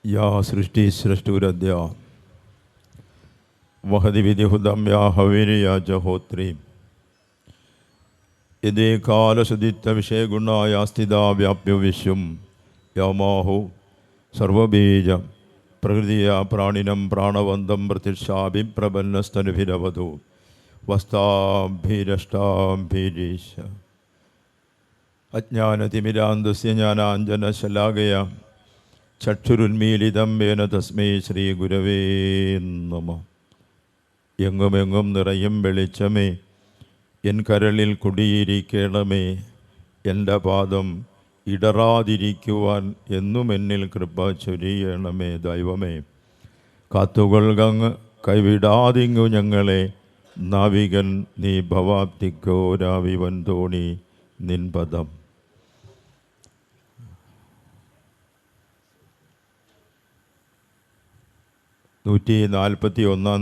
या सृष्टि सृष्टुरद्या वहदि विधिहुदम या हवीरि या जहोत्री यदि कालसुदित्त विषय गुणाया स्थिता व्याप्य विश्वम यामाहु सर्वबीज प्रकृतिया प्राणिनं प्राणवन्तं प्रतिष्ठाभिप्रबन्नस्तनुभिरवधु वस्ताभिरष्टाभिरीश अज्ञानतिमिरान्धस्य ज्ञानाञ्जनशलाकया ചക്ഷുരുന്മീലിതം വേന തസ്മൈ ശ്രീ ഗുരവേ നമഃ. എങ്ങുമെങ്ങും നിറയും വെളിച്ചമേ, എൻ കരളിൽ കുടിയിരിക്കണമേ. എൻ്റെ പാദം ഇടറാതിരിക്കുവാൻ എന്നും എന്നിൽ കൃപ ചൊരിയണമേ. ദൈവമേ, കാത്തുകൊള്ളുകങ്ങ് കൈവിടാതിങ്ങു ഞങ്ങളെ. നാവികൻ നീ ഭവാബ്ദിക്കോരാവിവൻ തോണി നിൻ പദം.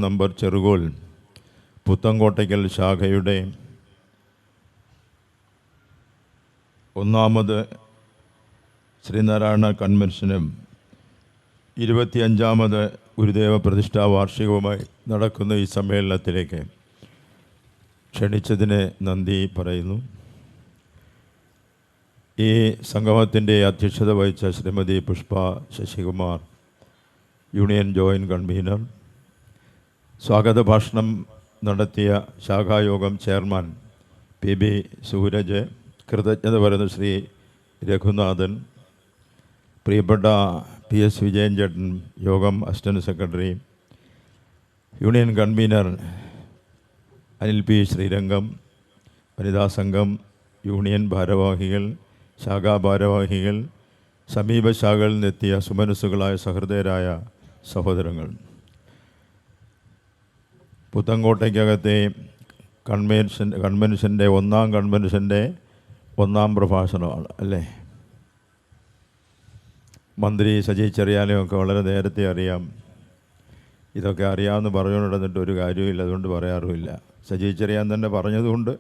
നമ്പർ ചെറുകോൽ പുത്തങ്കോട്ടയ്ക്കൽ ശാഖയുടെ ഒന്നാമത് ശ്രീനാരായണ കൺവെൻഷനും 25ാമത് ഗുരുദേവ പ്രതിഷ്ഠാ വാർഷികവുമായി നടക്കുന്ന ഈ സമ്മേളനത്തിലേക്ക് ക്ഷണിച്ചതിന് നന്ദി പറയുന്നു. ഈ സംഗമത്തിൻ്റെ അധ്യക്ഷത വഹിച്ച Shrimati Pushpa Sasikumar, union joint convener, സ്വാഗത ഭാഷണം നടത്തിയ ശാഖായോഗം ചെയർമാൻ PB സൂരജ്, കൃതജ്ഞത പറയുന്ന ശ്രീ രഘുനാഥൻ, പ്രിയപ്പെട്ട PS വിജയൻ ചേട്ടൻ, യോഗം assistant secretary, union convener Anil P Sreerangam, വനിതാ സംഘം, യൂണിയൻ ഭാരവാഹികൾ, ശാഖാ ഭാരവാഹികൾ, സമീപ ശാഖകളിൽ നിന്നെത്തിയ സുമനസ്സുകളായ സഹൃദയരായ സഹോദരങ്ങൾ, പുത്തങ്കോട്ടയ്ക്കകത്തെ കൺവെൻഷൻ്റെ ഒന്നാം പ്രഭാഷണമാണ് അല്ലേ? മന്ത്രി സജി ചെറിയാനെയൊക്കെ വളരെ നേരത്തെ അറിയാം. ഇതൊക്കെ അറിയാമെന്ന് പറഞ്ഞുകൊണ്ടിരുന്നിട്ട് ഒരു കാര്യമില്ല, അതുകൊണ്ട് പറയാറുമില്ല. സജി ചെറിയാൻ തന്നെ പറഞ്ഞതുകൊണ്ട്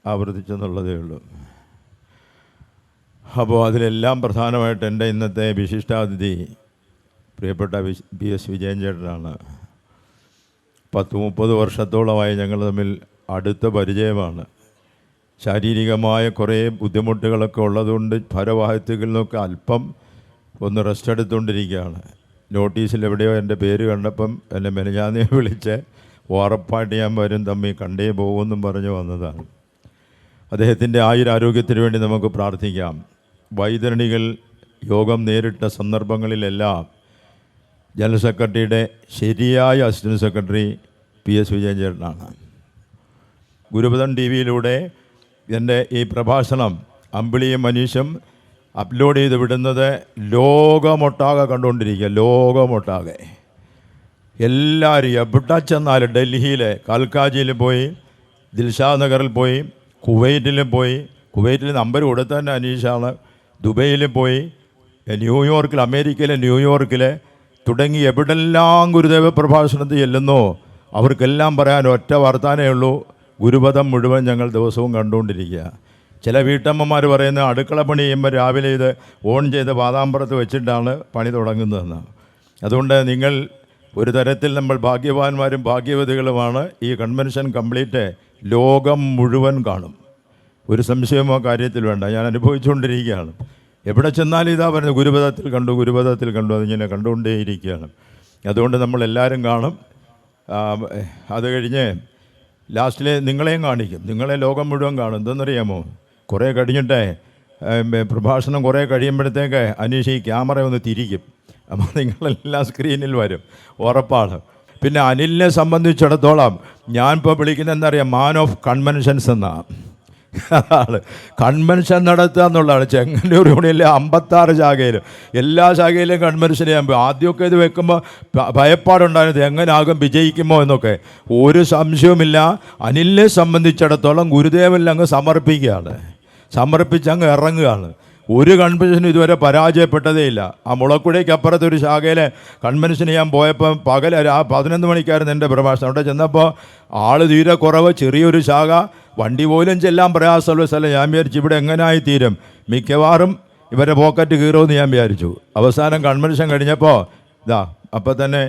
ആവർത്തിച്ചെന്നുള്ളതേ ഉള്ളൂ. അപ്പോൾ അതിലെല്ലാം പ്രധാനമായിട്ട് എൻ്റെ ഇന്നത്തെ വിശിഷ്ടാതിഥി പ്രിയപ്പെട്ട PS വിജയൻ ചേട്ടനാണ്. 10-30 വർഷത്തോളമായി ഞങ്ങൾ തമ്മിൽ അടുത്ത പരിചയമാണ്. ശാരീരികമായ കുറേ ബുദ്ധിമുട്ടുകളൊക്കെ ഉള്ളതുകൊണ്ട് ഭാരവാഹിത്വത്തിൽ നിന്നൊക്കെ അല്പം ഒന്ന് റെസ്റ്റ് എടുത്തുകൊണ്ടിരിക്കുകയാണ്. നോട്ടീസിൽ എവിടെയോ എൻ്റെ പേര് കണ്ടപ്പം എന്നെ മെനഞ്ഞാന്നേ വിളിച്ച് ഉറപ്പായിട്ട് ഞാൻ വരും, തമ്മിൽ കണ്ടേ പോകുമെന്നും പറഞ്ഞു വന്നതാണ്. അദ്ദേഹത്തിൻ്റെ ആയുരാരോഗ്യത്തിന് വേണ്ടി നമുക്ക് പ്രാർത്ഥിക്കാം. വൈതരണികൾ യോഗം നേരിട്ട സന്ദർഭങ്ങളിലെല്ലാം ജനറൽ സെക്രട്ടറിയുടെ ശരിയായ അസിസ്റ്റൻറ്റ് സെക്രട്ടറി PS വിജയൻ ചേട്ടനാണ്. ഗുരുപദം TV-യിലൂടെ എൻ്റെ ഈ പ്രഭാഷണം അമ്പിളിയും മനീഷും അപ്ലോഡ് ചെയ്ത് വിടുന്നത് ലോകമൊട്ടാകെ കണ്ടുകൊണ്ടിരിക്കുക. ലോകമൊട്ടാകെ എല്ലാവരും എവിടെ ചെന്നാലും, ഡൽഹിയിൽ കൽക്കാജിയിൽ പോയി, ദിൽഷാദ് നഗറിൽ പോയി, കുവൈറ്റിലും പോയി, കുവൈറ്റിൽ നമ്പർ കൊടുത്ത തന്നെ അനീഷാണ്, ദുബൈയിൽ പോയി, ന്യൂയോർക്കിൽ, അമേരിക്കയിലെ ന്യൂയോർക്കിൽ തുടങ്ങി എവിടെല്ലാം ഗുരുദേവ പ്രഭാഷണത്തിൽ ചെല്ലുന്നോ അവർക്കെല്ലാം പറയാൻ ഒറ്റ വർത്താനേ ഉള്ളൂ, ഗുരുപദം മുഴുവൻ ഞങ്ങൾ ദിവസവും കണ്ടുകൊണ്ടിരിക്കുക. ചില വീട്ടമ്മമാർ പറയുന്ന അടുക്കള പണി ചെയ്യുമ്പോൾ രാവിലെ ഇത് ഓൺ ചെയ്ത് പാതാമ്പുറത്ത് വെച്ചിട്ടാണ് പണി തുടങ്ങുന്നതെന്ന്. അതുകൊണ്ട് നിങ്ങൾ ഒരു തരത്തിൽ നമ്മൾ ഭാഗ്യവാന്മാരും ഭാഗ്യവതികളുമാണ്. ഈ കൺവെൻഷൻ കംപ്ലീറ്റ് ലോകം മുഴുവൻ കാണും, ഒരു സംശയമോ കാര്യത്തിൽ വേണ്ട. ഞാൻ അനുഭവിച്ചുകൊണ്ടിരിക്കുകയാണ്. എവിടെ ചെന്നാലും ഇതാ പറയുന്നത്, ഗുരുപദത്തിൽ കണ്ടു, ഗുരുപദത്തിൽ കണ്ടു, അതിങ്ങനെ കണ്ടുകൊണ്ടേയിരിക്കുകയാണ്. അതുകൊണ്ട് നമ്മളെല്ലാവരും കാണും. അത് കഴിഞ്ഞ് ലാസ്റ്റിൽ നിങ്ങളെയും കാണിക്കും, നിങ്ങളെ ലോകം മുഴുവൻ കാണും. എന്തെന്നറിയാമോ, കുറേ കഴിഞ്ഞിട്ടേ പ്രഭാഷണം കുറേ കഴിയുമ്പോഴത്തേക്ക് അനീഷ് ഈ ക്യാമറ ഒന്ന് തിരിക്കും. അപ്പോൾ നിങ്ങളെല്ലാം സ്ക്രീനിൽ വരും, ഉറപ്പാണ്. പിന്നെ അനിലിനെ സംബന്ധിച്ചിടത്തോളം ഞാൻ ഇപ്പോൾ വിളിക്കുന്നത് എന്താ മാൻ ഓഫ് കൺവെൻഷൻസ് എന്നാണ്. അതാണ് കൺവെൻഷൻ നടത്തുക എന്നുള്ളതാണ്. ചെങ്ങന്നൂർ യൂണിയനിലെ 56 ശാഖയിലും എല്ലാ ശാഖയിലും കൺവെൻഷൻ ചെയ്യാൻ പോയി. ആദ്യമൊക്കെ ഇത് വെക്കുമ്പോൾ ഭയപ്പാടുണ്ടായിരുന്നു, എങ്ങനെയാകും, വിജയിക്കുമോ എന്നൊക്കെ. ഒരു സംശയവുമില്ല. അനിലിനെ സംബന്ധിച്ചിടത്തോളം ഗുരുദേവനിൽ അങ്ങ് സമർപ്പിച്ച് അങ്ങ് ഇറങ്ങുകയാണ്. ഒരു കൺവെൻഷനും ഇതുവരെ പരാജയപ്പെട്ടതേ ഇല്ല. ആ മുളക്കുടയ്ക്ക് അപ്പുറത്ത് ഒരു ശാഖയിലെ കൺവെൻഷൻ ചെയ്യാൻ പോയപ്പം 11 മണിക്കായിരുന്നു എൻ്റെ പ്രഭാഷണം. അവിടെ ചെന്നപ്പോൾ ആൾ തീരെ കുറവ്, ചെറിയൊരു ശാഖ, വണ്ടി പോലും ചെല്ലാൻ പ്രയാസമുള്ള സ്ഥലം. ഞാൻ വിചാരിച്ചു ഇവിടെ എങ്ങനെയായി തീരും, മിക്കവാറും ഇവരെ പോക്കറ്റ് കീറുമെന്ന് ഞാൻ വിചാരിച്ചു. അവസാനം കൺവെൻഷൻ കഴിഞ്ഞപ്പോൾ അപ്പം തന്നെ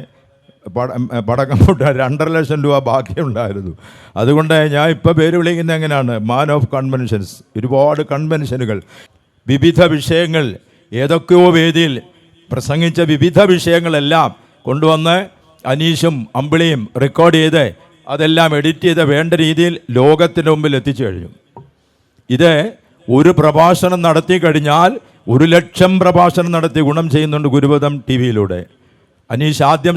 പടക്കം പൊട്ടാൻ 2,50,000 രൂപ ബാക്കിയുണ്ടായിരുന്നു. അതുകൊണ്ട് ഞാൻ ഇപ്പോൾ പേര് വിളിക്കുന്നത് എങ്ങനെയാണ്? Man of conventions. ഒരുപാട് കൺവെൻഷനുകൾ, വിവിധ വിഷയങ്ങൾ, ഏതൊക്കെയോ വേദിയിൽ പ്രസംഗിച്ച വിവിധ വിഷയങ്ങളെല്ലാം കൊണ്ടുവന്ന് അനീഷും അമ്പിളിയും റെക്കോർഡ് ചെയ്ത് അതെല്ലാം എഡിറ്റ് ചെയ്ത് വേണ്ട രീതിയിൽ ലോകത്തിൻ്റെ മുമ്പിൽ എത്തിച്ചു കഴിഞ്ഞു. ഇത് ഒരു പ്രഭാഷണം നടത്തി കഴിഞ്ഞാൽ 1,00,000 പ്രഭാഷണം നടത്തി ഗുണം ചെയ്യുന്നുണ്ട് ഗുരുപദം ടി വിയിലൂടെ. അനീഷ് ആദ്യം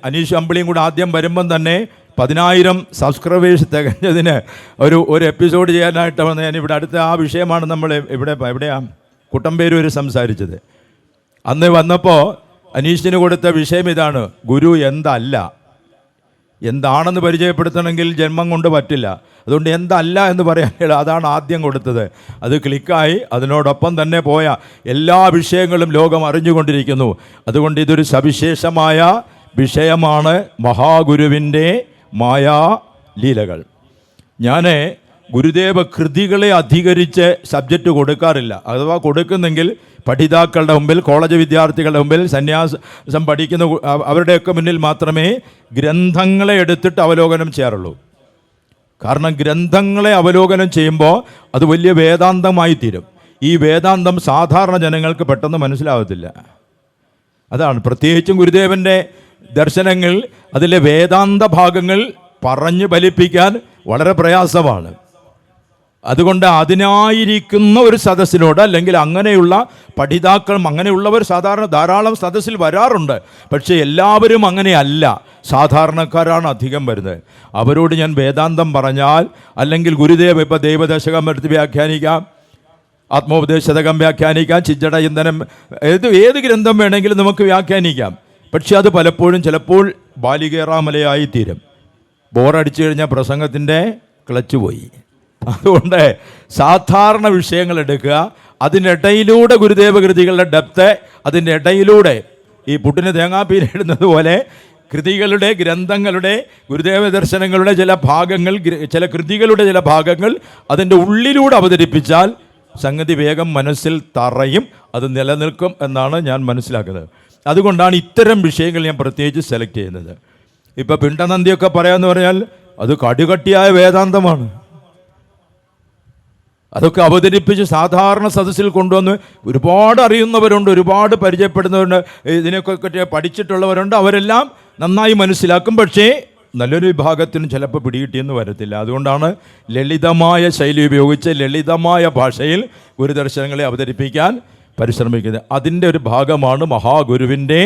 അനീഷ് അമ്പിളിയും കൂടെ ആദ്യം വരുമ്പം തന്നെ 10,000 സബ്സ്ക്രൈബേഴ്സ് തികഞ്ഞതിന് ഒരു എപ്പിസോഡ് ചെയ്യാനായിട്ട് വന്ന് ഞാൻ ഇവിടെ അടുത്ത ആ വിഷയമാണ് നമ്മൾ എവിടെയാണ് കുട്ടമ്പേരൂർ സംസാരിച്ചത്. അന്ന് വന്നപ്പോൾ അനീഷിന് കൊടുത്ത വിഷയം ഇതാണ്: ഗുരു എന്തല്ല. എന്താണെന്ന് പരിചയപ്പെടുത്തണമെങ്കിൽ ജന്മം കൊണ്ട് പറ്റില്ല. അതുകൊണ്ട് എന്തല്ല എന്ന് പറയാൻ അതാണ് ആദ്യം കൊടുത്തത്. അത് ക്ലിക്കായി അതിനോടൊപ്പം തന്നെ പോയ എല്ലാ വിഷയങ്ങളും ലോകം അറിഞ്ഞുകൊണ്ടിരിക്കുന്നു. അതുകൊണ്ട് ഇതൊരു സവിശേഷമായ വിഷയമാണ് മഹാഗുരുവിൻ്റെ മായാലീലകൾ. ഞാൻ ഗുരുദേവ കൃതികളെ അധികരിച്ച് സബ്ജക്റ്റ് കൊടുക്കാറില്ല. അഥവാ കൊടുക്കുന്നെങ്കിൽ പഠിതാക്കളുടെ മുമ്പിൽ, കോളേജ് വിദ്യാർത്ഥികളുടെ മുമ്പിൽ, സന്യാസം പഠിക്കുന്ന അവരുടെയൊക്കെ മുന്നിൽ മാത്രമേ ഗ്രന്ഥങ്ങളെ എടുത്തിട്ട് അവലോകനം ചെയ്യാറുള്ളൂ. കാരണം ഗ്രന്ഥങ്ങളെ അവലോകനം ചെയ്യുമ്പോൾ അത് വലിയ വേദാന്തമായി തീരും. ഈ വേദാന്തം സാധാരണ ജനങ്ങൾക്ക് പെട്ടെന്ന് മനസ്സിലാവത്തില്ല. അതാണ് പ്രത്യേകിച്ചും ഗുരുദേവൻ്റെ ദർശനങ്ങൾ, അതിലെ വേദാന്ത ഭാഗങ്ങൾ പറഞ്ഞു ഫലിപ്പിക്കാൻ വളരെ പ്രയാസമാണ്. അതുകൊണ്ട് അതിനായിരിക്കുന്ന ഒരു സദസ്സിനോട്, അല്ലെങ്കിൽ അങ്ങനെയുള്ള പഠിതാക്കളും അങ്ങനെയുള്ളവർ സാധാരണ ധാരാളം സദസ്സിൽ വരാറുണ്ട്. പക്ഷേ എല്ലാവരും അങ്ങനെയല്ല, സാധാരണക്കാരാണ് അധികം വരുന്നത്. അവരോട് ഞാൻ വേദാന്തം പറഞ്ഞാൽ, അല്ലെങ്കിൽ ഗുരുദേവ് ഇപ്പോൾ ദൈവദശകം എടുത്ത് വ്യാഖ്യാനിക്കാം, ആത്മോപദേശതകം വ്യാഖ്യാനിക്കാം, ചിജ്ജട ചിന്തനം, ഏത് ഗ്രന്ഥം വേണമെങ്കിലും നമുക്ക് വ്യാഖ്യാനിക്കാം. പക്ഷെ അത് പലപ്പോഴും ചിലപ്പോൾ ബാലികേറാമലയായി തീരും. ബോറടിച്ചു കഴിഞ്ഞാൽ പ്രസംഗത്തിൻ്റെ ക്ലച്ച് പോയി. അതുകൊണ്ട് സാധാരണ വിഷയങ്ങൾ എടുക്കുക, അതിനിടയിലൂടെ ഗുരുദേവ കൃതികളുടെ ഡെപ്ത്, അതിൻ്റെ ഇടയിലൂടെ ഈ പുട്ടിന് തേങ്ങാപ്പീരിടുന്നത് പോലെ കൃതികളുടെ, ഗ്രന്ഥങ്ങളുടെ, ഗുരുദേവ ദർശനങ്ങളുടെ ചില ഭാഗങ്ങൾ, ചില കൃതികളുടെ ചില ഭാഗങ്ങൾ അതിൻ്റെ ഉള്ളിലൂടെ അവതരിപ്പിച്ചാൽ സംഗതി വേഗം മനസ്സിൽ തറയും, അത് നിലനിൽക്കും എന്നാണ് ഞാൻ മനസ്സിലാക്കുന്നത്. അതുകൊണ്ടാണ് ഇത്തരം വിഷയങ്ങൾ ഞാൻ പ്രത്യേകിച്ച് സെലക്ട് ചെയ്യുന്നത്. ഇപ്പോൾ പിണ്ടനന്ദിയൊക്കെ പറയാമെന്ന് പറഞ്ഞാൽ അത് കടുകട്ടിയായ വേദാന്തമാണ്. അതൊക്കെ അവതരിപ്പിച്ച് സാധാരണ സദസ്സിൽ കൊണ്ടുവന്ന് ഒരുപാട് അറിയുന്നവരുണ്ട്, ഒരുപാട് പരിചയപ്പെടുന്നവരുണ്ട്, ഇതിനെയൊക്കെ പഠിച്ചിട്ടുള്ളവരുണ്ട്. അവരെല്ലാം നന്നായി മനസ്സിലാക്കും. പക്ഷേ നല്ലൊരു വിഭാഗത്തിനും ചിലപ്പോൾ പിടികിട്ടിയെന്ന് വരത്തില്ല. അതുകൊണ്ടാണ് ലളിതമായ ശൈലി ഉപയോഗിച്ച് ലളിതമായ ഭാഷയിൽ ഗുരുദർശനങ്ങളെ അവതരിപ്പിക്കാൻ പരിശ്രമിക്കുന്നത്. അതിൻ്റെ ഒരു ഭാഗമാണ് മഹാഗുരുവിൻ്റെ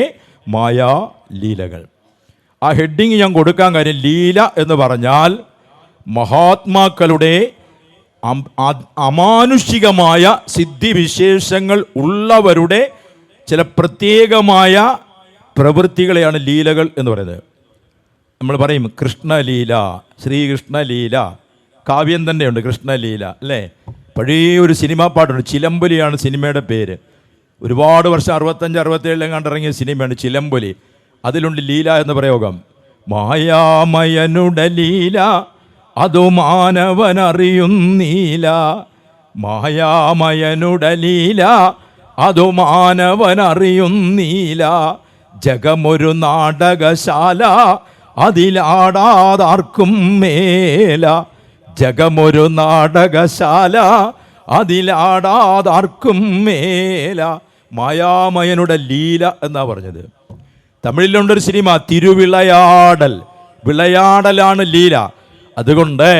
മായാലീലകൾ. ആ ഹെഡിങ് ഞാൻ കൊടുക്കാൻ കാര്യം, ലീല എന്ന് പറഞ്ഞാൽ മഹാത്മാക്കളുടെ അമാനുഷികമായ സിദ്ധിവിശേഷങ്ങൾ ഉള്ളവരുടെ ചില പ്രത്യേകമായ പ്രവൃത്തികളെയാണ് ലീലകൾ എന്ന് പറയുന്നത്. നമ്മൾ പറയും കൃഷ്ണലീല, ശ്രീകൃഷ്ണലീല, കാവ്യം തന്നെയുണ്ട് കൃഷ്ണലീല, അല്ലേ? പഴയ ഒരു സിനിമാ പാട്ടുണ്ട്, ചിലമ്പൊലിയാണ് സിനിമയുടെ പേര്. ഒരുപാട് വർഷം 65-67 കണ്ടിറങ്ങിയ സിനിമയാണ് ചിലമ്പൊലി. അതിലുണ്ട് ലീല എന്ന പ്രയോഗം. മായാമയനുടെ ലീല അതു മാനവനറിയുന്നീല, മായാമയനുടെ ലീല അതു മാനവനറിയുന്നീല, ജഗമൊരു നാടകശാല അതിലാടാതാർക്കും മേല, ജഗമൊരു നാടകശാല അതിലാടാതാർക്കും മേല. മായാമയനുടെ ലീല എന്നാ പറഞ്ഞത്. തമിഴിലുണ്ടൊരു സിനിമ തിരുവിളയാടൽ, വിളയാടലാണ് ലീല. അതുകൊണ്ട്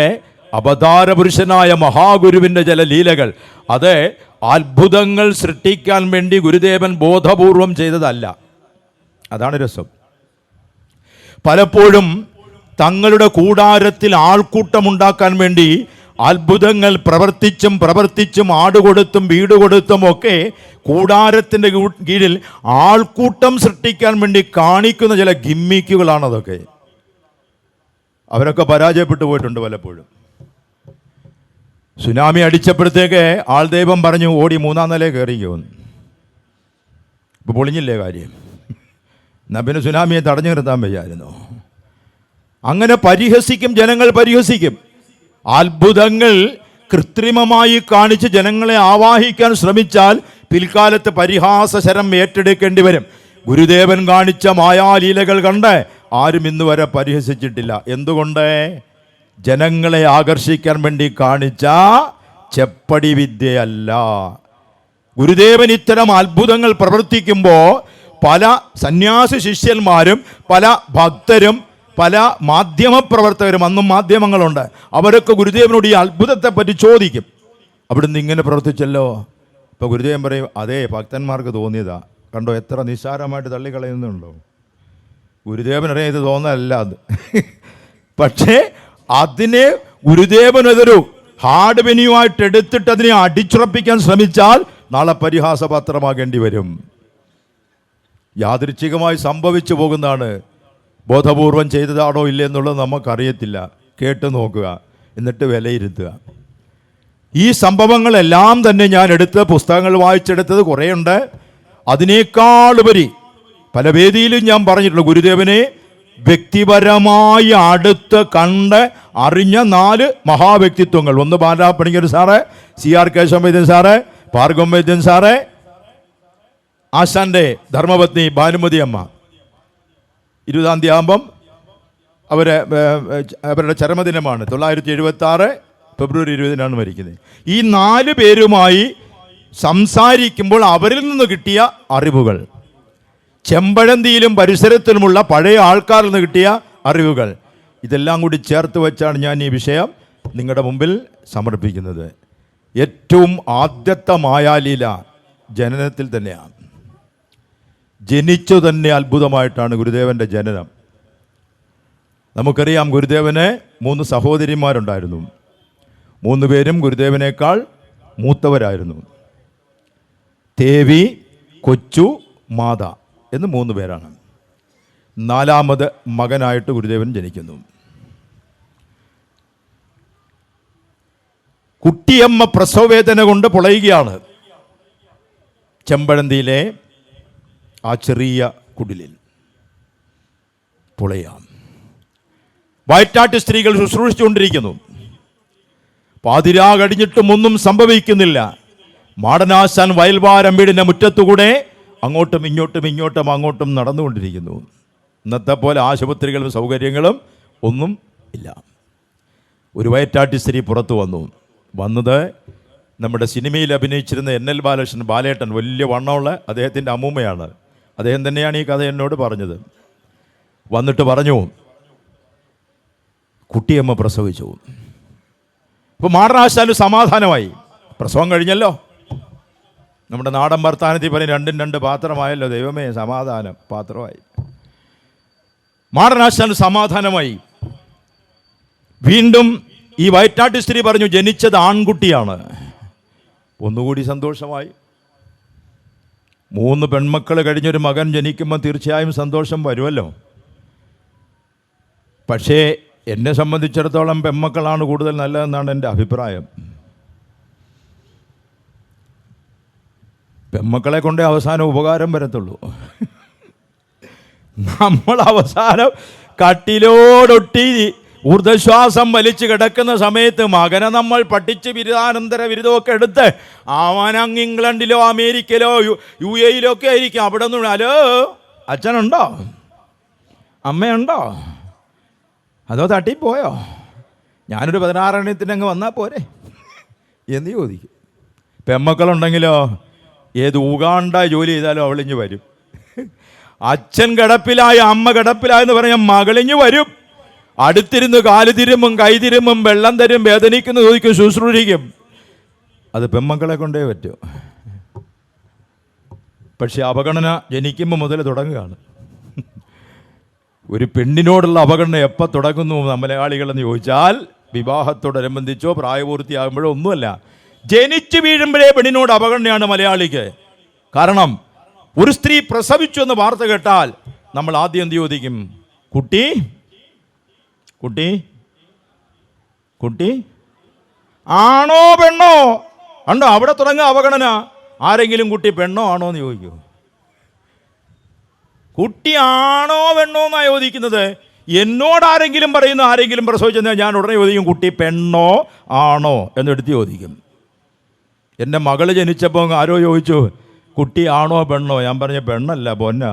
അവതാരപുരുഷനായ മഹാഗുരുവിൻ്റെ ചില ലീലകൾ, അത് അത്ഭുതങ്ങൾ സൃഷ്ടിക്കാൻ വേണ്ടി ഗുരുദേവൻ ബോധപൂർവം ചെയ്തതല്ല. അതാണ് രസം. പലപ്പോഴും തങ്ങളുടെ കൂടാരത്തിൽ ആൾക്കൂട്ടമുണ്ടാക്കാൻ വേണ്ടി അത്ഭുതങ്ങൾ പ്രവർത്തിച്ചും ആടുകൊടുത്തും വീട് കൊടുത്തും ഒക്കെ കൂടാരത്തിൻ്റെ കീഴിൽ ആൾക്കൂട്ടം സൃഷ്ടിക്കാൻ വേണ്ടി കാണിക്കുന്ന ചില ഗിമ്മിക്കുകളാണതൊക്കെ. അവരൊക്കെ പരാജയപ്പെട്ടു പോയിട്ടുണ്ട് പലപ്പോഴും. സുനാമി അടിച്ചപ്പോഴത്തേക്ക് ആൾദൈവം പറഞ്ഞു ഓടി 3-ാം നിലയിൽ കയറിക്കുമെന്ന്. ഇപ്പോൾ പൊളിഞ്ഞില്ലേ കാര്യം? എന്നാൽ പിന്നെ സുനാമിയെ തടഞ്ഞു നിർത്താൻ വയ്യായിരുന്നു. അങ്ങനെ പരിഹസിക്കും, ജനങ്ങൾ പരിഹസിക്കും. അത്ഭുതങ്ങൾ കൃത്രിമമായി കാണിച്ച് ജനങ്ങളെ ആവാഹിക്കാൻ ശ്രമിച്ചാൽ പിൽക്കാലത്ത് പരിഹാസശരം ഏറ്റെടുക്കേണ്ടി വരും. ഗുരുദേവൻ കാണിച്ച മായാലീലകൾ കണ്ട് ആരും ഇന്ന് വരെ പരിഹസിച്ചിട്ടില്ല. എന്തുകൊണ്ട്? ജനങ്ങളെ ആകർഷിക്കാൻ വേണ്ടി കാണിച്ച ചെപ്പടി വിദ്യയല്ല. ഗുരുദേവൻ ഇത്തരം അത്ഭുതങ്ങൾ പ്രവർത്തിക്കുമ്പോൾ പല സന്യാസി ശിഷ്യന്മാരും പല ഭക്തരും പല മാധ്യമപ്രവർത്തകരും, അന്നും മാധ്യമങ്ങളുണ്ട്, അവരൊക്കെ ഗുരുദേവനോട് ഈ അത്ഭുതത്തെ പറ്റി ചോദിക്കും. അവിടുന്ന് ഇങ്ങനെ പ്രവർത്തിച്ചല്ലോ. ഇപ്പോൾ ഗുരുദേവൻ പറയും, അതേ ഭക്തന്മാർക്ക് തോന്നിയതാ, കണ്ടോ എത്ര നിസ്സാരമായിട്ട് തള്ളിക്കളയുന്നുണ്ടോ. ഗുരുദേവൻ അറിയാം ഇത് തോന്നലല്ല അത്. പക്ഷേ അതിനെ ഗുരുദേവൻ അതൊരു ഹാർഡ് വെന്യൂവായിട്ട് എടുത്തിട്ട് അതിനെ അടിച്ചുറപ്പിക്കാൻ ശ്രമിച്ചാൽ നാളെ പരിഹാസപാത്രമാകേണ്ടി വരും. യാദൃച്ഛികമായി സംഭവിച്ചു പോകുന്നതാണ്. ബോധപൂർവം ചെയ്തതാണോ ഇല്ലേ എന്നുള്ളത് നമുക്കറിയത്തില്ല. കേട്ട് നോക്കുക, എന്നിട്ട് വിലയിരുത്തുക. ഈ സംഭവങ്ങളെല്ലാം തന്നെ ഞാൻ എടുത്ത് പുസ്തകങ്ങൾ വായിച്ചെടുത്തത് കുറേയുണ്ട്. അതിനേക്കാളുപരി പല വേദിയിലും ഞാൻ പറഞ്ഞിട്ടുള്ള ഗുരുദേവനെ വ്യക്തിപരമായി അടുത്ത് കണ്ട് അറിഞ്ഞ 4 മഹാവ്യക്തിത്വങ്ങൾ. ഒന്ന് ബാലപണിക്കർ സാറ്, CR കേശവ വൈദ്യൻ സാറ്, ഭാർഗവ വൈദ്യൻ സാറ്, ആശാന്റെ ധർമ്മപത്നി ഭാനുമതി അമ്മ. 20-ാം തീയതി ആകുമ്പം അവരുടെ ചരമദിനമാണ്. 976 ഫെബ്രുവരി 20-നാണ് മരിക്കുന്നത്. ഈ 4 പേരുമായി സംസാരിക്കുമ്പോൾ അവരിൽ നിന്ന് കിട്ടിയ അറിവുകൾ, ചെമ്പഴന്തിയിലും പരിസരത്തിലുമുള്ള പഴയ ആൾക്കാരിൽ നിന്ന് കിട്ടിയ അറിവുകൾ, ഇതെല്ലാം കൂടി ചേർത്ത് വെച്ചാണ് ഞാൻ ഈ വിഷയം നിങ്ങളുടെ മുമ്പിൽ സമർപ്പിക്കുന്നത്. ഏറ്റവും ആദ്യത്തെ മായാലീല ജനനത്തിൽ തന്നെയാണ്. ജനിച്ചു തന്നെ അത്ഭുതമായിട്ടാണ് ഗുരുദേവൻ്റെ ജനനം. നമുക്കറിയാം ഗുരുദേവന് 3 സഹോദരിമാരുണ്ടായിരുന്നു. 3 പേരും ഗുരുദേവനേക്കാൾ മൂത്തവരായിരുന്നു. ദേവി, കൊച്ചു, മാത എന്ന് 3 പേരാണ്. 4ാമത് മകനായിട്ട് ഗുരുദേവൻ ജനിക്കുന്നു. കുട്ടിയമ്മ പ്രസവവേദന കൊണ്ട് പൊളയുകയാണ് ചെമ്പഴന്തിയിലെ ആ ചെറിയ കുടിലിൽ. പൊളയാം. വയറ്റാട്ട് സ്ത്രീകൾ ശുശ്രൂഷിച്ചുകൊണ്ടിരിക്കുന്നു. പാതിരാ കഴിഞ്ഞിട്ടും ഒന്നും സംഭവിക്കുന്നില്ല. മാടനാശാൻ വയൽവാരം വീടിൻ്റെ മുറ്റത്തുകൂടെ അങ്ങോട്ടും അങ്ങോട്ടും നടന്നുകൊണ്ടിരിക്കുന്നു. ഇന്നത്തെ പോലെ ആശുപത്രികളും സൗകര്യങ്ങളും ഒന്നും ഇല്ല. ഒരു വയറ്റാട്ടി സ്ത്രീ പുറത്തു വന്നത് നമ്മുടെ സിനിമയിൽ അഭിനയിച്ചിരുന്ന NL ബാലകൃഷ്ണൻ, ബാലേട്ടൻ, വലിയ വണ്ണമുള്ള അദ്ദേഹത്തിൻ്റെ അമ്മൂമ്മയാണ്. അദ്ദേഹം തന്നെയാണ് ഈ കഥ എന്നോട് പറഞ്ഞത്. വന്നിട്ട് പറഞ്ഞു, കുട്ടിയമ്മ പ്രസവിച്ചു. ഇപ്പോൾ മാടനാശാന് സമാധാനമായി. പ്രസവം കഴിഞ്ഞല്ലോ. നമ്മുടെ നാടൻ വർത്താനത്തിൽ പറയും 2 2 പാത്രമായല്ലോ, ദൈവമേ സമാധാനം, പാത്രമായി. മാടനാശാന് സമാധാനമായി. വീണ്ടും ഈ വയറ്റാട്ട് സ്ത്രീ പറഞ്ഞു, ജനിച്ചത് ആൺകുട്ടിയാണ്. ഒന്നുകൂടി സന്തോഷമായി. 3 പെൺമക്കൾ കഴിഞ്ഞൊരു മകൻ ജനിക്കുമ്പോൾ തീർച്ചയായും സന്തോഷം വരുമല്ലോ. പക്ഷേ എന്നെ സംബന്ധിച്ചിടത്തോളം പെൺമക്കളാണ് കൂടുതൽ നല്ലതെന്നാണ് എൻ്റെ അഭിപ്രായം. പെൺമക്കളെ കൊണ്ടേ അവസാനം ഉപകാരം വരത്തുള്ളൂ. നമ്മൾ അവസാനം കട്ടിലോടൊട്ടി ഊർദ്ധശ്വാസം വലിച്ചു കിടക്കുന്ന സമയത്ത് മകനെ നമ്മൾ പഠിച്ച് ബിരുദാനന്തര ബിരുദമൊക്കെ എടുത്ത് അവനങ്ങ് ഇംഗ്ലണ്ടിലോ അമേരിക്കയിലോ UAE ഒക്കെ ആയിരിക്കും. അവിടെ നിന്ന്, ഹലോ അച്ഛനുണ്ടോ, അമ്മയുണ്ടോ, അതോ തട്ടിപ്പോയോ, ഞാനൊരു 16 എണ്ണത്തിനങ്ങ് വന്നാൽ പോരെ എന്ന് ചോദിക്കും. പെമ്മക്കളുണ്ടെങ്കിലോ ഏത് ഉഗാണ്ട ജോലി ചെയ്താലും അവളിഞ്ഞ് വരും. അച്ഛൻ കിടപ്പിലായ അമ്മ കിടപ്പിലായെന്ന് പറഞ്ഞാൽ മകളിഞ്ഞ് വരും. അടുത്തിരുന്ന് കാല് തിരുമ്പും കൈ തിരുമ്പും വെള്ളം തരും, വേദനിക്കുന്നു, ചോദിക്കും, ശുശ്രൂഷിക്കും. അത് പെമ്മക്കളെ കൊണ്ടേ പറ്റൂ. പക്ഷെ അവഗണന ജനിക്കുമ്പോൾ മുതൽ തുടങ്ങുകയാണ്. ഒരു പെണ്ണിനോടുള്ള അവഗണന എപ്പോൾ തുടങ്ങുന്നു മലയാളികളെന്ന് ചോദിച്ചാൽ വിവാഹത്തോടനുബന്ധിച്ചോ പ്രായപൂർത്തിയാകുമ്പോഴോ ഒന്നുമല്ല, ജനിച്ചു വീഴുമ്പോഴേ പെണ്ണിനോട് അവഗണനയാണ് മലയാളിക്ക്. കാരണം ഒരു സ്ത്രീ പ്രസവിച്ചു എന്ന് വാർത്ത കേട്ടാൽ നമ്മൾ ആദ്യം എന്ത് ചോദിക്കും? കുട്ടി കുട്ടി കുട്ടി ആണോ പെണ്ണോ? ഉണ്ടോ? അവിടെ തുടങ്ങുക അവഗണന. ആരെങ്കിലും കുട്ടി പെണ്ണോ ആണോ എന്ന് ചോദിക്കൂ. കുട്ടി ആണോ പെണ്ണോ എന്നാണ് ചോദിക്കുന്നത്. എന്നോടാരെങ്കിലും പറയുന്ന ആരെങ്കിലും പ്രസവിച്ചെന്നാൽ ഞാൻ ഉടനെ ചോദിക്കും, കുട്ടി പെണ്ണോ ആണോ എന്നെടുത്ത് ചോദിക്കും. എൻ്റെ മകൾ ജനിച്ചപ്പോൾ ആരോ ചോദിച്ചു, കുട്ടി ആണോ പെണ്ണോ? ഞാൻ പറഞ്ഞ പെണ്ണല്ല, പൊന്നാ.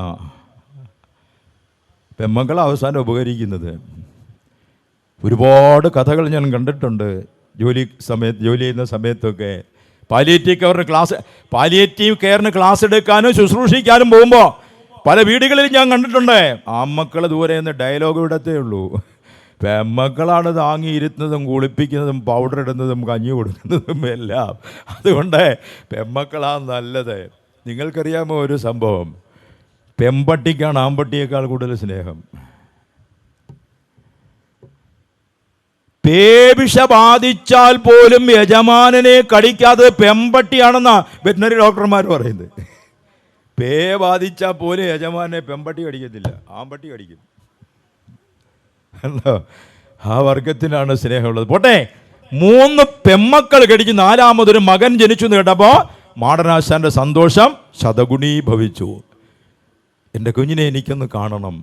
പെമ്മക്കളെ അവസാനം ഉപകരിക്കുന്നത്. ഒരുപാട് കഥകൾ ഞാൻ കണ്ടിട്ടുണ്ട് ജോലി ചെയ്യുന്ന സമയത്തൊക്കെ. പാലിയേറ്റീവ് കെയറിന് ക്ലാസ് എടുക്കാനും ശുശ്രൂഷിക്കാനും പോകുമ്പോൾ പല വീടുകളിൽ ഞാൻ കണ്ടിട്ടുണ്ട്. ആമക്കൾ ദൂരെ നിന്ന് ഡയലോഗ് ഇടത്തേ ഉള്ളൂ. പെമ്മക്കളാണ് താങ്ങിയിരുത്തുന്നതും കുളിപ്പിക്കുന്നതും പൗഡർ ഇടുന്നതും കഞ്ഞി കൊടുക്കുന്നതും എല്ലാം. അതുകൊണ്ട് പെമ്മക്കളാണ് നല്ലത്. നിങ്ങൾക്കറിയാമോ ഒരു സംഭവം? പെമ്പട്ടിക്കാണ് ആമ്പട്ടിയേക്കാൾ കൂടുതൽ സ്നേഹം. പേവിഷ ബാധിച്ചാൽ പോലും യജമാനനെ കടിക്കാതെ പെമ്പട്ടിയാണെന്നാ വെറ്റിനറി ഡോക്ടർമാർ പറയുന്നത്. പേ ബാധിച്ചാൽ പോലും യജമാനെ പെമ്പട്ടി കടിക്കത്തില്ല, ആമ്പട്ടി കടിക്കും. അല്ലോ, ആ വർഗത്തിനാണ് സ്നേഹമുള്ളത്. പോട്ടെ, 3 പെമ്മക്കൾ കടിച്ച് 4ാമതൊരു മകൻ ജനിച്ചു എന്ന് കേട്ടപ്പോൾ മാടനാശാന്റെ സന്തോഷം ശതഗുണീഭവിച്ചു. എൻ്റെ കുഞ്ഞിനെ എനിക്കൊന്ന് കാണണം.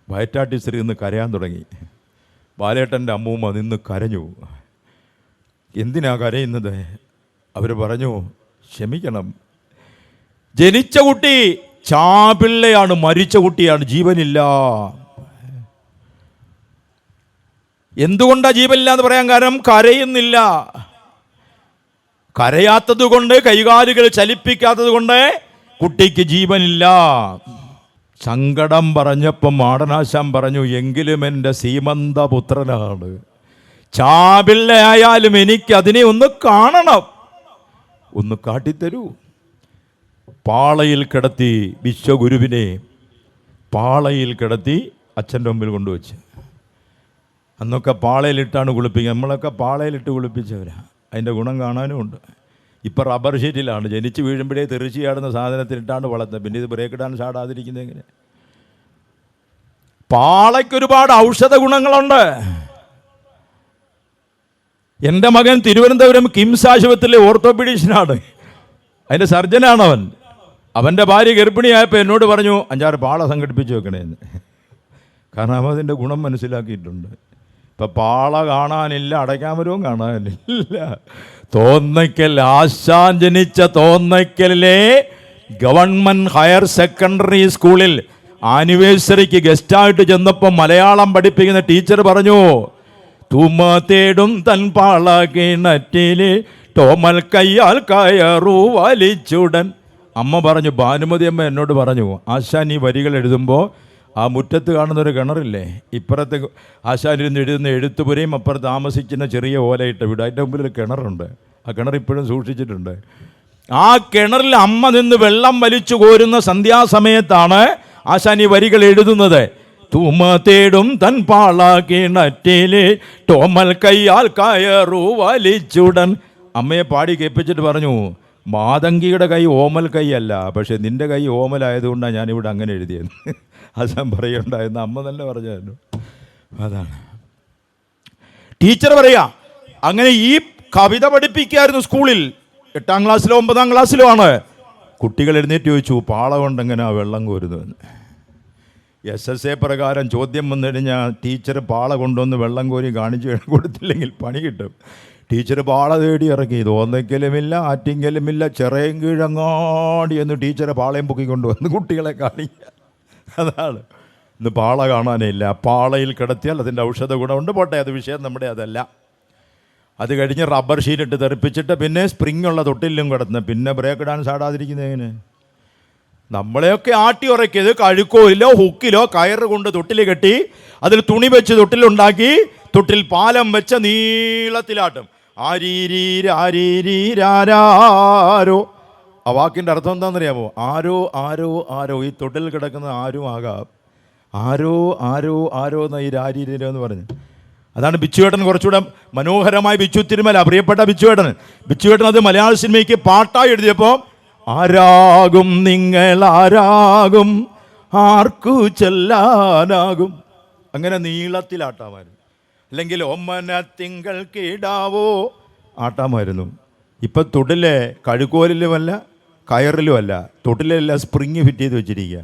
വയറ്റാട്ടി സ്ത്രീ നിന്ന് കരയാൻ തുടങ്ങി. ബാലേട്ടൻ്റെ അമ്മൂമ്മ നിന്ന് കരഞ്ഞു. എന്തിനാ കരയുന്നത്? അവർ പറഞ്ഞു, ക്ഷമിക്കണം, ജനിച്ച കുട്ടി ചാപിള്ളയാണ്, മരിച്ച കുട്ടിയാണ്, ജീവനില്ല. എന്തുകൊണ്ടാണ് ജീവനില്ല എന്ന് പറയാൻ കാരണം, കരയുന്നില്ല. കരയാത്തത് കൊണ്ട്, കൈകാലുകൾ ചലിപ്പിക്കാത്തത് കൊണ്ട് കുട്ടിക്ക് ജീവനില്ല. സങ്കടം പറഞ്ഞപ്പം മാടനാശാൻ പറഞ്ഞു, എങ്കിലും എൻ്റെ സീമന്തപുത്രനാണ്, ചാപിള്ളയായാലും എനിക്ക് അതിനെ ഒന്ന് കാണണം, ഒന്ന് കാട്ടിത്തരൂ. പാളയിൽ കിടത്തി, വിശ്വഗുരുവിനെ പാളയിൽ കിടത്തി അച്ഛൻ്റെ മുമ്പിൽ കൊണ്ടുവച്ച്. അന്നൊക്കെ പാളയിലിട്ടാണ് കുളിപ്പിക്കുക. നമ്മളൊക്കെ പാളയിലിട്ട് കുളിപ്പിച്ചവരാ. അതിൻ്റെ ഗുണം കാണാനും ഉണ്ട്. ഇപ്പം റബ്ബർ ഷീറ്റിലാണ്. ജനിച്ച് വീഴുമ്പോഴേ തെറിച്ച് ചാടുന്ന സാധനത്തിലിട്ടാണ് വളർത്തുന്നത്. പിന്നെ ഇത് ബ്രേക്ക് ഇടാൻ ചാടാതിരിക്കുന്നത് എങ്ങനെ? പാളയ്ക്കൊരുപാട് ഔഷധ ഗുണങ്ങളുണ്ട്. എൻ്റെ മകൻ തിരുവനന്തപുരം കിംസ് ആശുപത്രിയിലെ ഓർത്തോപീഡീഷ്യനാണ്. അതിൻ്റെ സർജനാണ് അവൻ്റെ ഭാര്യ ഗർഭിണിയായപ്പോൾ എന്നോട് പറഞ്ഞു, 5-6 പാള സംഘടിപ്പിച്ച് വെക്കണേന്ന്. കാരണം അവൻ അതിൻ്റെ ഗുണം മനസ്സിലാക്കിയിട്ടുണ്ട്. ഇപ്പം പാള കാണാനില്ല, അടയ്ക്കാമരവും കാണാനില്ല. തോന്നയ്ക്കൽ, ആശാൻ ജനിച്ച തോന്നയ്ക്കലിലെ ഗവൺമെൻറ് ഹയർ സെക്കൻഡറി സ്കൂളിൽ ആനിവേഴ്സറിക്ക് ഗസ്റ്റായിട്ട് ചെന്നപ്പോൾ മലയാളം പഠിപ്പിക്കുന്ന ടീച്ചർ പറഞ്ഞു, തുമ്മ തേടും തൻ പാള കിണറ്റില് ടോമൽ കയ്യാൽ കയറു വലിച്ചുടൻ. അമ്മ പറഞ്ഞു, ഭാനുമതി അമ്മ എന്നോട് പറഞ്ഞു, ആശാൻ ഈ വരികൾ എഴുതുമ്പോൾ ആ മുറ്റത്ത് കാണുന്നൊരു കിണറില്ലേ, ഇപ്പുറത്ത് ആശാനിരുന്ന് എഴുതുന്ന എഴുത്തുപുരയും അപ്പുറത്ത് താമസിക്കുന്ന ചെറിയ ഓലയിട്ട വീട്, അതിൻ്റെ മുമ്പിൽ ഒരു കിണറുണ്ട്. ആ കിണർ ഇപ്പോഴും സൂക്ഷിച്ചിട്ടുണ്ട്. ആ കിണറിൽ അമ്മ നിന്ന് വെള്ളം വലിച്ചു കോരുന്ന സന്ധ്യാസമയത്താണ് ആശാൻ ഈ വരികൾ എഴുതുന്നത്. തുമ്മ തേടും തൻ പാള കിണറ്റില് ടോമൽ കയ്യാൽ കയറു വലിച്ചുടൻ. അമ്മയെ പാടി കേൾപ്പിച്ചിട്ട് പറഞ്ഞു, മാതങ്കിയുടെ കൈ ഓമൽ കൈ അല്ല, പക്ഷെ നിൻ്റെ കൈ ഓമലായതുകൊണ്ടാണ് ഞാനിവിടെ അങ്ങനെ എഴുതിയത്. ആശാൻ പറയുണ്ടായെന്ന് അമ്മ തന്നെ പറഞ്ഞായിരുന്നു. അതാണ് ടീച്ചർ പറയുക. അങ്ങനെ ഈ കവിത പഠിപ്പിക്കായിരുന്നു സ്കൂളിൽ. 8ാം ക്ലാസ്സിലോ 9ാം ക്ലാസ്സിലോ ആണ്. കുട്ടികൾ എഴുന്നേറ്റ് ചോദിച്ചു, പാള കൊണ്ടെങ്ങനെയാ വെള്ളം കോരുന്നതെന്ന്. SSA പ്രകാരം ചോദ്യം വന്നു കഴിഞ്ഞാൽ ടീച്ചർ പാള കൊണ്ടുവന്ന് വെള്ളം കോരി കാണിച്ച് കൊടുത്തില്ലെങ്കിൽ പണി കിട്ടും. ടീച്ചർ പാള തേടി ഇറക്കി. തോന്നയ്ക്കലുമില്ല, ആറ്റിങ്കലുമില്ല, ചെറയും കീഴങ്ങാടി എന്ന് ടീച്ചറെ പാളയും പൊക്കിക്കൊണ്ടുവന്ന് കുട്ടികളെ കാണിക്കുക. അതാണ് ഇന്ന് പാള കാണാനില്ല. പാളയിൽ കിടത്തിയാൽ അതിൻ്റെ ഔഷധ ഗുണമുണ്ട്. പോട്ടെ, അത് വിഷയം നമ്മുടെ അതല്ല. അത് കഴിഞ്ഞ് റബ്ബർ ഷീറ്റിട്ട് തെറിപ്പിച്ചിട്ട് പിന്നെ സ്പ്രിങ് ഉള്ള തൊട്ടിലും കിടന്ന് പിന്നെ ബ്രേക്ക് ഇടാൻ ചാടാതിരിക്കുന്നതിന് നമ്മളെയൊക്കെ ആട്ടി ഉറക്കിയത് കഴുക്കോലിലോ ഹുക്കിലോ കയറ് കൊണ്ട് തൊട്ടിൽ കെട്ടി അതിൽ തുണി വെച്ച് തൊട്ടിലുണ്ടാക്കി തൊട്ടിൽ പാലം വെച്ച നീളത്തിലാട്ടും. ആരീരീരാരീരീരാരോ. ആ വാക്കിൻ്റെ അർത്ഥം എന്താണെന്നറിയാമോ? ആരോ ആരോ ആരോ. ഈ തൊട്ടിൽ കിടക്കുന്ന ആരും ആകാം. ആരോ ആരോ ആരോ എന്ന ഈ രാരീരോ എന്ന് പറഞ്ഞു. അതാണ് ബിച്ചുവേട്ടൻ കുറച്ചുകൂടെ മനോഹരമായി, ബിച്ചു തിരുമല, പ്രിയപ്പെട്ട ബിച്ചുവേട്ടൻ അത് മലയാള സിനിമയ്ക്ക് പാട്ടായി എഴുതിയപ്പോൾ ആരാകും നിങ്ങൾ ആരാകും ആർക്കു ചെല്ലാനാകും, അങ്ങനെ നീളത്തിലാട്ടാമായിരുന്നു. അല്ലെങ്കിൽ ഒമ്മന തിങ്കൾ കീടാവോ ആട്ടാമായിരുന്നു. ഇപ്പം തൊട്ടിലെ കഴുക്കോലിലുമല്ല കയറിലുമല്ല, തൊട്ടിലെല്ലാം സ്പ്രിങ് ഫിറ്റ് ചെയ്ത് വെച്ചിരിക്കുക.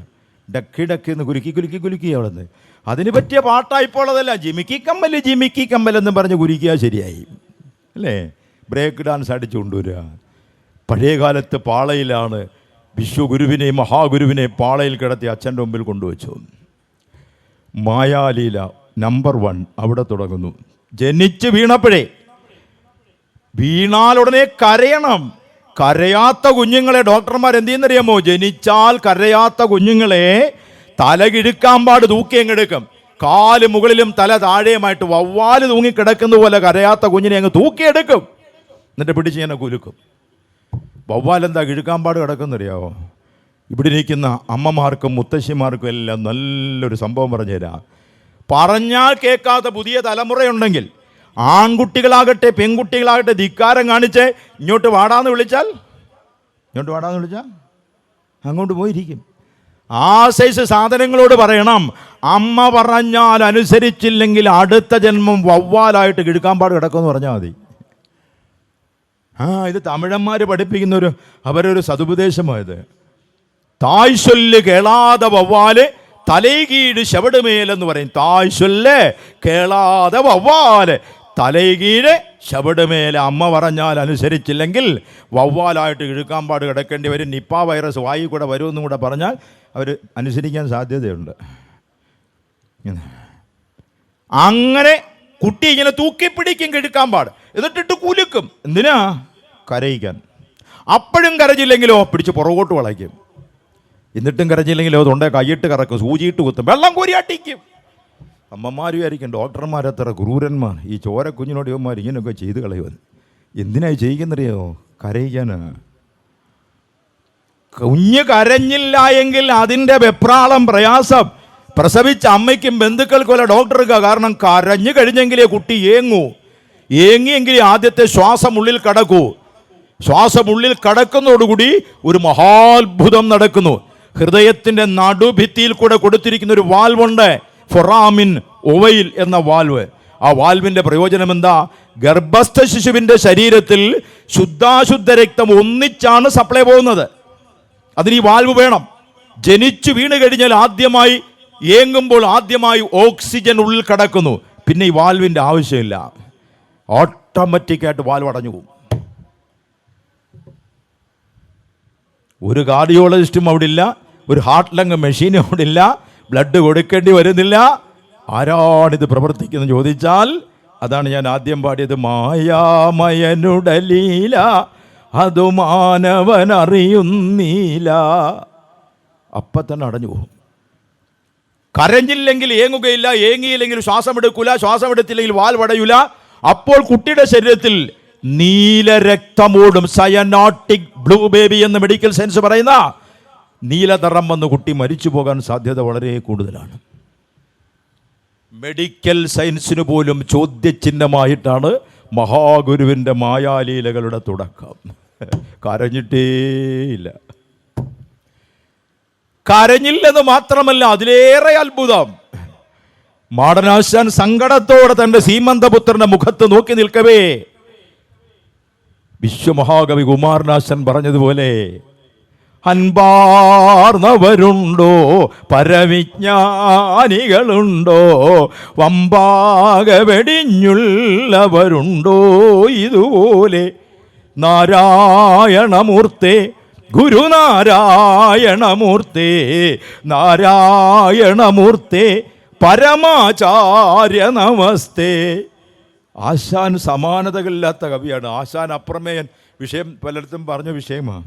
ഡക്കി ഡക്കി എന്ന് കുലുക്കി കുലുക്കി കുലുക്കി അവിടെ നിന്ന്. അതിന് പറ്റിയ പാട്ടായിപ്പോൾ അതല്ല, ജിമിക്കി കമ്മൽ എന്ന് പറഞ്ഞ് കുലുക്കിയാൽ ശരിയായി അല്ലേ? ബ്രേക്ക് ഡാൻസ് അടിച്ചു കൊണ്ടുവരിക. പഴയ കാലത്ത് പാളയിലാണ് വിശ്വഗുരുവിനെ മഹാഗുരുവിനെ പാളയിൽ കിടത്തി അച്ഛൻ്റെ മുമ്പിൽ കൊണ്ടുവച്ചു. മായാലീല നമ്പർ 1 അവിടെ തുടങ്ങുന്നു. ജനിച്ച് വീണാലുടനെ കരയണം. കരയാത്ത കുഞ്ഞുങ്ങളെ ഡോക്ടർമാർ എന്ത് ചെയ്യുന്നറിയാമോ? ജനിച്ചാൽ കരയാത്ത കുഞ്ഞുങ്ങളെ തലകിഴുക്കാമ്പാട് തൂക്കിയങ്ങെടുക്കും. കാല് മുകളിലും തല താഴെയുമായിട്ട് വവ്വാല് തൂങ്ങിക്കിടക്കുന്ന പോലെ കരയാത്ത കുഞ്ഞിനെ അങ്ങ് തൂക്കിയെടുക്കും. എന്നിട്ട് പിടിച്ച് ഞാൻ കുലുക്കും. വവ്വാലെന്താ കിഴുക്കാമ്പാട് കിടക്കുന്നറിയാമോ? ഇവിടെ ഇരിക്കുന്ന അമ്മമാർക്കും മുത്തശ്ശിമാർക്കും എല്ലാം നല്ലൊരു സംഭവം പറഞ്ഞുതരാം. പറഞ്ഞാൽ കേൾക്കാത്ത പുതിയ തലമുറയുണ്ടെങ്കിൽ, ആൺകുട്ടികളാകട്ടെ പെൺകുട്ടികളാകട്ടെ, ധിക്കാരം കാണിച്ച് ഇങ്ങോട്ട് വാടാന്ന് വിളിച്ചാൽ അങ്ങോട്ട് പോയിരിക്കും. ആ സൈസ് സാധനങ്ങളോട് പറയണം, അമ്മ പറഞ്ഞാൽ അനുസരിച്ചില്ലെങ്കിൽ അടുത്ത ജന്മം വവ്വാലായിട്ട് കിഴുക്കാമ്പാട് കിടക്കുമെന്ന് പറഞ്ഞാൽ മതി. ഇത് തമിഴന്മാർ പഠിപ്പിക്കുന്ന അവരൊരു സതുപദേശമായത്. തായ് ചൊല്ല് കേളാതെ വവ്വാല് തലൈകീഴ് ശവടുമേലെന്ന് പറയും. തായ് ചൊല്ല് കേളാതെ വവ്വാല് തലൈകീഴ് ശവടുമേലെ. അമ്മ പറഞ്ഞാൽ അനുസരിച്ചില്ലെങ്കിൽ വവ്വാലായിട്ട് കിഴുക്കാമ്പാട് കിടക്കേണ്ടി വരും. നിപ്പ വൈറസ് വായി കൂടെ വരുമെന്നും കൂടെ പറഞ്ഞാൽ അവർ അനുസരിക്കാൻ സാധ്യതയുണ്ട്. അങ്ങനെ കുട്ടി ഇങ്ങനെ തൂക്കിപ്പിടിക്കും കിഴുക്കാമ്പാട്, എന്നിട്ടിട്ട് കുലുക്കും. എന്തിനാ? കരയിക്കാൻ. അപ്പോഴും കരഞ്ഞില്ലെങ്കിലോ പിടിച്ച് പുറകോട്ട് വളയ്ക്കും. എന്നിട്ടും കരഞ്ഞില്ലെങ്കിലോ തൊണ്ടേ കൈയിട്ട് കറക്കും, സൂചിയിട്ട് കുത്തും, വെള്ളം കോരിയാട്ടിക്കും. അമ്മമാരും ആയിരിക്കും ഡോക്ടർമാരത്ര ക്രൂരന്മാർ. ഈ ചോര കുഞ്ഞിനോട് ഇവന്മാർ ഇങ്ങനെയൊക്കെ ചെയ്ത് കളയുമെന്ന്. എന്തിനായി ചെയ്യിക്കുന്നറിയോ? കരയിക്കാനാ. കുഞ്ഞ് കരഞ്ഞില്ല എങ്കിൽ അതിൻ്റെ വെപ്രാളം പ്രയാസം പ്രസവിച്ച അമ്മയ്ക്കും ബന്ധുക്കൾക്കുമല്ല ഡോക്ടർക്ക്. കാരണം കരഞ്ഞു കഴിഞ്ഞെങ്കിലേ കുട്ടി ഏങ്ങിയെങ്കിലേ ആദ്യത്തെ ശ്വാസം ഉള്ളിൽ കടക്കൂ. ശ്വാസം ഉള്ളിൽ കടക്കുന്നതോടുകൂടി ഒരു മഹാത്ഭുതം നടക്കുന്നു. ഹൃദയത്തിൻ്റെ നടുഭിത്തിയിൽ കൂടെ കൊടുത്തിരിക്കുന്ന ഒരു വാൽവുണ്ട്, ഫൊറാമിൻ ഒവൈൽ എന്ന വാൽവ്. ആ വാൽവിൻ്റെ പ്രയോജനം എന്താ? ഗർഭസ്ഥ ശിശുവിൻ്റെ ശരീരത്തിൽ ശുദ്ധാശുദ്ധ രക്തം ഒന്നിച്ചാണ് സപ്ലൈ പോകുന്നത്. അതിന് ഈ വാൽവ് വേണം. ജനിച്ചു വീണ് കഴിഞ്ഞാൽ ഏങ്ങുമ്പോൾ ആദ്യമായി ഓക്സിജൻ ഉള്ളിൽ കടക്കുന്നു. പിന്നെ ഈ വാൽവിൻ്റെ ആവശ്യമില്ല. ഓട്ടോമാറ്റിക്കായിട്ട് വാൽവ് അടഞ്ഞു പോകും. ഒരു കാർഡിയോളജിസ്റ്റും അവിടെ ഇല്ല, ഒരു ഹാർട്ട് ലങ് മെഷീനും അവിടെ ഇല്ല, ബ്ലഡ് കൊടുക്കേണ്ടി വരുന്നില്ല. ആരാണിത് പ്രവർത്തിക്കുന്നത് ചോദിച്ചാൽ അതാണ് ഞാൻ ആദ്യം പാടിയത്. മായാമയനുടലീല അതു മാനവനറിയുന്നീല. അപ്പം തന്നെ അടഞ്ഞു പോകും. കരഞ്ഞില്ലെങ്കിൽ ഏങ്ങുകയില്ല, ഏങ്ങിയില്ലെങ്കിൽ ശ്വാസം എടുക്കൂല, ശ്വാസം എടുത്തില്ലെങ്കിൽ വാൽ വടയൂല. അപ്പോൾ കുട്ടിയുടെ ശരീരത്തിൽ നീലരക്തമോടും. സയനോട്ടിക് ബ്ലൂ ബേബി എന്ന് മെഡിക്കൽ സയൻസ് പറയുന്ന നീലനിറം വന്ന് കുട്ടി മരിച്ചു പോകാൻ സാധ്യത വളരെ കൂടുതലാണ്. മെഡിക്കൽ സയൻസിന് പോലും ചോദ്യചിഹ്നമായിട്ടാണ് മഹാഗുരുവിൻ്റെ മായാലീലകളുടെ തുടക്കം. കരഞ്ഞിട്ടേയില്ല. കരഞ്ഞില്ലെന്ന് മാത്രമല്ല, അതിലേറെ അത്ഭുതം. മാടനാശാൻ സങ്കടത്തോടെ തൻ്റെ സീമന്തപുത്രന്റെ മുഖത്ത് നോക്കി നിൽക്കവേ വിശ്വമഹാകവി കുമാരനാശൻ പറഞ്ഞതുപോലെ, അൻപാർന്നവരുണ്ടോ പരവിജ്ഞാനികളുണ്ടോ, വമ്പാക വെടിഞ്ഞുള്ളവരുണ്ടോ ഇതുപോലെ. നാരായണമൂർത്തേ ഗുരുനാരായണമൂർത്തേ, നാരായണമൂർത്തേ പരമാചാര്യ നമസ്തേ. ആശാൻ സമാനതകളില്ലാത്ത കവിയാണ്. ആശാൻ അപ്രമേയൻ. വിഷയം പലയിടത്തും പറഞ്ഞ വിഷയമാണ്.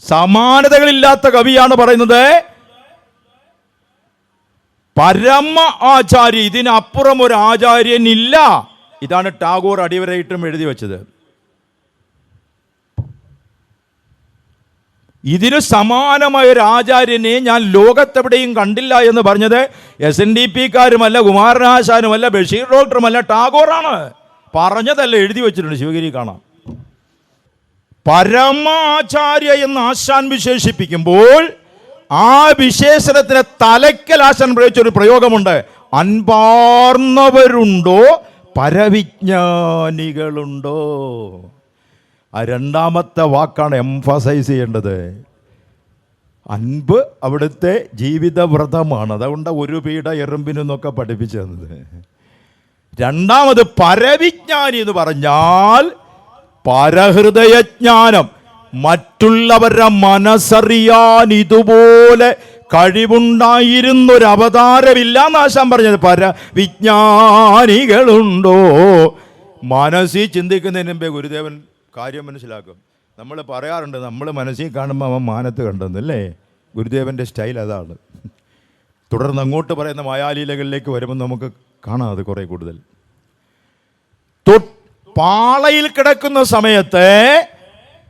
സമാനതകളില്ലാത്ത കവിയാണ് പറയുന്നത്. പരമ ആചാര്യ, ഇതിനപ്പുറം ഒരു ആചാര്യനില്ല. ഇതാണ് ടാഗോർ അടിവരയിട്ടും എഴുതി വെച്ചത്. ഇതിന് സമാനമായ ഒരു ആചാര്യനെ ഞാൻ ലോകത്തെവിടെയും കണ്ടില്ല എന്ന് പറഞ്ഞത് SNDP-ക്കാരുമല്ല, കുമാരനാശാനുമല്ല, ബഷീർ ഡോക്ടറുമല്ല, ടാഗോറാണ്. പറഞ്ഞതല്ല, എഴുതി വെച്ചിട്ടുണ്ട്. ശിവഗിരി കാണാം. പരമാചാര്യ എന്ന് ആശാൻ വിശേഷിപ്പിക്കുമ്പോൾ ആ വിശേഷണത്തിന് തലയ്ക്കൽ ആശാൻ പ്രയോഗിച്ചൊരു പ്രയോഗമുണ്ട്. അൻപാർന്നവരുണ്ടോ പരവിജ്ഞാനികളുണ്ടോ. ആ രണ്ടാമത്തെ വാക്കാണ് എംഫസൈസ് ചെയ്യേണ്ടത്. അൻപ് അവിടുത്തെ ജീവിതവ്രതമാണ്. അതുകൊണ്ട് ഒരു പീഡ എറുമ്പിനെന്നൊക്കെ പഠിപ്പിച്ചു തന്നത്. രണ്ടാമത് പരവിജ്ഞാനി എന്ന് പറഞ്ഞാൽ പരഹൃദയജ്ഞാനം. മറ്റുള്ളവരുടെ മനസ്സറിയാൻ ഇതുപോലെ കഴിവുണ്ടായിരുന്നൊരു അവതാരമില്ല എന്നാശാൻ പറഞ്ഞത്. പരവിജ്ഞാനികളുണ്ടോ? മനസ്സിൽ ചിന്തിക്കുന്നതിന് മുമ്പേ ഗുരുദേവൻ കാര്യം മനസ്സിലാക്കും. നമ്മൾ പറയാറുണ്ട്, നമ്മൾ മനസ്സിൽ കാണുമ്പോൾ അവൻ മാനത്ത് കണ്ടെന്നല്ലേ. ഗുരുദേവൻ്റെ സ്റ്റൈൽ അതാണ്. തുടർന്ന് അങ്ങോട്ട് പറയുന്ന മായാലീലകളിലേക്ക് വരുമ്പോൾ നമുക്ക് കാണാം അത് കുറേ കൂടുതൽ. പാളയിൽ കിടക്കുന്ന സമയത്ത്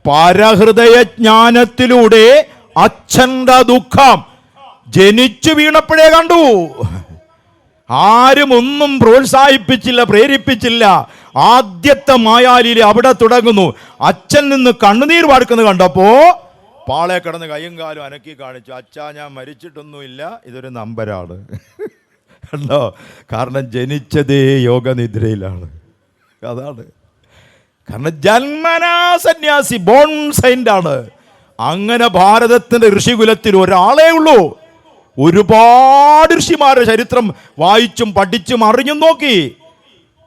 പരഹൃദയജ്ഞാനത്തിലൂടെ അച്ഛൻ്റെ ദുഃഖം ജനിച്ചു വീണപ്പോഴേ കണ്ടു. ആരും ഒന്നും പ്രോത്സാഹിപ്പിച്ചില്ല, പ്രേരിപ്പിച്ചില്ല. ആദ്യത്തെ മായാലീല അവിടെ തുടങ്ങുന്നു. അച്ഛൻ നിന്ന് കണ്ണുനീർ വാർക്കുന്നത് കണ്ടപ്പോ പാളയെ കിടന്ന് കയ്യും കാലും അനക്കി കാണിച്ചു. അച്ഛാ, ഞാൻ മരിച്ചിട്ടൊന്നുമില്ല, ഇതൊരു നമ്പരാണ് കണ്ടോ. കാരണം ജനിച്ചതേ യോഗനിദ്രയിലാണ്. അതാണ് കാരണം ജന്മനാ സന്യാസി, ബോൺ സൈന്റ് ആണ്. അങ്ങനെ ഭാരതത്തിന്റെ ഋഷികുലത്തിൽ ഒരാളേ ഉള്ളൂ. ഒരുപാട് ഋഷിമാരുടെ ചരിത്രം വായിച്ചും പഠിച്ചും അറിഞ്ഞും നോക്കി.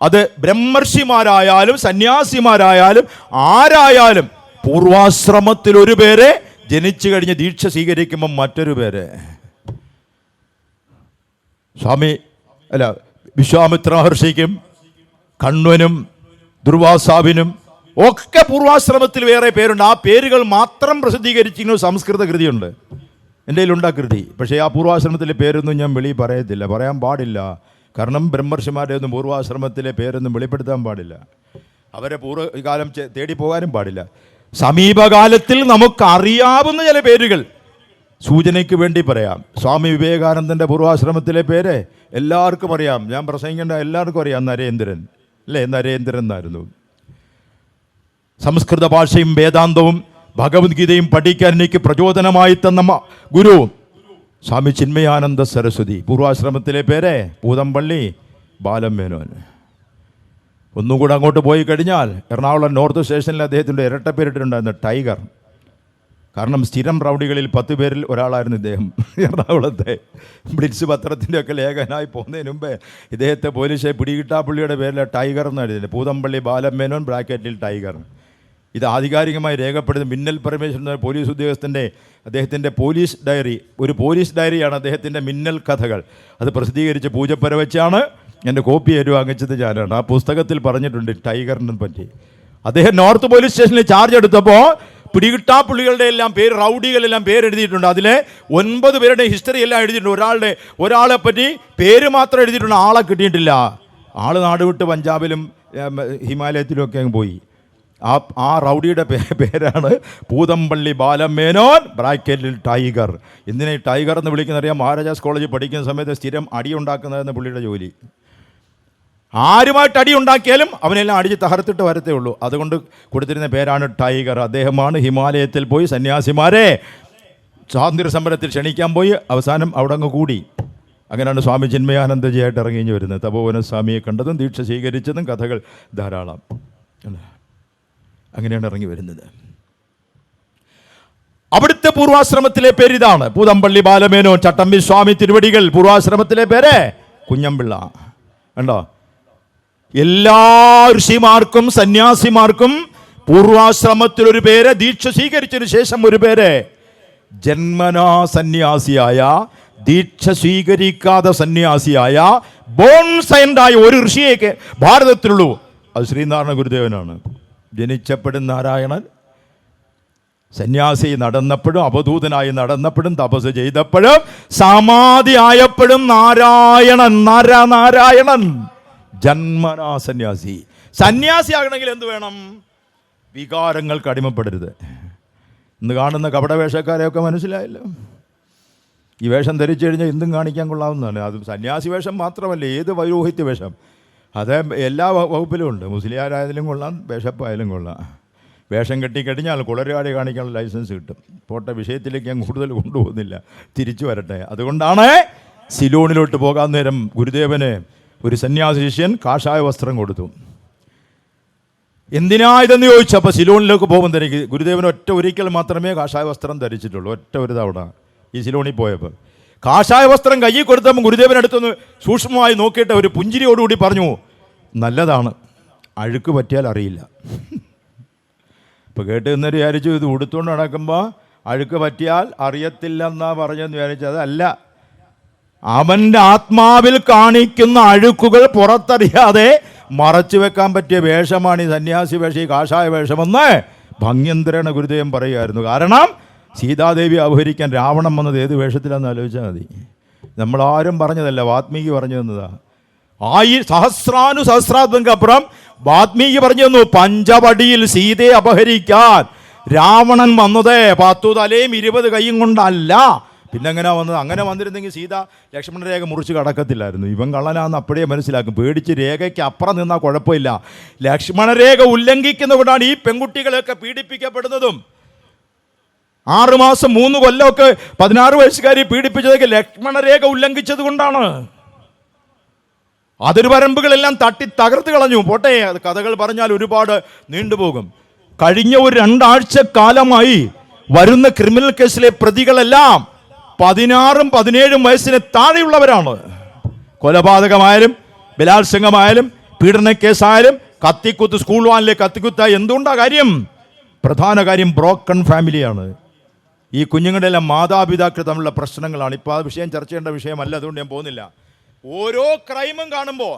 അത് ബ്രഹ്മർഷിമാരായാലും സന്യാസിമാരായാലും ആരായാലും പൂർവാശ്രമത്തിൽ ഒരു പേരെ, ജനിച്ചു കഴിഞ്ഞ് ദീക്ഷ സ്വീകരിക്കുമ്പോൾ മറ്റൊരു പേര്. സ്വാമി വിശ്വാമിത്ര മഹർഷിക്കും കണ്വനും ദുർവാസാവിനും ഒക്കെ പൂർവാശ്രമത്തിൽ വേറെ പേരുണ്ട്. ആ പേരുകൾ മാത്രം പ്രസിദ്ധീകരിച്ചിരിക്കുന്ന സംസ്കൃത കൃതിയുണ്ട്. എൻ്റെ കയ്യിലുണ്ടാ കൃതി. പക്ഷേ ആ പൂർവാശ്രമത്തിലെ പേരൊന്നും ഞാൻ വെളിയിൽ പറയത്തില്ല, പറയാൻ പാടില്ല. കാരണം ബ്രഹ്മർഷിമാരുടെ ഒന്നും പൂർവാശ്രമത്തിലെ പേരൊന്നും വെളിപ്പെടുത്താൻ പാടില്ല. അവരെ പൂർവ്വകാലം തേടി പോകാനും പാടില്ല. സമീപകാലത്തിൽ നമുക്കറിയാവുന്ന ചില പേരുകൾ സൂചനയ്ക്ക് വേണ്ടി പറയാം. സ്വാമി വിവേകാനന്ദൻ്റെ പൂർവാശ്രമത്തിലെ പേര് എല്ലാവർക്കും അറിയാം. ഞാൻ പ്രസംഗിക്കേണ്ട എല്ലാവർക്കും അറിയാം. നരേന്ദ്രൻ അല്ലേ? നരേന്ദ്രൻ എന്നായിരുന്നു. സംസ്കൃത ഭാഷയും വേദാന്തവും ഭഗവത്ഗീതയും പഠിക്കാൻ എനിക്ക് പ്രചോദനമായി തന്ന ഗുരു സ്വാമി ചിന്മയാനന്ദ സരസ്വതി. പൂർവാശ്രമത്തിലെ പേര് പൂതമ്പള്ളി ബാലമേനോൻ. ഒന്നുകൂടെ അങ്ങോട്ട് പോയി കഴിഞ്ഞാൽ എറണാകുളം നോർത്ത് സ്റ്റേഷനിൽ അദ്ദേഹത്തിൻ്റെ ഇരട്ടപ്പേരിട്ടിട്ടുണ്ടായിരുന്നു ടൈഗർ. കാരണം സ്ഥിരം റൗഡികളിൽ 10 പേരിൽ ഒരാളായിരുന്നു ഇദ്ദേഹം. എറണാകുളത്തെ ബ്ലിറ്റ്സ് പത്രത്തിൻ്റെ ഒക്കെ ലേഖനായി പോകുന്നതിന് മുമ്പേ ഇദ്ദേഹത്തെ പോലീസ് പിടികിട്ടാപ്പള്ളിയുടെ പേരിൽ ടൈഗർ എന്ന് എഴുതിയിട്ടുണ്ട്. പൂതമ്പള്ളി ബാലമേനോൻ ബ്രാക്കറ്റിൽ ടൈഗർ. ഇത് ആധികാരികമായി രേഖപ്പെടുത്തുന്ന മിന്നൽ പരമേശ്വരൻ എന്ന പോലീസ് ഉദ്യോഗസ്ഥൻ്റെ അദ്ദേഹത്തിൻ്റെ പോലീസ് ഡയറി, ഒരു പോലീസ് ഡയറിയാണ് അദ്ദേഹത്തിൻ്റെ മിന്നൽ കഥകൾ. അത് പ്രസിദ്ധീകരിച്ച് പൂജപ്പര വെച്ചാണ് എൻ്റെ കോപ്പി വാങ്ങിച്ചത് ഞാനാണ്. ആ പുസ്തകത്തിൽ പറഞ്ഞിട്ടുണ്ട് ടൈഗറിനെ പറ്റി. അദ്ദേഹം നോർത്ത് പോലീസ് സ്റ്റേഷനിൽ ചാർജ് എടുത്തപ്പോൾ പിടികിട്ടാപ്പുള്ളികളുടെ എല്ലാം പേര്, റൗഡികളെല്ലാം പേരെഴുതിയിട്ടുണ്ട്. അതിലെ 9 പേരുടെ ഹിസ്റ്ററി എല്ലാം എഴുതിയിട്ടുണ്ട്. ഒരാളെ പറ്റി പേര് മാത്രം എഴുതിയിട്ടുണ്ട്, ആളെ കിട്ടിയിട്ടില്ല. ആള് നാട് വിട്ട് പഞ്ചാബിലും ഹിമാലയത്തിലും ഒക്കെ അങ്ങ് പോയി. ആ റൗഡിയുടെ പേരാണ് പൂതമ്പള്ളി ബാലമേനോൻ ബ്രാക്കറ്റിൽ ടൈഗർ. എന്തിനാ ഈ ടൈഗർ എന്ന് വിളിക്കുന്നറിയാം? മഹാരാജാസ് കോളേജിൽ പഠിക്കുന്ന സമയത്ത് സ്ഥിരം അടി ഉണ്ടാക്കുന്നതെന്ന് പുള്ളിയുടെ ജോലി. ആരുമായിട്ട് അടി ഉണ്ടാക്കിയാലും അവനെല്ലാം അടിച്ച് തകർത്തിട്ട് വരത്തേ ഉള്ളൂ. അതുകൊണ്ട് കൊടുത്തിരുന്ന പേരാണ് ടൈഗർ. അദ്ദേഹമാണ് ഹിമാലയത്തിൽ പോയി സന്യാസിമാരെ സ്വാതന്ത്ര്യ സമരത്തിൽ ക്ഷണിക്കാൻ പോയി അവസാനം അവിടെ അങ്ങ് കൂടി. അങ്ങനെയാണ് സ്വാമി ചിന്മയാനന്ദജിയായിട്ട് ഇറങ്ങി വരുന്നത്. തപോവന സ്വാമിയെ കണ്ടതും ദീക്ഷ സ്വീകരിച്ചതും കഥകൾ ധാരാളം. അങ്ങനെയാണ് ഇറങ്ങി വരുന്നത്. അവിടുത്തെ പൂർവാശ്രമത്തിലെ പേരിതാണ് പൂതമ്പള്ളി ബാലമേനോൻ. ചട്ടമ്പി സ്വാമി തിരുവടികൾ പൂർവാശ്രമത്തിലെ പേര് കുഞ്ഞമ്പിള്ള. കണ്ടോ? എല്ലാ ഋഷിമാർക്കും സന്യാസിമാർക്കും പൂർവാശ്രമത്തിൽ ഒരു പേര്, ദീക്ഷ സ്വീകരിച്ചതിന് ശേഷം ഒരു പേര്. ജന്മനാ സന്യാസിയായ, ദീക്ഷ സ്വീകരിക്കാതെ സന്യാസിയായ, ബോൺ സൈൻഡായ ഒരു ഋഷിയേക്ക് ഭാരതത്തിലുള്ളൂ. അത് ശ്രീനാരായണ ഗുരുദേവനാണ്. ജനിച്ചപ്പോഴും നാരായണൻ, സന്യാസി നടന്നപ്പോഴും, അവധൂതനായി നടന്നപ്പോഴും, തപസ് ചെയ്തപ്പോഴും, സമാധി ആയപ്പോഴും നാരായണൻ. നാരായണൻ ജന്മനാ സന്യാസി. സന്യാസിയാകണമെങ്കിൽ എന്ത് വേണം? വികാരങ്ങൾക്ക് അടിമപ്പെടരുത്. ഇന്ന് കാണുന്ന കപടവേഷക്കാരെയൊക്കെ മനസ്സിലായല്ലോ. ഈ വേഷം ധരിച്ചു കഴിഞ്ഞാൽ എന്തും കാണിക്കാൻ കൊള്ളാവുന്നതാണ്. അത് സന്യാസി വേഷം മാത്രമല്ല, ഏത് പൗരോഹിത്യ വേഷം, അത് എല്ലാ വകുപ്പിലും ഉണ്ട്. മുസ്ലിയാരായാലും കൊള്ളാം, ബിഷപ്പായാലും കൊള്ളാം. വേഷം കെട്ടിക്കഴിഞ്ഞാൽ കുളരാടി കാണിക്കാനുള്ള ലൈസൻസ് കിട്ടും. പോട്ടെ, വിഷയത്തിലേക്ക് ഞാൻ കൂടുതൽ കൊണ്ടുപോകുന്നില്ല, തിരിച്ചു വരട്ടെ. അതുകൊണ്ടാണ് സിലോണിലോട്ട് പോകാൻ നേരം ഗുരുദേവന് ഒരു സന്യാസി ശിഷ്യൻ കാഷായ വസ്ത്രം കൊടുത്തു. എന്തിനാ ഇതെന്ന് ചോദിച്ചപ്പോൾ സിലോണിലേക്ക് പോകുമ്പോൾ തനിക്ക് ഗുരുദേവൻ ഒരിക്കൽ മാത്രമേ കാഷായ വസ്ത്രം ധരിച്ചിട്ടുള്ളൂ, ഒരു തവണ ഈ സിലോണിൽ പോയപ്പോൾ. കാഷായ വസ്ത്രം കയ്യിൽ കൊടുത്തപ്പോൾ ഗുരുദേവൻ അടുത്തൊന്ന് സൂക്ഷ്മമായി നോക്കിയിട്ട് ഒരു പുഞ്ചിരിയോടുകൂടി പറഞ്ഞു, നല്ലതാണ്, അഴുക്ക് പറ്റിയാൽ അറിയില്ല. ഇപ്പോൾ കേട്ട് നിന്നൊരു വിചാരിച്ചു ഇത് ഉടുത്തുകൊണ്ട് നടക്കുമ്പോൾ അഴുക്ക് പറ്റിയാൽ അറിയത്തില്ലെന്നാ പറഞ്ഞെന്ന് വിചാരിച്ചത് അല്ല. അവൻ്റെ ആത്മാവിൽ കാണിക്കുന്ന അഴുക്കുകൾ പുറത്തറിയാതെ മറച്ചു വെക്കാൻ പറ്റിയ വേഷമാണ് ഈ സന്യാസി വേഷം, ഈ കാഷായ വേഷമെന്ന് ഭംഗ്യന്തരേണ ഗുരുദേവൻ പറയുമായിരുന്നു. കാരണം സീതാദേവി അപഹരിക്കാൻ രാവണൻ വന്നത് ഏത് വേഷത്തിലാണെന്ന് ആലോചിച്ചാൽ മതി. നമ്മളാരും പറഞ്ഞതല്ല, വാത്മീകി പറഞ്ഞു തന്നതാ. സഹസ്രാബ്ദങ്ങൾക്കപ്പുറം വാത്മീകി പറഞ്ഞു തന്നു, പഞ്ചവടിയിൽ സീതയെ അപഹരിക്കാൻ രാവണൻ വന്നത് 10 തലയും 20 കൈയും കൊണ്ടല്ല. പിന്നെ എങ്ങനെയാ വന്നത്? അങ്ങനെ വന്നിരുന്നെങ്കിൽ സീത ലക്ഷ്മണ രേഖ മുറിച്ച് കടക്കത്തില്ലായിരുന്നു. ഇവൻ കള്ളനാന്ന് അപ്പോഴേ മനസ്സിലാക്കും. പേടിച്ച് രേഖയ്ക്ക് അപ്പുറം നിന്നാൽ കുഴപ്പമില്ല. ലക്ഷ്മണരേഖ ഉല്ലംഘിക്കുന്നതുകൊണ്ടാണ് ഈ പെൺകുട്ടികളെയൊക്കെ പീഡിപ്പിക്കപ്പെടുന്നതും. 6 മാസം 3 കൊല്ലമൊക്കെ 16 വയസ്സുകാരി പീഡിപ്പിച്ചതൊക്കെ ലക്ഷ്മണരേഖ ഉല്ലംഘിച്ചത് കൊണ്ടാണ്. അതിർവരമ്പുകളെല്ലാം തട്ടി തകർത്ത് കളഞ്ഞു. പോട്ടെ, കഥകൾ പറഞ്ഞാൽ ഒരുപാട് നീണ്ടുപോകും. കഴിഞ്ഞ ഒരു 2 ആഴ്ച കാലമായി വരുന്ന ക്രിമിനൽ കേസിലെ പ്രതികളെല്ലാം 16ഉം 17ഉം വയസ്സിന് താഴെയുള്ളവരാണ്. കൊലപാതകമായാലും ബലാത്സംഗമായാലും പീഡനക്കേസായാലും കത്തിക്കുത്ത്, സ്കൂൾ വാനിലെ കത്തിക്കുത്തായി. എന്തുകൊണ്ടാ കാര്യം? പ്രധാന കാര്യം ബ്രോക്കൺ ഫാമിലിയാണ്. ഈ കുഞ്ഞുങ്ങളുടെ എല്ലാം മാതാപിതാക്കൾ തമ്മിലുള്ള പ്രശ്നങ്ങളാണ്. ഇപ്പോൾ ആ വിഷയം ചർച്ച ചെയ്യേണ്ട വിഷയമല്ല, അതുകൊണ്ട് ഞാൻ പോകുന്നില്ല. ഓരോ ക്രൈമും കാണുമ്പോൾ,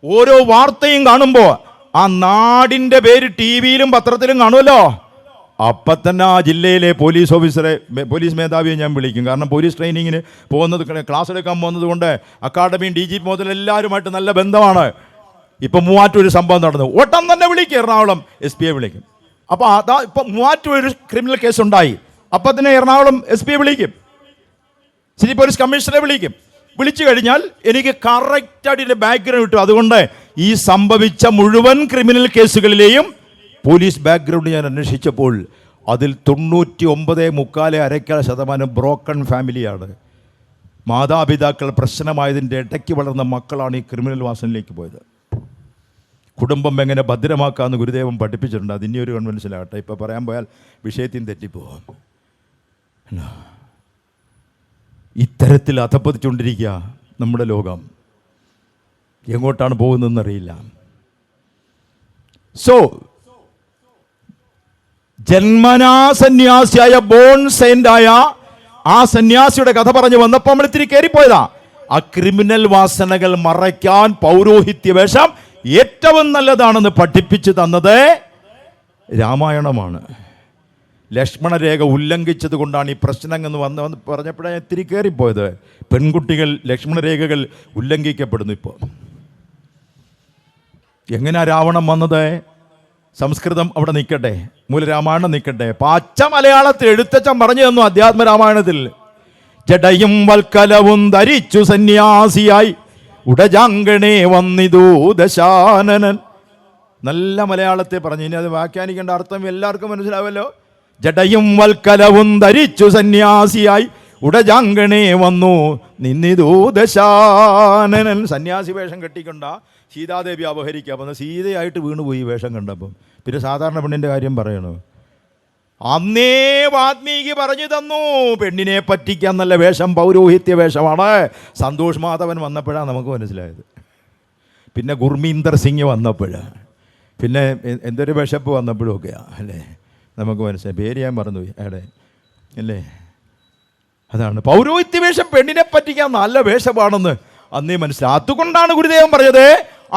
ഓരോ വാർത്തയും കാണുമ്പോൾ ആ നാടിൻ്റെ പേര് ടി വിയിലും പത്രത്തിലും കാണുമല്ലോ. അപ്പം തന്നെ ആ ജില്ലയിലെ പോലീസ് ഓഫീസറെ, പോലീസ് മേധാവിയെ ഞാൻ വിളിക്കും. കാരണം പോലീസ് ട്രെയിനിങ്ങിന് പോകുന്നത്, ക്ലാസ് എടുക്കാൻ പോകുന്നത് കൊണ്ട് അക്കാഡമിയും DGP മുതൽ എല്ലാവരുമായിട്ട് നല്ല ബന്ധമാണ്. ഇപ്പം മൂവാറ്റൂർ ഒരു സംഭവം നടന്നു, ഓട്ടം തന്നെ വിളിക്കും. എറണാകുളം SP വിളിക്കും. അപ്പോൾ അതാ ഇപ്പം മൂവാറ്റൂർ ഒരു ക്രിമിനൽ കേസ് ഉണ്ടായി, അപ്പം തന്നെ എറണാകുളം SP വിളിക്കും, സിറ്റി പോലീസ് കമ്മീഷണറെ വിളിക്കും. വിളിച്ചു കഴിഞ്ഞാൽ എനിക്ക് കറക്റ്റായിട്ട് ഇതിൻ്റെ ബാക്ക്ഗ്രൗണ്ട് കിട്ടും. അതുകൊണ്ട് ഈ സംഭവിച്ച മുഴുവൻ ക്രിമിനൽ കേസുകളിലെയും പോലീസ് ബാക്ക്ഗ്രൗണ്ട് ഞാൻ അന്വേഷിച്ചപ്പോൾ അതിൽ 99.25% ബ്രോക്കൺ ഫാമിലിയാണ്. മാതാപിതാക്കൾ പ്രശ്നമായതിൻ്റെ ഇടയ്ക്ക് വളർന്ന മക്കളാണ് ഈ ക്രിമിനൽ വാസനയിലേക്ക് പോയത്. കുടുംബം എങ്ങനെ ഭദ്രമാക്കാമെന്ന് ഗുരുദേവൻ പഠിപ്പിച്ചിട്ടുണ്ട്. അതിൻ്റെ ഒരു കൺവെൻഷനാകട്ടെ. ഇപ്പോൾ പറയാൻ പോയാൽ വിഷയത്തിൽ തെറ്റിപ്പോവാം. ഇത്തരത്തിൽ അധപ്പതിച്ചുകൊണ്ടിരിക്കുക നമ്മുടെ ലോകം. എങ്ങോട്ടാണ് പോകുന്നതെന്നറിയില്ല. സോ ജന്മനാ സന്യാസിയായ ബോൺ സെയിൻ്റായ ആ സന്യാസിയുടെ കഥ പറഞ്ഞു വന്നപ്പോൾ നമ്മൾ ഇത്തിരി കയറിപ്പോയതാ. ആ ക്രിമിനൽ വാസനകൾ മറയ്ക്കാൻ പൗരോഹിത്യ വേഷം ഏറ്റവും നല്ലതാണെന്ന് പഠിപ്പിച്ചു തന്നത് രാമായണമാണ്. ലക്ഷ്മണരേഖ ഉല്ലംഘിച്ചത് കൊണ്ടാണ് ഈ പ്രശ്നം എന്ന് വന്ന് പറഞ്ഞപ്പോഴാണ് ഇത്തിരി കയറിപ്പോയത്. പെൺകുട്ടികൾ ലക്ഷ്മണരേഖകൾ ഉല്ലംഘിക്കപ്പെടുന്നു. ഇപ്പോൾ എങ്ങനെയാ രാവണൻ വന്നത്? സംസ്കൃതം അവിടെ നിൽക്കട്ടെ, മൂലരാമായണം നിൽക്കട്ടെ, പച്ച മലയാളത്തിൽ എഴുത്തച്ഛൻ പറഞ്ഞു തന്നു അധ്യാത്മരാമായണത്തിൽ. ജടയും വൽക്കലവും ധരിച്ചു സന്യാസിയായി ഉടജാങ്കണേ വന്നിതു ദശാനനൻ. നല്ല മലയാളത്തെ പറഞ്ഞു. ഇനി അത് വ്യാഖ്യാനിക്കേണ്ട അർത്ഥം എല്ലാവർക്കും മനസ്സിലാവല്ലോ. ജടയും വൽക്കലവും ധരിച്ചു സന്യാസിയായി ഉടജാങ്കണേ വന്നു നിന്നിതു ദശാനനൻ. സന്യാസി വേഷം കെട്ടിക്കൊണ്ട സീതാദേവി അപഹരിക്കുക. അപ്പം സീതയായിട്ട് വീണുപോയി വേഷം കണ്ടപ്പം. പിന്നെ സാധാരണ പെണ്ണിൻ്റെ കാര്യം പറയണോ? അന്നേ വാത്മീകി പറഞ്ഞു തന്നു പെണ്ണിനെ പറ്റിക്കാൻ നല്ല വേഷം പൗരോഹിത്യ വേഷമാണ്. സന്തോഷ് മാധവൻ വന്നപ്പോഴാണ് നമുക്ക് മനസ്സിലായത്. പിന്നെ ഗുർമീന്ദർ സിംഗ് വന്നപ്പോഴാണ്, പിന്നെ എന്തൊരു ബിഷപ്പ് വന്നപ്പോഴും ഒക്കെയാണ് അല്ലേ നമുക്ക് മനസ്സിലായി. പേര് ഞാൻ മറന്നുപോയി അല്ലേ അല്ലേ. അതാണ് പൗരോഹിത്യ വേഷം പെണ്ണിനെ പറ്റിക്കാൻ നല്ല വേഷമാണെന്ന് അന്നേ മനസ്സിലായി. അതുകൊണ്ടാണ് ഗുരുദേവൻ പറഞ്ഞത്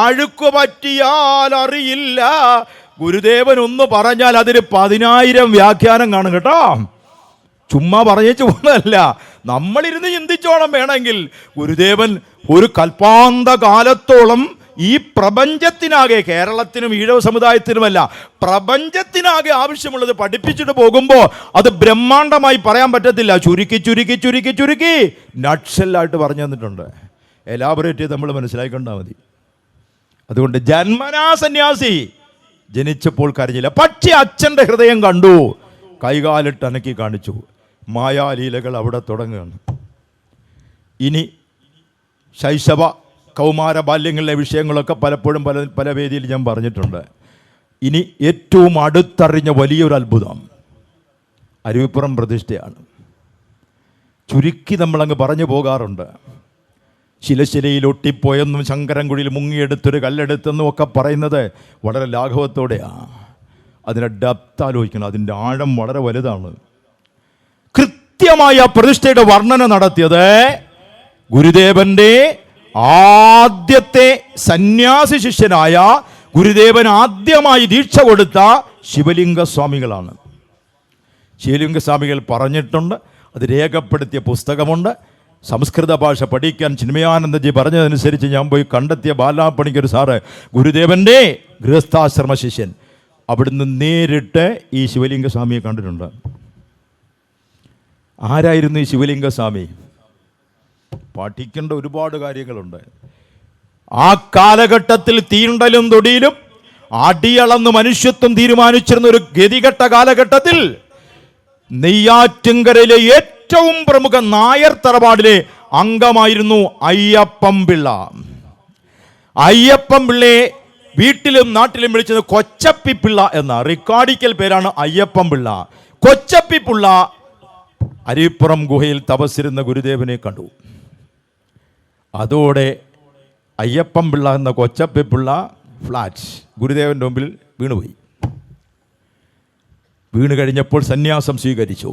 അഴുക്ക് പറ്റിയാൽ അറിയില്ല. ഗുരുദേവൻ ഒന്ന് പറഞ്ഞാൽ അതിന് 10,000 വ്യാഖ്യാനം കാണും കേട്ടോ. ചുമ്മാ പറഞ്ഞു പോകുന്നതല്ല, നമ്മളിരുന്ന് ചിന്തിച്ചോണം. വേണമെങ്കിൽ ഗുരുദേവൻ ഒരു കൽപ്പാന്ത കാലത്തോളം ഈ പ്രപഞ്ചത്തിനാകെ, കേരളത്തിനും ഈഴവ സമുദായത്തിനുമല്ല പ്രപഞ്ചത്തിനാകെ ആവശ്യമുള്ളത് പഠിപ്പിച്ചിട്ട് പോകുമ്പോൾ അത് ബ്രഹ്മാണ്ഡമായി പറയാൻ പറ്റത്തില്ല. ചുരുക്കി ചുരുക്കി ചുരുക്കി ചുരുക്കി നട്സെല്ലായിട്ട് പറഞ്ഞു തന്നിട്ടുണ്ട്. എലാബറേറ്റ് ചെയ്ത് നമ്മൾ മനസ്സിലാക്കിക്കൊണ്ടാൽ മതി. അതുകൊണ്ട് ജന്മനാ സന്യാസി, ജനിച്ചപ്പോൾ കരഞ്ഞില്ല, പക്ഷേ അച്ഛൻ്റെ ഹൃദയം കണ്ടു, കൈകാലിട്ട് അനക്കി കാണിച്ചു. മായാലീലകൾ അവിടെ തുടങ്ങുകയാണ്. ഇനി ശൈശവ കൗമാര ബാല്യങ്ങളിലെ വിഷയങ്ങളൊക്കെ പലപ്പോഴും പല വേദിയിൽ ഞാൻ പറഞ്ഞിട്ടുണ്ട്. ഇനി ഏറ്റവും അടുത്തറിഞ്ഞ വലിയൊരു അത്ഭുതം അരുവിപ്പുറം പ്രതിഷ്ഠയാണ്. ചുരുക്കി നമ്മളങ്ങ് പറഞ്ഞു പോകാറുണ്ട്. ശിലശിലയിൽ ഒട്ടിപ്പോയെന്നും ശങ്കരൻകുഴിയിൽ മുങ്ങിയെടുത്തൊരു കല്ലെടുത്തെന്നും ഒക്കെ പറയുന്നത് വളരെ ലാഘവത്തോടെയാണ്. അതിൻ്റെ ഡെപ്ത് ആലോചിക്കണം, അതിൻ്റെ ആഴം വളരെ വലുതാണ്. കൃത്യമായ പ്രതിഷ്ഠയുടെ വർണ്ണന നടത്തിയത് ഗുരുദേവന്റെ ആദ്യത്തെ സന്യാസി ശിഷ്യനായ ഗുരുദേവൻ ആദ്യമായി ദീക്ഷ കൊടുത്ത ശിവലിംഗ സ്വാമികളാണ്. ശിവലിംഗ സ്വാമികൾ പറഞ്ഞിട്ടുണ്ട്, അത് രേഖപ്പെടുത്തിയ പുസ്തകമുണ്ട്. സംസ്കൃത ഭാഷ പഠിക്കാൻ ചിന്മയാനന്ദജി പറഞ്ഞതനുസരിച്ച് ഞാൻ പോയി കണ്ടെത്തിയ ബാലാപ്പണിക്കൊരു സാറ് ഗുരുദേവൻ്റെ ഗൃഹസ്ഥാശ്രമ ശിഷ്യൻ, അവിടുന്ന് നേരിട്ട് ഈ ശിവലിംഗ സ്വാമിയെ കണ്ടിട്ടുണ്ട്. ആരായിരുന്നു ഈ ശിവലിംഗ സ്വാമി? പഠിക്കേണ്ട ഒരുപാട് കാര്യങ്ങളുണ്ട്. ആ കാലഘട്ടത്തിൽ തീണ്ടലും തൊടിയിലും അടിയളന്ന് മനുഷ്യത്വം തീരുമാനിച്ചിരുന്ന ഒരു ഗതികെട്ട കാലഘട്ടത്തിൽ നെയ്യാറ്റിൻകരയിലെ ഏറ്റവും പ്രമുഖ നായർ തറവാടിലെ അംഗമായിരുന്നു അയ്യപ്പം പിള്ള. അയ്യപ്പം പിള്ളയെ വീട്ടിലും നാട്ടിലും വിളിച്ചത് കൊച്ചപ്പിപ്പിള്ള എന്ന റിക്കാർഡിക്കൽ പേരാണ് അയ്യപ്പം പിള്ള. കൊച്ചപ്പിപ്പിള്ള അരുവിപ്പുറം ഗുഹയിൽ തപസ്സിരുന്ന ഗുരുദേവനെ കണ്ടു. അതോടെ അയ്യപ്പം പിള്ള എന്ന കൊച്ചപ്പിപ്പിള്ള ഫ്ലാറ്റ് ഗുരുദേവൻ്റെ മുമ്പിൽ വീണുപോയി. വീണ് കഴിഞ്ഞപ്പോൾ സന്യാസം സ്വീകരിച്ചു.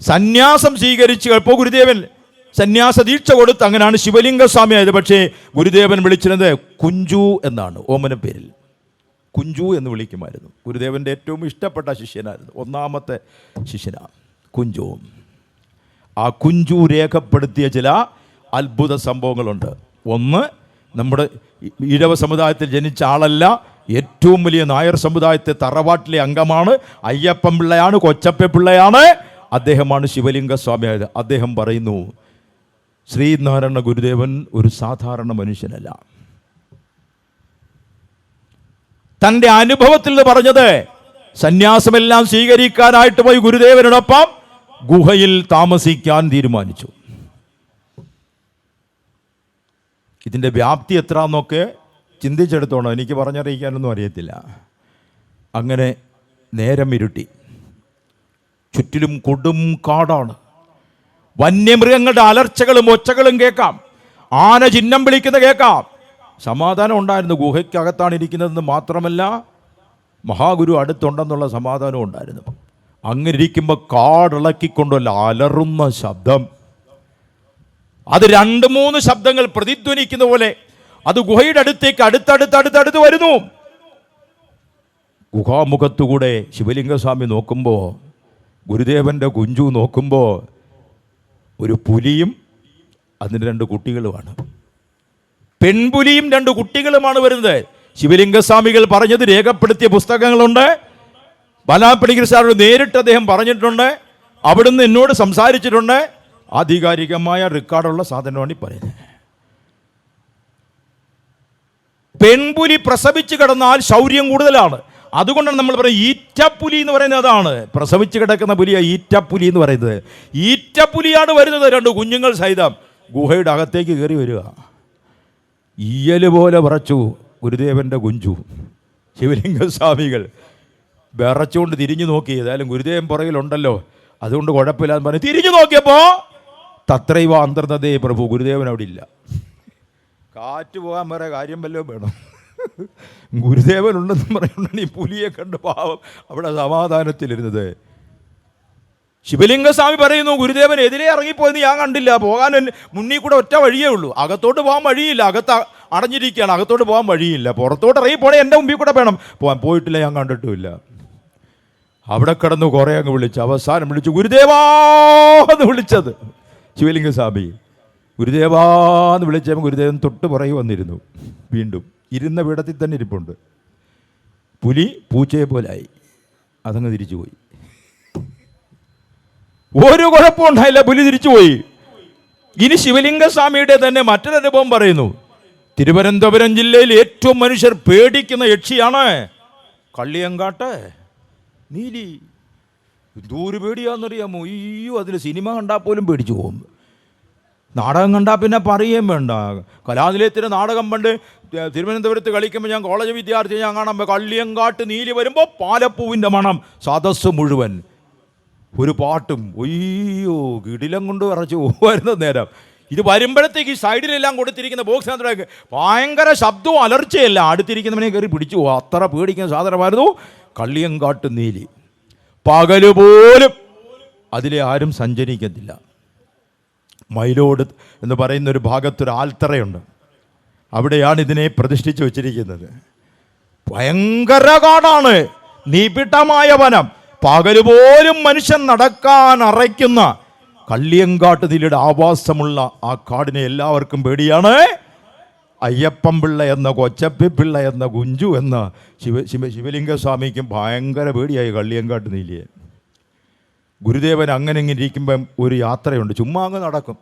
സന്യാസം സ്വീകരിച്ചപ്പോൾ ഗുരുദേവൻ സന്യാസ ദീക്ഷ കൊടുത്ത് അങ്ങനെയാണ് ശിവലിംഗ സ്വാമി ആയത്. പക്ഷേ ഗുരുദേവൻ വിളിച്ചിരുന്നത് കുഞ്ചു എന്നാണ്, ഓമന പേരിൽ കുഞ്ചു എന്ന് വിളിക്കുമായിരുന്നു. ഗുരുദേവൻ്റെ ഏറ്റവും ഇഷ്ടപ്പെട്ട ശിഷ്യനായിരുന്നു, ഒന്നാമത്തെ ശിഷ്യനാണ് കുഞ്ചു. ആ കുഞ്ചു രേഖപ്പെടുത്തിയ ചില അത്ഭുത സംഭവങ്ങളുണ്ട്. ഒന്ന്, നമ്മുടെ ഈഴവ സമുദായത്തിൽ ജനിച്ച ആളല്ല, ഏറ്റവും വലിയ നായർ സമുദായത്തെ തറവാട്ടിലെ അംഗമാണ്. അയ്യപ്പം പിള്ളയാണ്, കൊച്ചപ്പ പിള്ളയാണ്. അദ്ദേഹമാണ് ശിവലിംഗ സ്വാമിയായത്. അദ്ദേഹം പറയുന്നു, ശ്രീനാരായണ ഗുരുദേവൻ ഒരു സാധാരണ മനുഷ്യനല്ല. തൻ്റെ അനുഭവത്തിൽ നിന്ന് പറഞ്ഞത്, സന്യാസമെല്ലാം സ്വീകരിക്കാനായിട്ട് പോയി ഗുരുദേവനോടൊപ്പം ഗുഹയിൽ താമസിക്കാൻ തീരുമാനിച്ചു. ഇതിൻ്റെ വ്യാപ്തി എത്രയെന്നൊക്കെ ചിന്തിച്ചെടുത്തോണം, എനിക്ക് പറഞ്ഞറിയിക്കാനൊന്നും അറിയത്തില്ല. അങ്ങനെ നേരം ഇരുട്ടി, ചുറ്റിലും കൊടും കാടാണ്. വന്യമൃഗങ്ങളുടെ അലർച്ചകളും ഒച്ചകളും കേൾക്കാം, ആന ചിഹ്നം വിളിക്കുന്ന കേൾക്കാം. സമാധാനം ഉണ്ടായിരുന്നു, ഗുഹയ്ക്കകത്താണ് ഇരിക്കുന്നതെന്ന് മാത്രമല്ല മഹാഗുരു അടുത്തുണ്ടെന്നുള്ള സമാധാനം ഉണ്ടായിരുന്നു. അങ്ങനെ ഇരിക്കുമ്പോൾ കാടിളക്കിക്കൊണ്ടല്ല അലറുന്ന ശബ്ദം. അത് 2-3 ശബ്ദങ്ങൾ പ്രതിധ്വനിക്കുന്ന പോലെ അത് ഗുഹയുടെ അടുത്തേക്ക് അടുത്തടുത്ത് വരുന്നു. ഗുഹാമുഖത്തുകൂടെ ശിവലിംഗസ്വാമി നോക്കുമ്പോൾ, ഗുരുദേവൻ്റെ കുഞ്ചു നോക്കുമ്പോൾ, ഒരു പുലിയും അതിന് 2 കുട്ടികളുമാണ്. പെൺപുലിയും 2 കുട്ടികളുമാണ് വരുന്നത്. ശിവലിംഗസ്വാമികൾ പറഞ്ഞത് രേഖപ്പെടുത്തിയ പുസ്തകങ്ങളുണ്ട്. ബാലാപ്പണിക്കർ സാറോട് നേരിട്ട് അദ്ദേഹം പറഞ്ഞിട്ടുണ്ട്, അവിടുന്ന് എന്നോട് സംസാരിച്ചിട്ടുണ്ട്. ആധികാരികമായ റെക്കോർഡുള്ള സാധനമാണ് ഈ പറയുന്നത്. പെൺപുലി പ്രസവിച്ച് കിടന്നാൽ ശൗര്യം കൂടുതലാണ്. അതുകൊണ്ടാണ് നമ്മൾ പറയുന്നത് ഈറ്റപ്പുലി എന്ന് പറയുന്നത്. അതാണ് പ്രസവിച്ച് കിടക്കുന്ന പുലിയ ഈറ്റപ്പുലി എന്ന് പറയുന്നത്. ഈറ്റപ്പുലിയാണ് വരുന്നത്, 2 കുഞ്ഞുങ്ങൾ സഹിതം ഗുഹയുടെ അകത്തേക്ക് കയറി വരിക. ഈയല് പോലെ വിറച്ചു ഗുരുദേവൻ്റെ കുഞ്ചു. ശിവലിംഗസ്വാമികൾ വിറച്ചുകൊണ്ട് തിരിഞ്ഞു നോക്കി. ഏതായാലും ഗുരുദേവൻ പുറകിലുണ്ടല്ലോ, അതുകൊണ്ട് കുഴപ്പമില്ലാന്ന് പറഞ്ഞു തിരിഞ്ഞു നോക്കിയപ്പോൾ തത്രൈവ അന്തർനതേ പ്രഭു, ഗുരുദേവൻ അവിടെ ഇല്ല. കാറ്റ് പോകാൻ വേറെ കാര്യം വല്ലതും വേണം. ഗുരുദേവൻ ഉണ്ടെന്ന് പറയുന്നുണ്ട്. ഈ പുലിയെ കണ്ട് പാവം അവിടെ സമാധാനത്തിലിരുന്നത്. ശിവലിംഗസ്വാമി പറയുന്നു, ഗുരുദേവൻ എതിരെ ഇറങ്ങിപ്പോയെന്ന് ഞാൻ കണ്ടില്ല, പോകാൻ മുന്നിൽ കൂടെ ഒറ്റ വഴിയേ ഉള്ളൂ, അകത്തോട്ട് പോകാൻ വഴിയില്ല, അകത്ത് അടഞ്ഞിരിക്കുകയാണ്, അകത്തോട്ട് പോകാൻ വഴിയില്ല, പുറത്തോട്ട് ഇറങ്ങി പോണേ എൻ്റെ മുമ്പിൽ കൂടെ വേണം പോകാൻ. പോയിട്ടില്ല, ഞാൻ കണ്ടിട്ടുമില്ല. അവിടെ കിടന്ന് കുറേ അങ്ങ് വിളിച്ചു, അവസാനം വിളിച്ചു ഗുരുദേവാന്ന് വിളിച്ചത് ശിവലിംഗസ്വാമി. ഗുരുദേവാന്ന് വിളിച്ചപ്പോൾ ഗുരുദേവൻ തൊട്ട് പുറകെ വന്നിരുന്നു. വീണ്ടും ഇരുന്ന പീഠത്തിൽ തന്നെ ഇരിപ്പുണ്ട്. പുലി പൂച്ചയെ പോലായി, അതങ്ങ് തിരിച്ചുപോയി. ഒരു കുഴപ്പമുണ്ടായില്ല, പുലി തിരിച്ചുപോയി. ഇനി ശിവലിംഗസ്വാമിയുടെ തന്നെ മറ്റൊരനുഭവം പറയുന്നു. തിരുവനന്തപുരം ജില്ലയിൽ ഏറ്റവും മനുഷ്യർ പേടിക്കുന്ന യക്ഷിയാണ് കള്ളിയങ്കാട്ട് നീലി. എന്തോരു പേടിയാണെന്നറിയാമോ? അയ്യോ, അതിന് സിനിമ കണ്ടാൽ പോലും പേടിച്ചു പോകും. നാടകം കണ്ടാൽ പിന്നെ പറയുകയും വേണ്ട. കലാനിലയത്തിൻ്റെ നാടകം പണ്ട് തിരുവനന്തപുരത്ത് കളിക്കുമ്പോൾ ഞാൻ കോളേജ് വിദ്യാർത്ഥി, ഞാൻ കാണാൻ കള്ളിയങ്കാട്ട് നീലി വരുമ്പോൾ പാലപ്പൂവിൻ്റെ മണം, സദസ്സ് മുഴുവൻ ഒരു പാട്ടും. ഒയ്യോ, കിടിലം കൊണ്ട് വിറച്ചു വരുന്ന നേരം. ഇത് വരുമ്പോഴത്തേക്ക് ഈ സൈഡിലെല്ലാം കൊടുത്തിരിക്കുന്ന ബോക്സിനകത്തേക്ക് ഭയങ്കര ശബ്ദവും അലർച്ചയല്ല, അടുത്തിരിക്കുന്നവനെ കയറി പിടിച്ചു പോകും. അത്ര പേടിക്കുന്ന സാധനമായിരുന്നു കള്ളിയങ്കാട്ട് നീലി. പകല് പോലും അതിലെ ആരും സഞ്ചരിക്കത്തില്ല. മൈലോട് എന്ന് പറയുന്നൊരു ഭാഗത്തൊരു ആൽത്തറയുണ്ട്, അവിടെയാണ് ഇതിനെ പ്രതിഷ്ഠിച്ച് വച്ചിരിക്കുന്നത്. ഭയങ്കര കാടാണ്, നിബിഡമായ വനം. പകല് പോലും മനുഷ്യൻ നടക്കാൻ അറയ്ക്കുന്ന കള്ളിയങ്കാട്ട് നീലിയുടെ ആവാസമുള്ള ആ കാടിനെ എല്ലാവർക്കും പേടിയാണ്. അയ്യപ്പൻ പിള്ള എന്ന കൊച്ചപ്പി പിള്ള എന്ന കുഞ്ചു എന്ന ശിവലിംഗസ്വാമിക്കും ഭയങ്കര പേടിയായി കള്ളിയങ്കാട്ട് നീലിയെ. ഗുരുദേവൻ അങ്ങനെ ഇങ്ങനെ ഇരിക്കുമ്പം ഒരു യാത്രയുണ്ട്, ചുമ്മാ അങ്ങ് നടക്കും.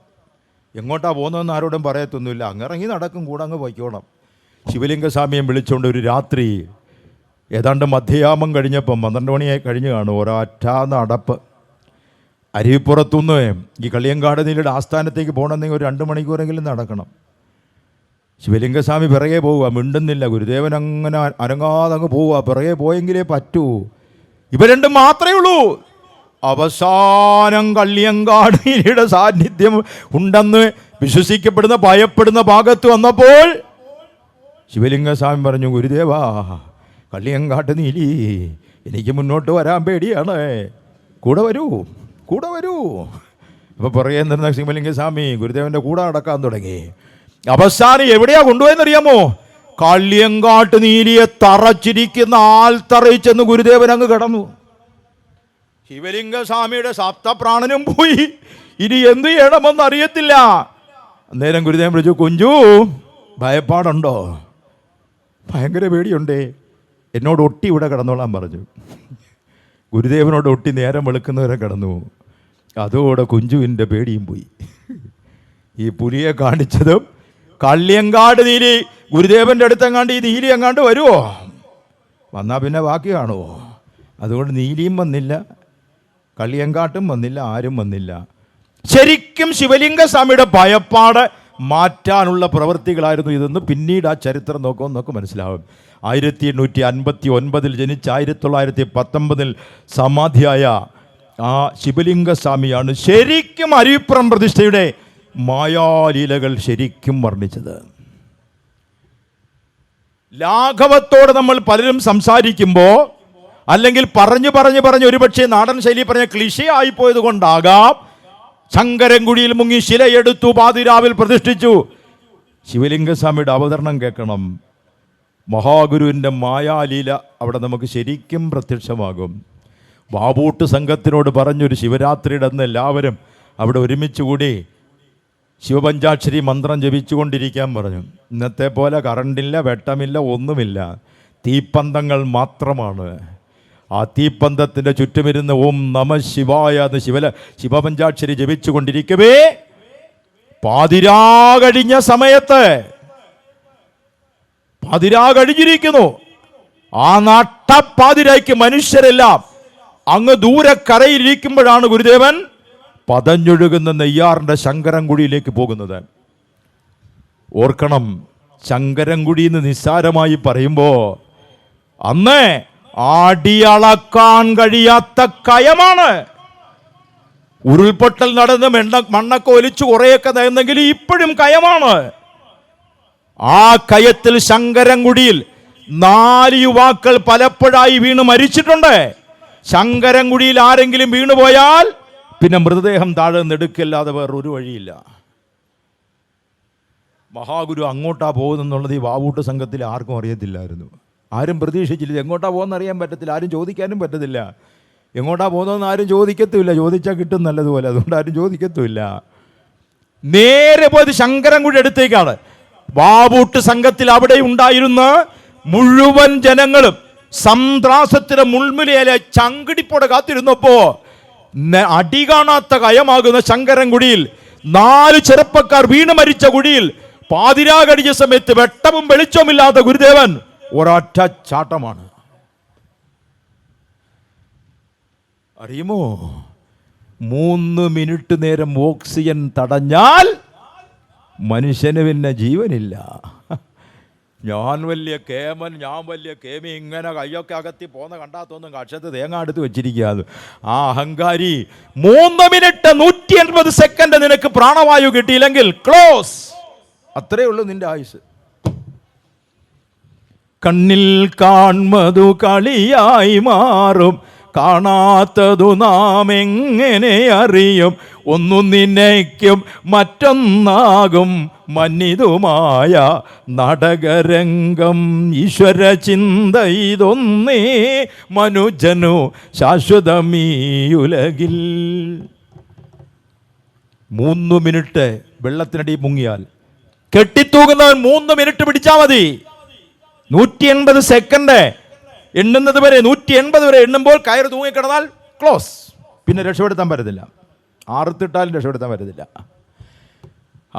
എങ്ങോട്ടാ പോകുന്നതെന്ന് ആരോടും പറയത്തൊന്നുമില്ല, അങ്ങിറങ്ങി നടക്കും, കൂടെ അങ്ങ് പൊയ്ക്കോണം. ശിവലിംഗസ്വാമിയെ വിളിച്ചുകൊണ്ട് ഒരു രാത്രി ഏതാണ്ട് മധ്യയാമം കഴിഞ്ഞപ്പം 12 മണിയായി കഴിഞ്ഞ് കാണും, ഒരൊറ്റ നടപ്പ്. അരുവിപ്പുറത്തുനിന്ന് ഈ കള്ളിയങ്കാട് നീലിയുടെ ആസ്ഥാനത്തേക്ക് പോകണമെന്നെങ്കിൽ ഒരു 2 മണിക്കൂറെങ്കിലും നടക്കണം. ശിവലിംഗസ്വാമി പിറകെ പോവുക, മിണ്ടുന്നില്ല. ഗുരുദേവൻ അങ്ങനെ അനങ്ങാതെ അങ്ങ് പോവുക, പിറകെ പോയെങ്കിലേ പറ്റൂ. ഇവ രണ്ടും മാത്രമേ ഉള്ളൂ. അവസാനം കള്ളിയങ്കാട് നീലിയുടെ സാന്നിധ്യം ഉണ്ടെന്ന് വിശ്വസിക്കപ്പെടുന്ന ഭയപ്പെടുന്ന ഭാഗത്ത് വന്നപ്പോൾ ശിവലിംഗസ്വാമി പറഞ്ഞു, ഗുരുദേവാ, കള്ളിയങ്കാട്ട് നീലി, എനിക്ക് മുന്നോട്ട് വരാൻ പേടിയാണ്, കൂടെ വരൂ, കൂടെ വരൂ. അപ്പോൾ പുറകെ നിന്ന ശിവലിംഗസ്വാമി ഗുരുദേവൻ്റെ കൂടെ നടക്കാൻ തുടങ്ങി. അവസാനം എവിടെയാ കൊണ്ടുപോയെന്നറിയാമോ? കള്ളിയങ്കാട്ട് നീലിയെ തറച്ചിരിക്കുന്ന ആൽത്തറയിൽ ചെന്ന് ഗുരുദേവൻ അങ്ങ് കിടന്നു. ശിവലിംഗസ്വാമിയുടെ സപ്തപ്രാണനും പോയി, ഇനി എന്ത് ചെയ്യണമെന്ന് അറിയത്തില്ല. അന്നേരം ഗുരുദേവൻ വിളിച്ചു, കുഞ്ചു, ഭയപ്പാടുണ്ടോ? ഭയങ്കര പേടിയുണ്ടേ, എന്നോട് ഒട്ടി ഇവിടെ കിടന്നോളാൻ പറഞ്ഞു. ഗുരുദേവനോട് ഒട്ടി നേരം വെളുക്കുന്നവരെ കിടന്നു. അതോടെ കുഞ്ചുവിൻ്റെ പേടിയും പോയി. ഈ പുലിയെ കാണിച്ചതും കള്ളിയങ്കാട് നീലി ഗുരുദേവൻ്റെ അടുത്തെങ്ങാണ്ട് ഈ നീലി എങ്ങാണ്ട് വരുമോ? വന്നാൽ പിന്നെ ബാക്കി കാണുമോ? അതുകൊണ്ട് നീലിയും വന്നില്ല, കള്ളിയങ്കാട്ടും വന്നില്ല, ആരും വന്നില്ല. ശരിക്കും ശിവലിംഗസ്വാമിയുടെ ഭയപ്പാട് മാറ്റാനുള്ള പ്രവൃത്തികളായിരുന്നു ഇതെന്ന് പിന്നീട് ആ ചരിത്രം നോക്കുമ്പോൾ മനസ്സിലാവും. 1859 ജനിച്ച് 1919 സമാധിയായ ആ ശിവലിംഗസ്വാമിയാണ് ശരിക്കും അരുവിപ്പുറം പ്രതിഷ്ഠയുടെ മായാലീലകൾ ശരിക്കും വർണ്ണിച്ചത്. ലാഘവത്തോടെ നമ്മൾ പലരും സംസാരിക്കുമ്പോൾ, അല്ലെങ്കിൽ പറഞ്ഞു ഒരുപക്ഷെ നാടൻ ശൈലി പറഞ്ഞ ക്ലിഷേ ആയിപ്പോയത് കൊണ്ടാകാം, ശങ്കരൻകുടിയിൽ മുങ്ങി ശിലയെടുത്തു, പാതിരാവിൽ പ്രതിഷ്ഠിച്ചു. ശിവലിംഗസ്വാമിയുടെ അവതരണം കേൾക്കണം. മഹാഗുരുവിൻ്റെ മായാലീല അവിടെ നമുക്ക് ശരിക്കും പ്രത്യക്ഷമാകും. വാവൂട്ട് സംഘത്തിനോട് പറഞ്ഞൊരു ശിവരാത്രിയുടെ അന്ന് എല്ലാവരും അവിടെ ഒരുമിച്ച് കൂടി ശിവപഞ്ചാക്ഷരി മന്ത്രം ജപിച്ചുകൊണ്ടിരിക്കാൻ പറഞ്ഞു. ഇന്നത്തെ പോലെ കറണ്ടില്ല, വെട്ടമില്ല, ഒന്നുമില്ല, തീപ്പന്തങ്ങൾ മാത്രമാണ്. ആ തീപ്പന്തത്തിൻ്റെ ചുറ്റുമിരുന്ന് ഓം നമ ശിവായ എന്ന് ശിവപഞ്ചാക്ഷരി ജപിച്ചു കൊണ്ടിരിക്കവേ പാതിരാ കഴിഞ്ഞ സമയത്ത്, പാതിരാ കഴിഞ്ഞിരിക്കുന്നു, ആ നട്ടപ്പാതിരായ്ക്ക് മനുഷ്യരെല്ലാം അങ്ങ് ദൂരെ കരയിലിരിക്കുമ്പോഴാണ് ഗുരുദേവൻ പതഞ്ഞൊഴുകുന്ന നെയ്യാറിൻ്റെ ശങ്കരൻകുടിയിലേക്ക് പോകുന്നത്. ഓർക്കണം, ശങ്കരൻകുടി എന്ന് നിസ്സാരമായി പറയുമ്പോൾ അന്ന് അടിയളക്കാൻ കഴിയാത്ത കയമാണ്. ഉരുൾപൊട്ടൽ നടന്ന് മണ്ണൊക്കെ ഒലിച്ചു കുറേയൊക്കെ നടന്നെങ്കിൽ ഇപ്പോഴും കയമാണ്. ആ കയത്തിൽ ശങ്കരൻകുടിയിൽ 4 യുവാക്കൾ പലപ്പോഴായി വീണ് മരിച്ചിട്ടുണ്ട്. ശങ്കരൻകുടിയിൽ ആരെങ്കിലും വീണുപോയാൽ പിന്നെ മൃതദേഹം താഴെ നെടുക്കല്ലാതെ വേറൊരു വഴിയില്ല. മഹാഗുരു അങ്ങോട്ടാ പോകുന്നെന്നുള്ളത് ഈ വാവൂട്ട് സംഘത്തിൽ ആർക്കും അറിയത്തില്ലായിരുന്നു. ആരും പ്രതീക്ഷിച്ചില്ല. എങ്ങോട്ടാ പോകുന്ന അറിയാൻ പറ്റത്തില്ല, ആരും ചോദിക്കാനും പറ്റത്തില്ല. എങ്ങോട്ടാ പോകുന്നതെന്ന് ആരും ചോദിക്കത്തുമില്ല, ചോദിച്ചാൽ കിട്ടും നല്ലതുപോലെ, അതുകൊണ്ട് ആരും ചോദിക്കത്തുമില്ല. നേരെ പോയത് ശങ്കരൻകുടി അടുത്തേക്കാണ്. വാവൂട്ട് സംഘത്തിൽ അവിടെ ഉണ്ടായിരുന്ന മുഴുവൻ ജനങ്ങളും സന്ത്രാസത്തിന് മുൾമുലയിലെ ചങ്കിടിപ്പോടെ കാത്തിരുന്നപ്പോ അടി കാണാത്ത കയമാകുന്ന ശങ്കരൻകുടിയിൽ 4 ചെറുപ്പക്കാർ വീണ് മരിച്ച കുടിയിൽ പാതിരാ കഴിഞ്ഞ സമയത്ത് വെട്ടവും വെളിച്ചവുമില്ലാത്ത ഗുരുദേവൻ ഒരൊറ്റ ചാട്ടമാണ്. അറിയുമോ, 3 മിനിറ്റ് നേരം ഓക്സിജൻ തടഞ്ഞാൽ മനുഷ്യന് പിന്നെ ജീവനില്ല. ഞാൻ വലിയ കേമി, ഇങ്ങനെ കയ്യൊക്കെ അകത്തി പോന്ന കണ്ടാത്തൊന്നും കക്ഷത്ത് തേങ്ങ എടുത്ത് വെച്ചിരിക്കുകയാണ്. ആ അഹങ്കാരി 3 മിനിറ്റ് 180 സെക്കൻഡ് നിനക്ക് പ്രാണവായു കിട്ടിയില്ലെങ്കിൽ ക്ലോസ്. അത്രേ ഉള്ളൂ നിന്റെ ആയുസ്. കണ്ണിൽ കാൺമതു കളിയായി മാറും, കാണാത്തതു നാം എങ്ങനെ അറിയും? ഒന്നു നിനയ്ക്കും മറ്റൊന്നാകും മന്നിതുമായ നാടകരംഗം. ഈശ്വര ചിന്ത ഇതൊന്നേ മനുജനു ശാശ്വതമീയുലകിൽ. 3 മിനിറ്റ് വെള്ളത്തിനടി മുങ്ങിയാൽ കെട്ടിത്തൂകുന്നവൻ 3 മിനിറ്റ് പിടിച്ചാൽ മതി. 180 സെക്കൻഡ് എണ്ണുന്നത് വരെ, 180 വരെ എണ്ണുമ്പോൾ കയറ് തൂങ്ങിക്കിടന്നാൽ ക്ലോസ്. പിന്നെ രക്ഷപ്പെടുത്താൻ പറ്റത്തില്ല. ആർത്തിട്ടാലും രക്ഷപ്പെടുത്താൻ പറ്റത്തില്ല.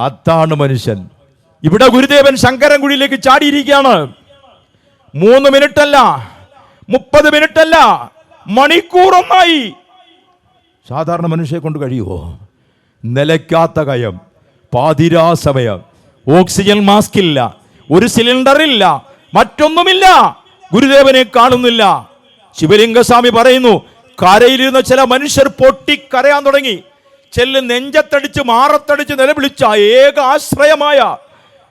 അതാണ് മനുഷ്യൻ. ഇവിടെ ഗുരുദേവൻ ശങ്കരൻകുഴിയിലേക്ക് ചാടിയിരിക്കുകയാണ്. 3 മിനിറ്റല്ല, 30 മിനിറ്റല്ല, മണിക്കൂറൊന്നായി. സാധാരണ മനുഷ്യരെ കൊണ്ട് കഴിയുമോ? നിലയ്ക്കാത്ത കയം, പാതിരാ സമയം, ഓക്സിജൻ മാസ്ക് ഇല്ല, ഒരു സിലിണ്ടർ ഇല്ല, മറ്റൊന്നുമില്ല. ഗുരുദേവനെ കാണുന്നില്ല. ശിവലിംഗസ്വാമി പറയുന്നു, കരയിലിരുന്ന ചില മനുഷ്യർ പൊട്ടിക്കരയാൻ തുടങ്ങി. ചെല്ല് നെഞ്ചത്തടിച്ച് മാറത്തടിച്ച് നിലവിളിച്ച ഏക ആശ്രയമായ,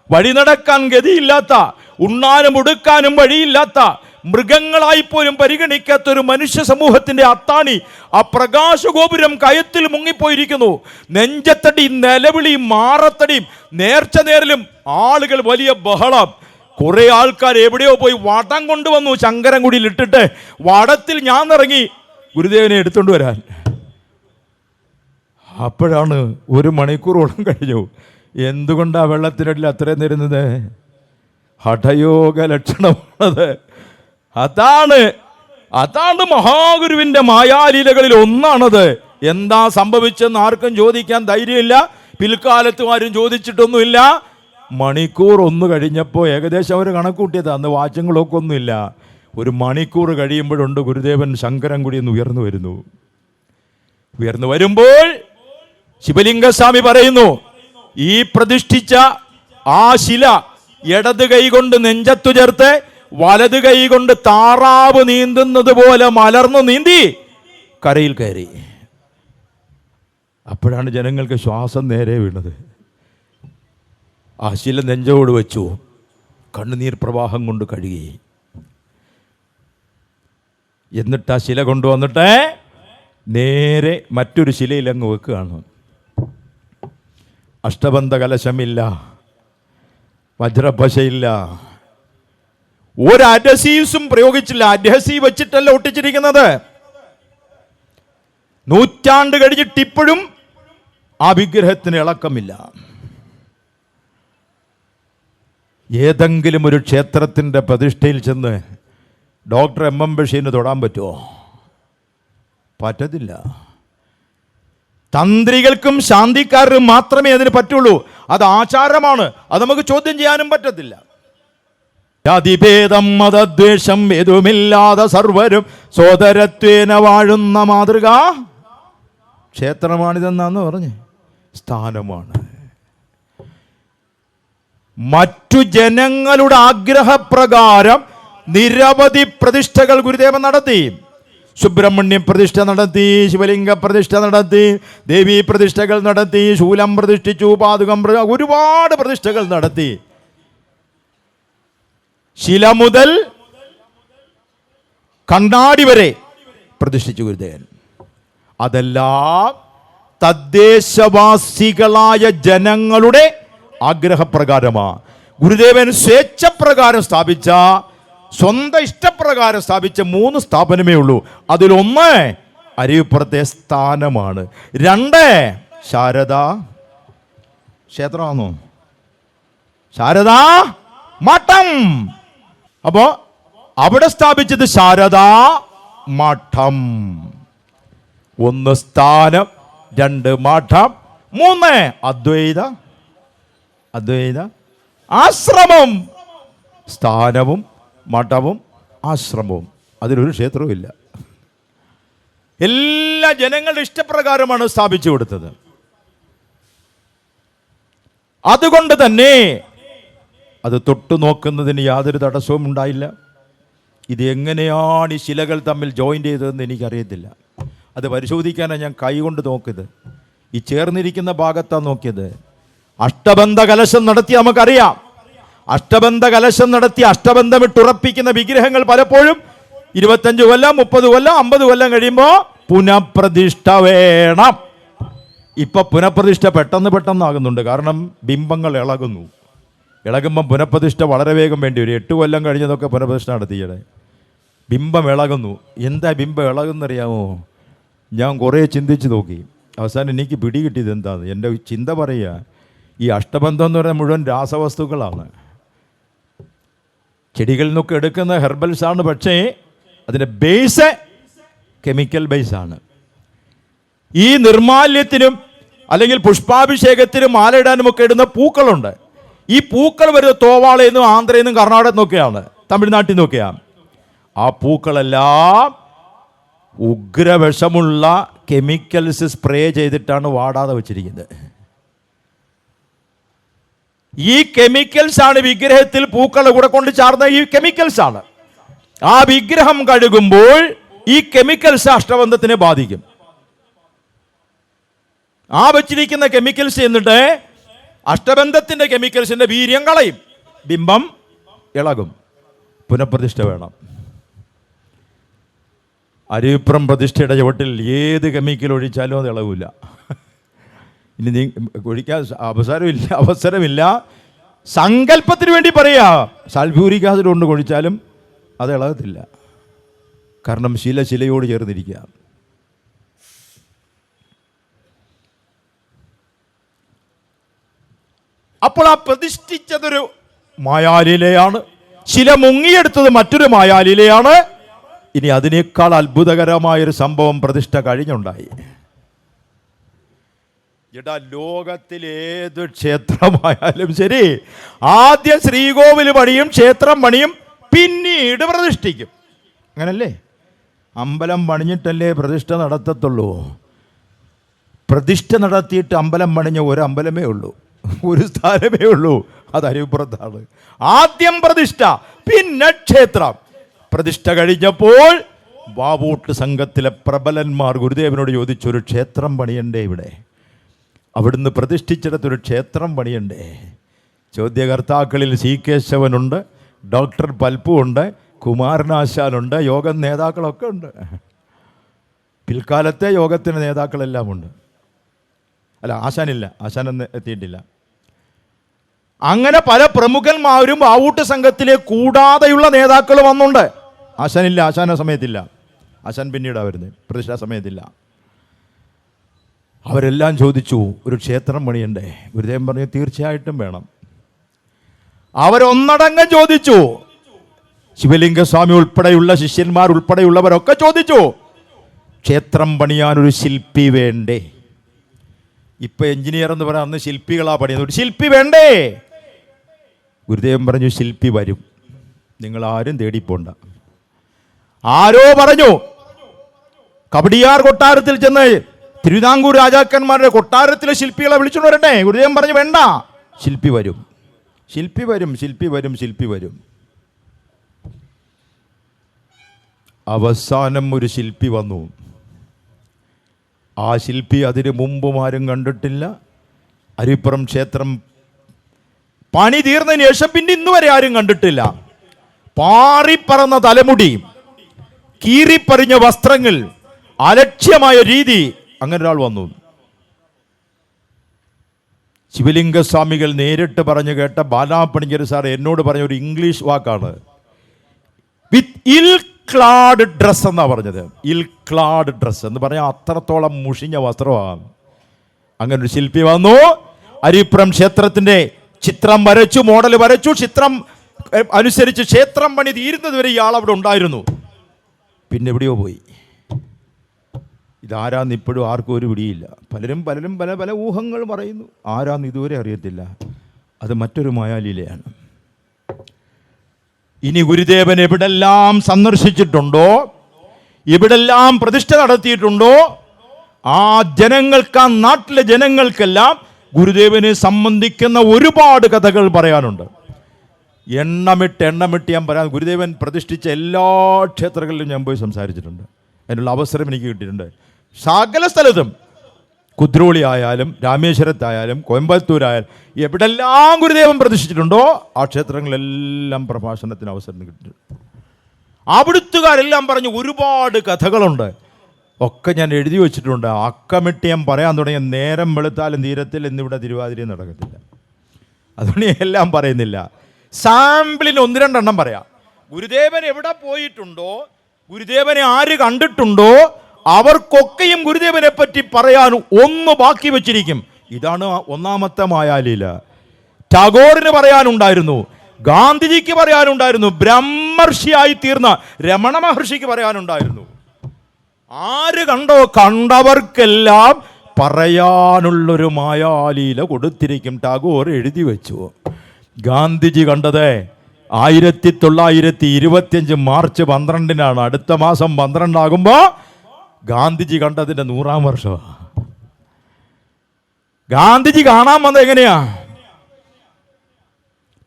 വഴി നടക്കാൻ ഗതിയില്ലാത്ത, ഉണ്ണാനും ഉടുക്കാനും വഴിയില്ലാത്ത, മൃഗങ്ങളായിപ്പോലും പരിഗണിക്കാത്ത ഒരു മനുഷ്യ സമൂഹത്തിന്റെ അത്താണി ആ പ്രകാശഗോപുരം കയത്തിൽ മുങ്ങിപ്പോയിരിക്കുന്നു. നെഞ്ചത്തടി, നിലവിളി, മാറത്തടിയും നേർച്ച നേരലും ആളുകൾ വലിയ ബഹളം. കുറെ ആൾക്കാർ എവിടെയോ പോയി വടം കൊണ്ടുവന്നു ശങ്കരൻകുടിയിൽ ഇട്ടിട്ട്. വടത്തിൽ ഞാൻ ഇറങ്ങി ഗുരുദേവനെ എടുത്തുകൊണ്ട് വരാൻ. അപ്പോഴാണ് 1 മണിക്കൂറോളം കഴിഞ്ഞു. എന്തുകൊണ്ടാ വെള്ളത്തിനടിയിൽ അത്രയും തരുന്നത്? ഹഠയോഗ ലക്ഷണമാണത്. അതാണ് മഹാഗുരുവിന്റെ മായാലീലകളിൽ ഒന്നാണത്. എന്താ സംഭവിച്ചെന്ന് ആർക്കും ചോദിക്കാൻ ധൈര്യമില്ല. പിൽക്കാലത്തും ആരും ചോദിച്ചിട്ടൊന്നുമില്ല. മണിക്കൂർ 1 കഴിഞ്ഞപ്പോൾ ഏകദേശം അവർ കണക്കൂട്ടിയത്. അന്ന് വാച്ചങ്ങളൊക്കെ ഒന്നുമില്ല. 1 മണിക്കൂർ കഴിയുമ്പോഴുണ്ട് ഗുരുദേവൻ ശങ്കരൻകുടിയിൽ നിന്ന് ഉയർന്നു വരുന്നു. ഉയർന്നു വരുമ്പോൾ ശിവലിംഗസ്വാമി പറയുന്നു, ഈ പ്രതിഷ്ഠിച്ച ആ ശില ഇടത് കൈ കൊണ്ട് നെഞ്ചത്തു ചേർത്ത് വലത് കൈ കൊണ്ട് താറാവ് നീന്തുന്നത് പോലെ മലർന്നു നീന്തി കരയിൽ കയറി. അപ്പോഴാണ് ജനങ്ങൾക്ക് ശ്വാസം നേരെ വീണത്. ആ ശില നെഞ്ചോട് വെച്ചു, കണ്ണുനീർ പ്രവാഹം കൊണ്ട് കഴുകി. എന്നിട്ട് ആ ശില കൊണ്ടുവന്നിട്ട് നേരെ മറ്റൊരു ശിലയിൽ അങ്ങ് വെക്കുകയാണ്. അഷ്ടബന്ധ കലശമില്ല, വജ്രപശയില്ല, ഒരു അഡ്ഹസീവ്സും പ്രയോഗിച്ചില്ല. അഡ്ഹസീവ് വെച്ചിട്ടല്ല ഒട്ടിച്ചിരിക്കുന്നത്. നൂറ്റാണ്ട് കഴിഞ്ഞിട്ട് ഇപ്പോഴും ആ വിഗ്രഹത്തിന് ഇളക്കമില്ല. ഏതെങ്കിലും ഒരു ക്ഷേത്രത്തിൻ്റെ പ്രതിഷ്ഠയിൽ ചെന്ന് ഡോക്ടർ MM ബഷീറിന് തൊടാൻ പറ്റുമോ? പറ്റത്തില്ല. തന്ത്രികൾക്കും ശാന്തിക്കാർക്കും മാത്രമേ അതിന് പറ്റുള്ളൂ. അത് ആചാരമാണ്. അത് നമുക്ക് ചോദ്യം ചെയ്യാനും പറ്റത്തില്ല. ജാതിഭേദം മതദ്വേഷം ഏതുമില്ലാതെ സർവരും സോദരത്വേന വാഴുന്ന മാതൃക ക്ഷേത്രമാണിതെന്നാന്ന് പറഞ്ഞ് സ്ഥാനമാണ്. മറ്റു ജനങ്ങളുടെ ആഗ്രഹപ്രകാരം നിരവധി പ്രതിഷ്ഠകൾ ഗുരുദേവൻ നടത്തി. സുബ്രഹ്മണ്യ പ്രതിഷ്ഠ നടത്തി, ശിവലിംഗ പ്രതിഷ്ഠ നടത്തി, ദേവീ പ്രതിഷ്ഠകൾ നടത്തി, ശൂലം പ്രതിഷ്ഠിച്ചു, പാതുകം, ഒരുപാട് പ്രതിഷ്ഠകൾ നടത്തി. ശില മുതൽ കണ്ണാടി വരെ പ്രതിഷ്ഠിച്ചു ഗുരുദേവൻ. അതെല്ലാം തദ്ദേശവാസികളായ ജനങ്ങളുടെ ആഗ്രഹപ്രകാരമാണ്. ഗുരുദേവൻ സ്വേച്ഛപ്രകാരം സ്ഥാപിച്ച, സ്വന്തം ഇഷ്ടപ്രകാരം സ്ഥാപിച്ച 3 സ്ഥാപനമേ ഉള്ളൂ. അതിലൊന്ന് അരുവിപ്പുറത്തെ സ്ഥാനമാണ്. 2 ശാരദാ ക്ഷേത്രമാണോ? ശാരദാ മഠം. അപ്പോ അവിടെ സ്ഥാപിച്ചത് ശാരദാ മഠം. 1 സ്ഥാനം, 2 മഠം, 3 അദ്വൈത ആശ്രമം. സ്ഥാനവും മഠവും ആശ്രമവും, അതിലൊരു ക്ഷേത്രവും ഇല്ല. എല്ലാ ജനങ്ങളുടെ ഇഷ്ടപ്രകാരമാണ് സ്ഥാപിച്ചു കൊടുത്തത്. അതുകൊണ്ട് തന്നെ അത് തൊട്ടു നോക്കുന്നതിന് യാതൊരു തടസ്സവും ഉണ്ടായില്ല. ഇത് എങ്ങനെയാണ് ഈ ശിലകൾ തമ്മിൽ ജോയിൻ്റ് ചെയ്തതെന്ന് എനിക്കറിയത്തില്ല. അത് പരിശോധിക്കാനാണ് ഞാൻ കൈകൊണ്ട് നോക്കിയത്. ഈ ചേർന്നിരിക്കുന്ന ഭാഗത്താണ് നോക്കിയത്. അഷ്ടബന്ധ കലശം നടത്തി നമുക്കറിയാം. അഷ്ടബന്ധ കലശം നടത്തി അഷ്ടബന്ധമിട്ടുറപ്പിക്കുന്ന വിഗ്രഹങ്ങൾ പലപ്പോഴും 25 കൊല്ലം 30 കൊല്ലം 50 കൊല്ലം കഴിയുമ്പോൾ പുനഃപ്രതിഷ്ഠ വേണം. ഇപ്പൊ പുനഃപ്രതിഷ്ഠ പെട്ടെന്നാകുന്നുണ്ട്. കാരണം ബിംബങ്ങൾ ഇളകുന്നു. ഇളകുമ്പം പുനഃപ്രതിഷ്ഠ വളരെ വേഗം വേണ്ടി വരും. 8 കൊല്ലം കഴിഞ്ഞതൊക്കെ പുനഃപ്രതിഷ്ഠ നടത്തിയത്. ബിംബം ഇളകുന്നു. എന്താ ബിംബം ഇളകുന്നറിയാമോ? ഞാൻ കുറേ ചിന്തിച്ച് നോക്കി. അവസാനം എനിക്ക് പിടികിട്ടിയത് എന്താണെന്ന്. എൻ്റെ ചിന്ത പറയുക, ഈ അഷ്ടബന്ധം എന്ന് പറയുന്നത് മുഴുവൻ രാസവസ്തുക്കളാണ്. ചെടികളിൽ നിന്നൊക്കെ എടുക്കുന്ന ഹെർബൽസാണ്. പക്ഷേ അതിൻ്റെ ബേസ് കെമിക്കൽ ബേസാണ്. ഈ നിർമാല്യത്തിനും അല്ലെങ്കിൽ പുഷ്പാഭിഷേകത്തിനും മാലയിടാനും ഒക്കെ ഇടുന്ന പൂക്കളുണ്ട്. ഈ പൂക്കൾ വരുന്നത് തോവാളയിൽ നിന്നും ആന്ധ്രയിൽ നിന്നും കർണാടകത്തിൽ നിന്നൊക്കെയാണ്, തമിഴ്നാട്ടിൽ നിന്നൊക്കെയാണ്. ആ പൂക്കളെല്ലാം ഉഗ്രവിഷമുള്ള കെമിക്കൽസ് സ്പ്രേ ചെയ്തിട്ടാണ് വാടാതെ വച്ചിരിക്കുന്നത്. ഈ കെമിക്കൽസ് ആണ് വിഗ്രഹത്തിൽ പൂക്കളുടെ കൂടെ കൊണ്ട് ചാർന്ന ഈ കെമിക്കൽസ് ആണ്. ആ വിഗ്രഹം കഴുകുമ്പോൾ ഈ കെമിക്കൽസ് അഷ്ടബന്ധത്തിനെ ബാധിക്കും. ആ വച്ചിരിക്കുന്ന കെമിക്കൽസ് എന്നിട്ട് അഷ്ടബന്ധത്തിന്റെ കെമിക്കൽസിന്റെ വീര്യം കളയും. ബിംബം ഇളകും. പുനഃപ്രതിഷ്ഠ വേണം. അരിവിപ്രം പ്രതിഷ്ഠയുടെ ചുവട്ടിൽ ഏത് കെമിക്കൽ ഒഴിച്ചാലും അത് ഇളകില്ല. ഇനി നീ ഒഴിക്കാൻ അവസരമില്ല. സങ്കല്പത്തിന് വേണ്ടി പറയാ, സൾഫ്യൂരിക് ആസിഡ് കൊണ്ട് ഒഴിച്ചാലും അത് ഇളകത്തില്ല. കാരണം ശിലയോട് ചേർന്നിരിക്കുക. അപ്പോൾ ആ പ്രതിഷ്ഠിച്ചതൊരു മായാലീലയാണ്. ശില മുങ്ങിയെടുത്തത് മറ്റൊരു മായാലീലയാണ്. ഇനി അതിനേക്കാൾ അത്ഭുതകരമായൊരു സംഭവം പ്രതിഷ്ഠ കഴിഞ്ഞുണ്ടായി. ലോകത്തിലേത് ക്ഷേത്രമായാലും ശരി, ആദ്യം ശ്രീകോവിൽ പണിയും, ക്ഷേത്രം പണിയും, പിന്നീട് പ്രതിഷ്ഠിക്കും. അങ്ങനല്ലേ? അമ്പലം പണിഞ്ഞിട്ടല്ലേ പ്രതിഷ്ഠ നടത്തത്തുള്ളൂ. പ്രതിഷ്ഠ നടത്തിയിട്ട് അമ്പലം പണിഞ്ഞ ഒരു അമ്പലമേ ഉള്ളൂ, ഒരു സ്ഥാനമേ ഉള്ളൂ. അത് അരുവിപ്പുറത്താണ്. ആദ്യം പ്രതിഷ്ഠ, പിന്നെ ക്ഷേത്രം. പ്രതിഷ്ഠ കഴിഞ്ഞപ്പോൾ വാവൂട്ട് സംഘത്തിലെ പ്രബലന്മാർ ഗുരുദേവനോട് ചോദിച്ചു, ഒരു ക്ഷേത്രം പണിയണ്ടേ ഇവിടെ? അവിടുന്ന് പ്രതിഷ്ഠിച്ചിടത്തൊരു ക്ഷേത്രം പണിയണ്ടേ? ചോദ്യകർത്താക്കളിൽ സി കേശവനുണ്ട്, ഡോക്ടർ പൽപ്പുണ്ട്, കുമാരനാശാനുണ്ട്, യോഗ നേതാക്കളൊക്കെ ഉണ്ട്. പിൽക്കാലത്തെ യോഗത്തിന് നേതാക്കളെല്ലാം ഉണ്ട്. അല്ല, ആശാനില്ല, ആശാനൊന്നും എത്തിയിട്ടില്ല. അങ്ങനെ പല പ്രമുഖന്മാരും വാവൂട്ട് സംഘത്തിലെ കൂടാതെയുള്ള നേതാക്കൾ വന്നുണ്ട്. ആശാനില്ല, ആശാന സമയത്തില്ല. ആശാൻ പിന്നീടാണ് വരുന്നത്, പ്രതിഷ്ഠാ സമയത്തില്ല. അവരെല്ലാം ചോദിച്ചു, ഒരു ക്ഷേത്രം പണിയണ്ടേ? ഗുരുദേവൻ പറഞ്ഞു, തീർച്ചയായിട്ടും വേണം. അവരൊന്നടങ്കം ചോദിച്ചു. ശിവലിംഗസ്വാമി ഉൾപ്പെടെയുള്ള ശിഷ്യന്മാർ ഉൾപ്പെടെയുള്ളവരൊക്കെ ചോദിച്ചു, ക്ഷേത്രം പണിയാനൊരു ശില്പി വേണ്ടേ? ഇപ്പൊ എഞ്ചിനീയർ എന്ന് പറയാൻ, അന്ന് ശില്പികളാ പണിയുന്നത്. ഒരു ശില്പി വേണ്ടേ? ഗുരുദേവൻ പറഞ്ഞു, ശില്പി വരും, നിങ്ങൾ ആരും തേടിപ്പോണ്ട. ആരോ പറഞ്ഞു, കവടിയാർ കൊട്ടാരത്തിൽ ചെന്ന് തിരുവിതാംകൂർ രാജാക്കന്മാരുടെ കൊട്ടാരത്തിലെ ശില്പികളെ വിളിച്ചോണ്ട് വരട്ടെ? ഗുരുദേവൻ പറഞ്ഞു, വേണ്ട, ശില്പി വരും, ശില്പി വരും, ശില്പി വരും, ശില്പി വരും. അവസാനം ഒരു ശില്പി വന്നു. ആ ശില്പി അതിന് മുമ്പും ആരും കണ്ടിട്ടില്ല. അരുവിപ്പുറം ക്ഷേത്രം പണി തീർന്നതിന് ശേഷം പിന്നെ ഇന്ന് വരെ ആരും കണ്ടിട്ടില്ല. പാറിപ്പറന്ന തലമുടി, കീറിപ്പറിഞ്ഞ വസ്ത്രങ്ങൾ, അലക്ഷ്യമായ രീതി. അങ്ങനെ ഒരാൾ വന്നു. ശിവലിംഗസ്വാമികൾ നേരിട്ട് പറഞ്ഞു കേട്ട ബാലാപ്പണിക്കർ സാർ എന്നോട് പറഞ്ഞ ഒരു ഇംഗ്ലീഷ് വാക്കാണ്, വിത്ത് ഇൽ ക്ലാഡ് ഡ്രസ് എന്നാ പറഞ്ഞത്. ഇൽ ക്ലാഡ് ഡ്രസ് എന്ന് പറഞ്ഞാൽ അത്രത്തോളം മുഷിഞ്ഞ വസ്ത്രമാണ്. അങ്ങനെ ഒരു ശില്പി വന്നു. അരുവിപ്പുറം ക്ഷേത്രത്തിന്റെ ചിത്രം വരച്ചു, മോഡൽ വരച്ചു. ചിത്രം അനുസരിച്ച് ക്ഷേത്രം പണി തീരുന്നത് വരെ ഇയാൾ അവിടെ ഉണ്ടായിരുന്നു. പിന്നെ എവിടെയോ പോയി. ഇതാരാന്ന് ഇപ്പോഴും ആർക്കും ഒരു പിടിയില്ല. പലരും പല പല ഊഹങ്ങൾ പറയുന്നു. ആരാന്ന് ഇതുവരെ അറിയത്തില്ല. അത് മറ്റൊരു മായാലീലയാണ്. ഇനി ഗുരുദേവൻ എവിടെല്ലാം സന്ദർശിച്ചിട്ടുണ്ടോ, എവിടെല്ലാം പ്രതിഷ്ഠ നടത്തിയിട്ടുണ്ടോ, ആ ജനങ്ങൾക്ക്, ആ നാട്ടിലെ ജനങ്ങൾക്കെല്ലാം ഗുരുദേവനെ സംബന്ധിക്കുന്ന ഒരുപാട് കഥകൾ പറയാനുണ്ട്. എണ്ണമിട്ട് ഞാൻ പറയാം. ഗുരുദേവൻ പ്രതിഷ്ഠിച്ച എല്ലാ ക്ഷേത്രങ്ങളിലും ഞാൻ പോയി സംസാരിച്ചിട്ടുണ്ട്. അതിനുള്ള അവസരം എനിക്ക് കിട്ടിയിട്ടുണ്ട്. സകല സ്ഥലത്തും, കുദ്രോളി ആയാലും രാമേശ്വരത്തായാലും കോയമ്പത്തൂരായാലും എവിടെല്ലാം ഗുരുദേവൻ പ്രതിഷ്ഠിച്ചിട്ടുണ്ടോ ആ ക്ഷേത്രങ്ങളെല്ലാം പ്രഭാഷണത്തിന് അവസരം കിട്ടിയിട്ടുണ്ട്. അവിടുത്തുകാരെല്ലാം പറഞ്ഞു ഒരുപാട് കഥകളുണ്ട്. ഒക്കെ ഞാൻ എഴുതി വെച്ചിട്ടുണ്ട്. അക്കമിട്ട് ഞാൻ പറയാൻ തുടങ്ങിയ നേരം വെളുത്താലും തീരത്തിൽ എന്നിവിടെ തിരുവാതിരയും നടക്കത്തില്ല. അതുകൊണ്ട് എല്ലാം പറയുന്നില്ല. സാമ്പിളിന് 1-2 പറയാം. ഗുരുദേവൻ എവിടെ പോയിട്ടുണ്ടോ, ഗുരുദേവനെ ആര് കണ്ടിട്ടുണ്ടോ അവർക്കൊക്കെയും ഗുരുദേവനെ പറ്റി പറയാൻ ഒന്ന് ബാക്കി വെച്ചിരിക്കും. ഇതാണ് ഒന്നാമത്തെ മായാലീല. ടാഗോറിന് പറയാനുണ്ടായിരുന്നു, ഗാന്ധിജിക്ക് പറയാനുണ്ടായിരുന്നു, ബ്രഹ്മർഷിയായി തീർന്ന രമണ മഹർഷിക്ക് പറയാനുണ്ടായിരുന്നു. ആര് കണ്ടോ കണ്ടവർക്കെല്ലാം പറയാനുള്ളൊരു മായാലീല കൊടുത്തിരിക്കും. ടാഗോർ എഴുതി വെച്ചു. ഗാന്ധിജി കണ്ടത് 1925 മാർച്ച് 12-നാണ്. അടുത്ത മാസം 12 ആകുമ്പോൾ ഗാന്ധിജി കണ്ടതിൻ്റെ 100-ാം വർഷമാണ്. ഗാന്ധിജി കാണാൻ വന്നത് എങ്ങനെയാ?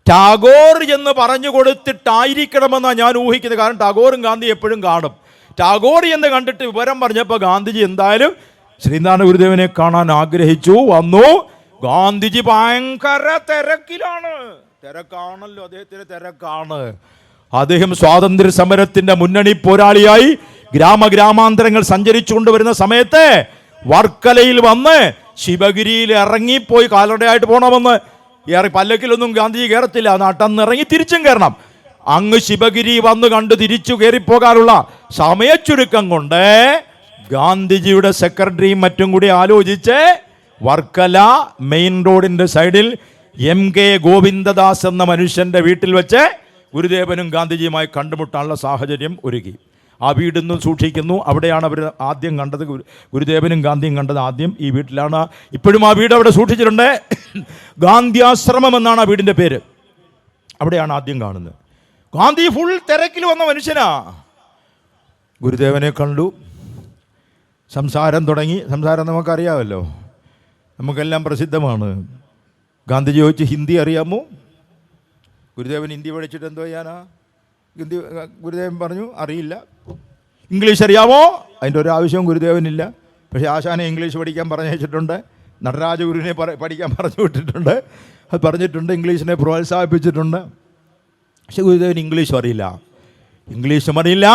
ടാഗോർ എന്ന് പറഞ്ഞു കൊടുത്തിട്ടായിരിക്കണമെന്നാണ് ഞാൻ ഊഹിക്കുന്നത്. കാരണം ടാഗോറും ഗാന്ധി എപ്പോഴും കാണും. ടാഗോർ എന്ന് കണ്ടിട്ട് വിവരം പറഞ്ഞപ്പോൾ ഗാന്ധിജി എന്തായാലും ശ്രീനാരായണ ഗുരുദേവനെ കാണാൻ ആഗ്രഹിച്ചു, വന്നു. ഗാന്ധിജി ഭയങ്കര തിരക്കാണല്ലോ, അദ്ദേഹത്തിന് തിരക്കാണ്. അദ്ദേഹം സ്വാതന്ത്ര്യ സമരത്തിന്റെ മുന്നണി പോരാളിയായി ഗ്രാമാന്തരങ്ങൾ സഞ്ചരിച്ചു കൊണ്ടുവരുന്ന സമയത്ത് വർക്കലയിൽ വന്ന് ശിവഗിരിയിൽ ഇറങ്ങിപ്പോയി. കാൽനടയായിട്ട് പോകണമെന്ന് പല്ലക്കിലൊന്നും ഗാന്ധിജി കയറത്തില്ല, നാട്ടന്ന് ഇറങ്ങി തിരിച്ചും കയറണം. അങ്ങ് ശിവഗിരി വന്ന് കണ്ട് തിരിച്ചു കയറിപ്പോകാനുള്ള സമയച്ചുരുക്കം കൊണ്ട് ഗാന്ധിജിയുടെ സെക്രട്ടറിയും മറ്റും കൂടി ആലോചിച്ച് വർക്കല മെയിൻ റോഡിന്റെ സൈഡിൽ MK ഗോവിന്ദദാസ് എന്ന മനുഷ്യന്റെ വീട്ടിൽ വെച്ച് ഗുരുദേവനും ഗാന്ധിജിയുമായി കണ്ടുമുട്ടാനുള്ള സാഹചര്യം ഒരുക്കി. ആ വീടിന്നും സൂക്ഷിക്കുന്നു. അവിടെയാണ് അവർ ആദ്യം കണ്ടത്. ഗുരുദേവനും ഗാന്ധിയും കണ്ടത് ആദ്യം ഈ വീട്ടിലാണ്. ഇപ്പോഴും ആ വീട് അവിടെ സൂക്ഷിച്ചിട്ടുണ്ട്. ഗാന്ധി ആശ്രമം എന്നാണ് ആ വീടിൻ്റെ പേര്. അവിടെയാണ് ആദ്യം കാണുന്നത്. ഗാന്ധി ഫുൾ തിരക്കിൽ വന്ന മനുഷ്യനാ. ഗുരുദേവനെ കണ്ടു, സംസാരം തുടങ്ങി. സംസാരം നമുക്കറിയാമല്ലോ, നമുക്കെല്ലാം പ്രസിദ്ധമാണ്. ഗാന്ധിജി ചോദിച്ചു, ഹിന്ദി അറിയാമോ? ഗുരുദേവൻ ഹിന്ദി പഠിച്ചിട്ട് എന്തോ ചെയ്യാനാ? ഹിന്ദി ഗുരുദേവൻ പറഞ്ഞു അറിയില്ല. ഇംഗ്ലീഷ് അറിയാമോ? അതിൻ്റെ ഒരു ആവശ്യവും ഗുരുദേവനില്ല. പക്ഷേ ആശാനെ ഇംഗ്ലീഷ് പഠിക്കാൻ പറഞ്ഞു വെച്ചിട്ടുണ്ട്. നടരാജഗുരുവിനെ പഠിക്കാൻ പറഞ്ഞു വിട്ടിട്ടുണ്ട്. അത് പറഞ്ഞിട്ടുണ്ട്. ഇംഗ്ലീഷിനെ പ്രോത്സാഹിപ്പിച്ചിട്ടുണ്ട്. പക്ഷെ ഗുരുദേവൻ ഇംഗ്ലീഷും അറിയില്ല, ഇംഗ്ലീഷും അറിയില്ല,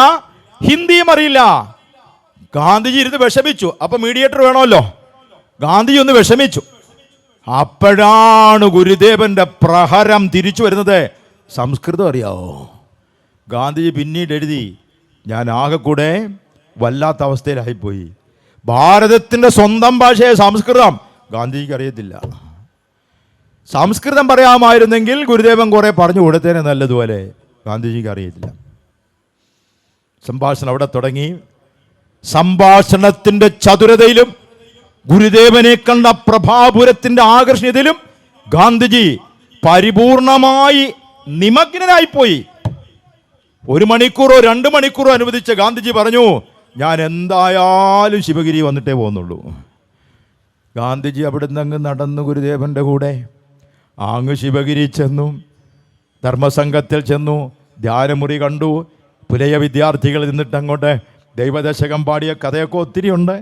ഹിന്ദിയും അറിയില്ല. ഗാന്ധിജി ഇരുന്ന് വിഷമിച്ചു. അപ്പം മീഡിയേറ്റർ വേണമല്ലോ. ഗാന്ധിജി ഒന്ന് വിഷമിച്ചു. അപ്പോഴാണ് ഗുരുദേവന്റെ പ്രഹരം തിരിച്ചു വരുന്നത്. സംസ്കൃതം അറിയാവോ? ഗാന്ധിജി പിന്നീട് എഴുതി, ഞാൻ ആകെ കൂടെ വല്ലാത്ത അവസ്ഥയിലായിപ്പോയി. ഭാരതത്തിൻ്റെ സ്വന്തം ഭാഷയെ സംസ്കൃതം ഗാന്ധിജിക്ക് അറിയത്തില്ല. സംസ്കൃതം പറയാമായിരുന്നെങ്കിൽ ഗുരുദേവൻ കുറെ പറഞ്ഞു കൊടുത്തേനെ നല്ലതുപോലെ. ഗാന്ധിജിക്ക് അറിയത്തില്ല. സംഭാഷണം അവിടെ തുടങ്ങി. സംഭാഷണത്തിൻ്റെ ചതുരതയിലും ഗുരുദേവനെ കണ്ട പ്രഭാപുരത്തിൻ്റെ ആകർഷണീയതയിലും ഗാന്ധിജി പരിപൂർണമായി നിമഗ്നനായിപ്പോയി. 1 മണിക്കൂറോ 2 മണിക്കൂറോ അനുവദിച്ച ഗാന്ധിജി പറഞ്ഞു, ഞാൻ എന്തായാലും ശിവഗിരി വന്നിട്ടേ പോകുന്നുള്ളൂ. ഗാന്ധിജി അവിടുന്ന് അങ്ങ് നടന്നു ഗുരുദേവൻ്റെ കൂടെ അങ്ങ് ശിവഗിരി ചെന്നു. ധർമ്മസംഘത്തിൽ ചെന്നു. ധ്യാനമുറി കണ്ടു. പുലയ വിദ്യാർത്ഥികൾ നിന്നിട്ട് അങ്ങോട്ട് ദൈവദശകം പാടിയ കഥയൊക്കെ ഒത്തിരി ഉണ്ട്.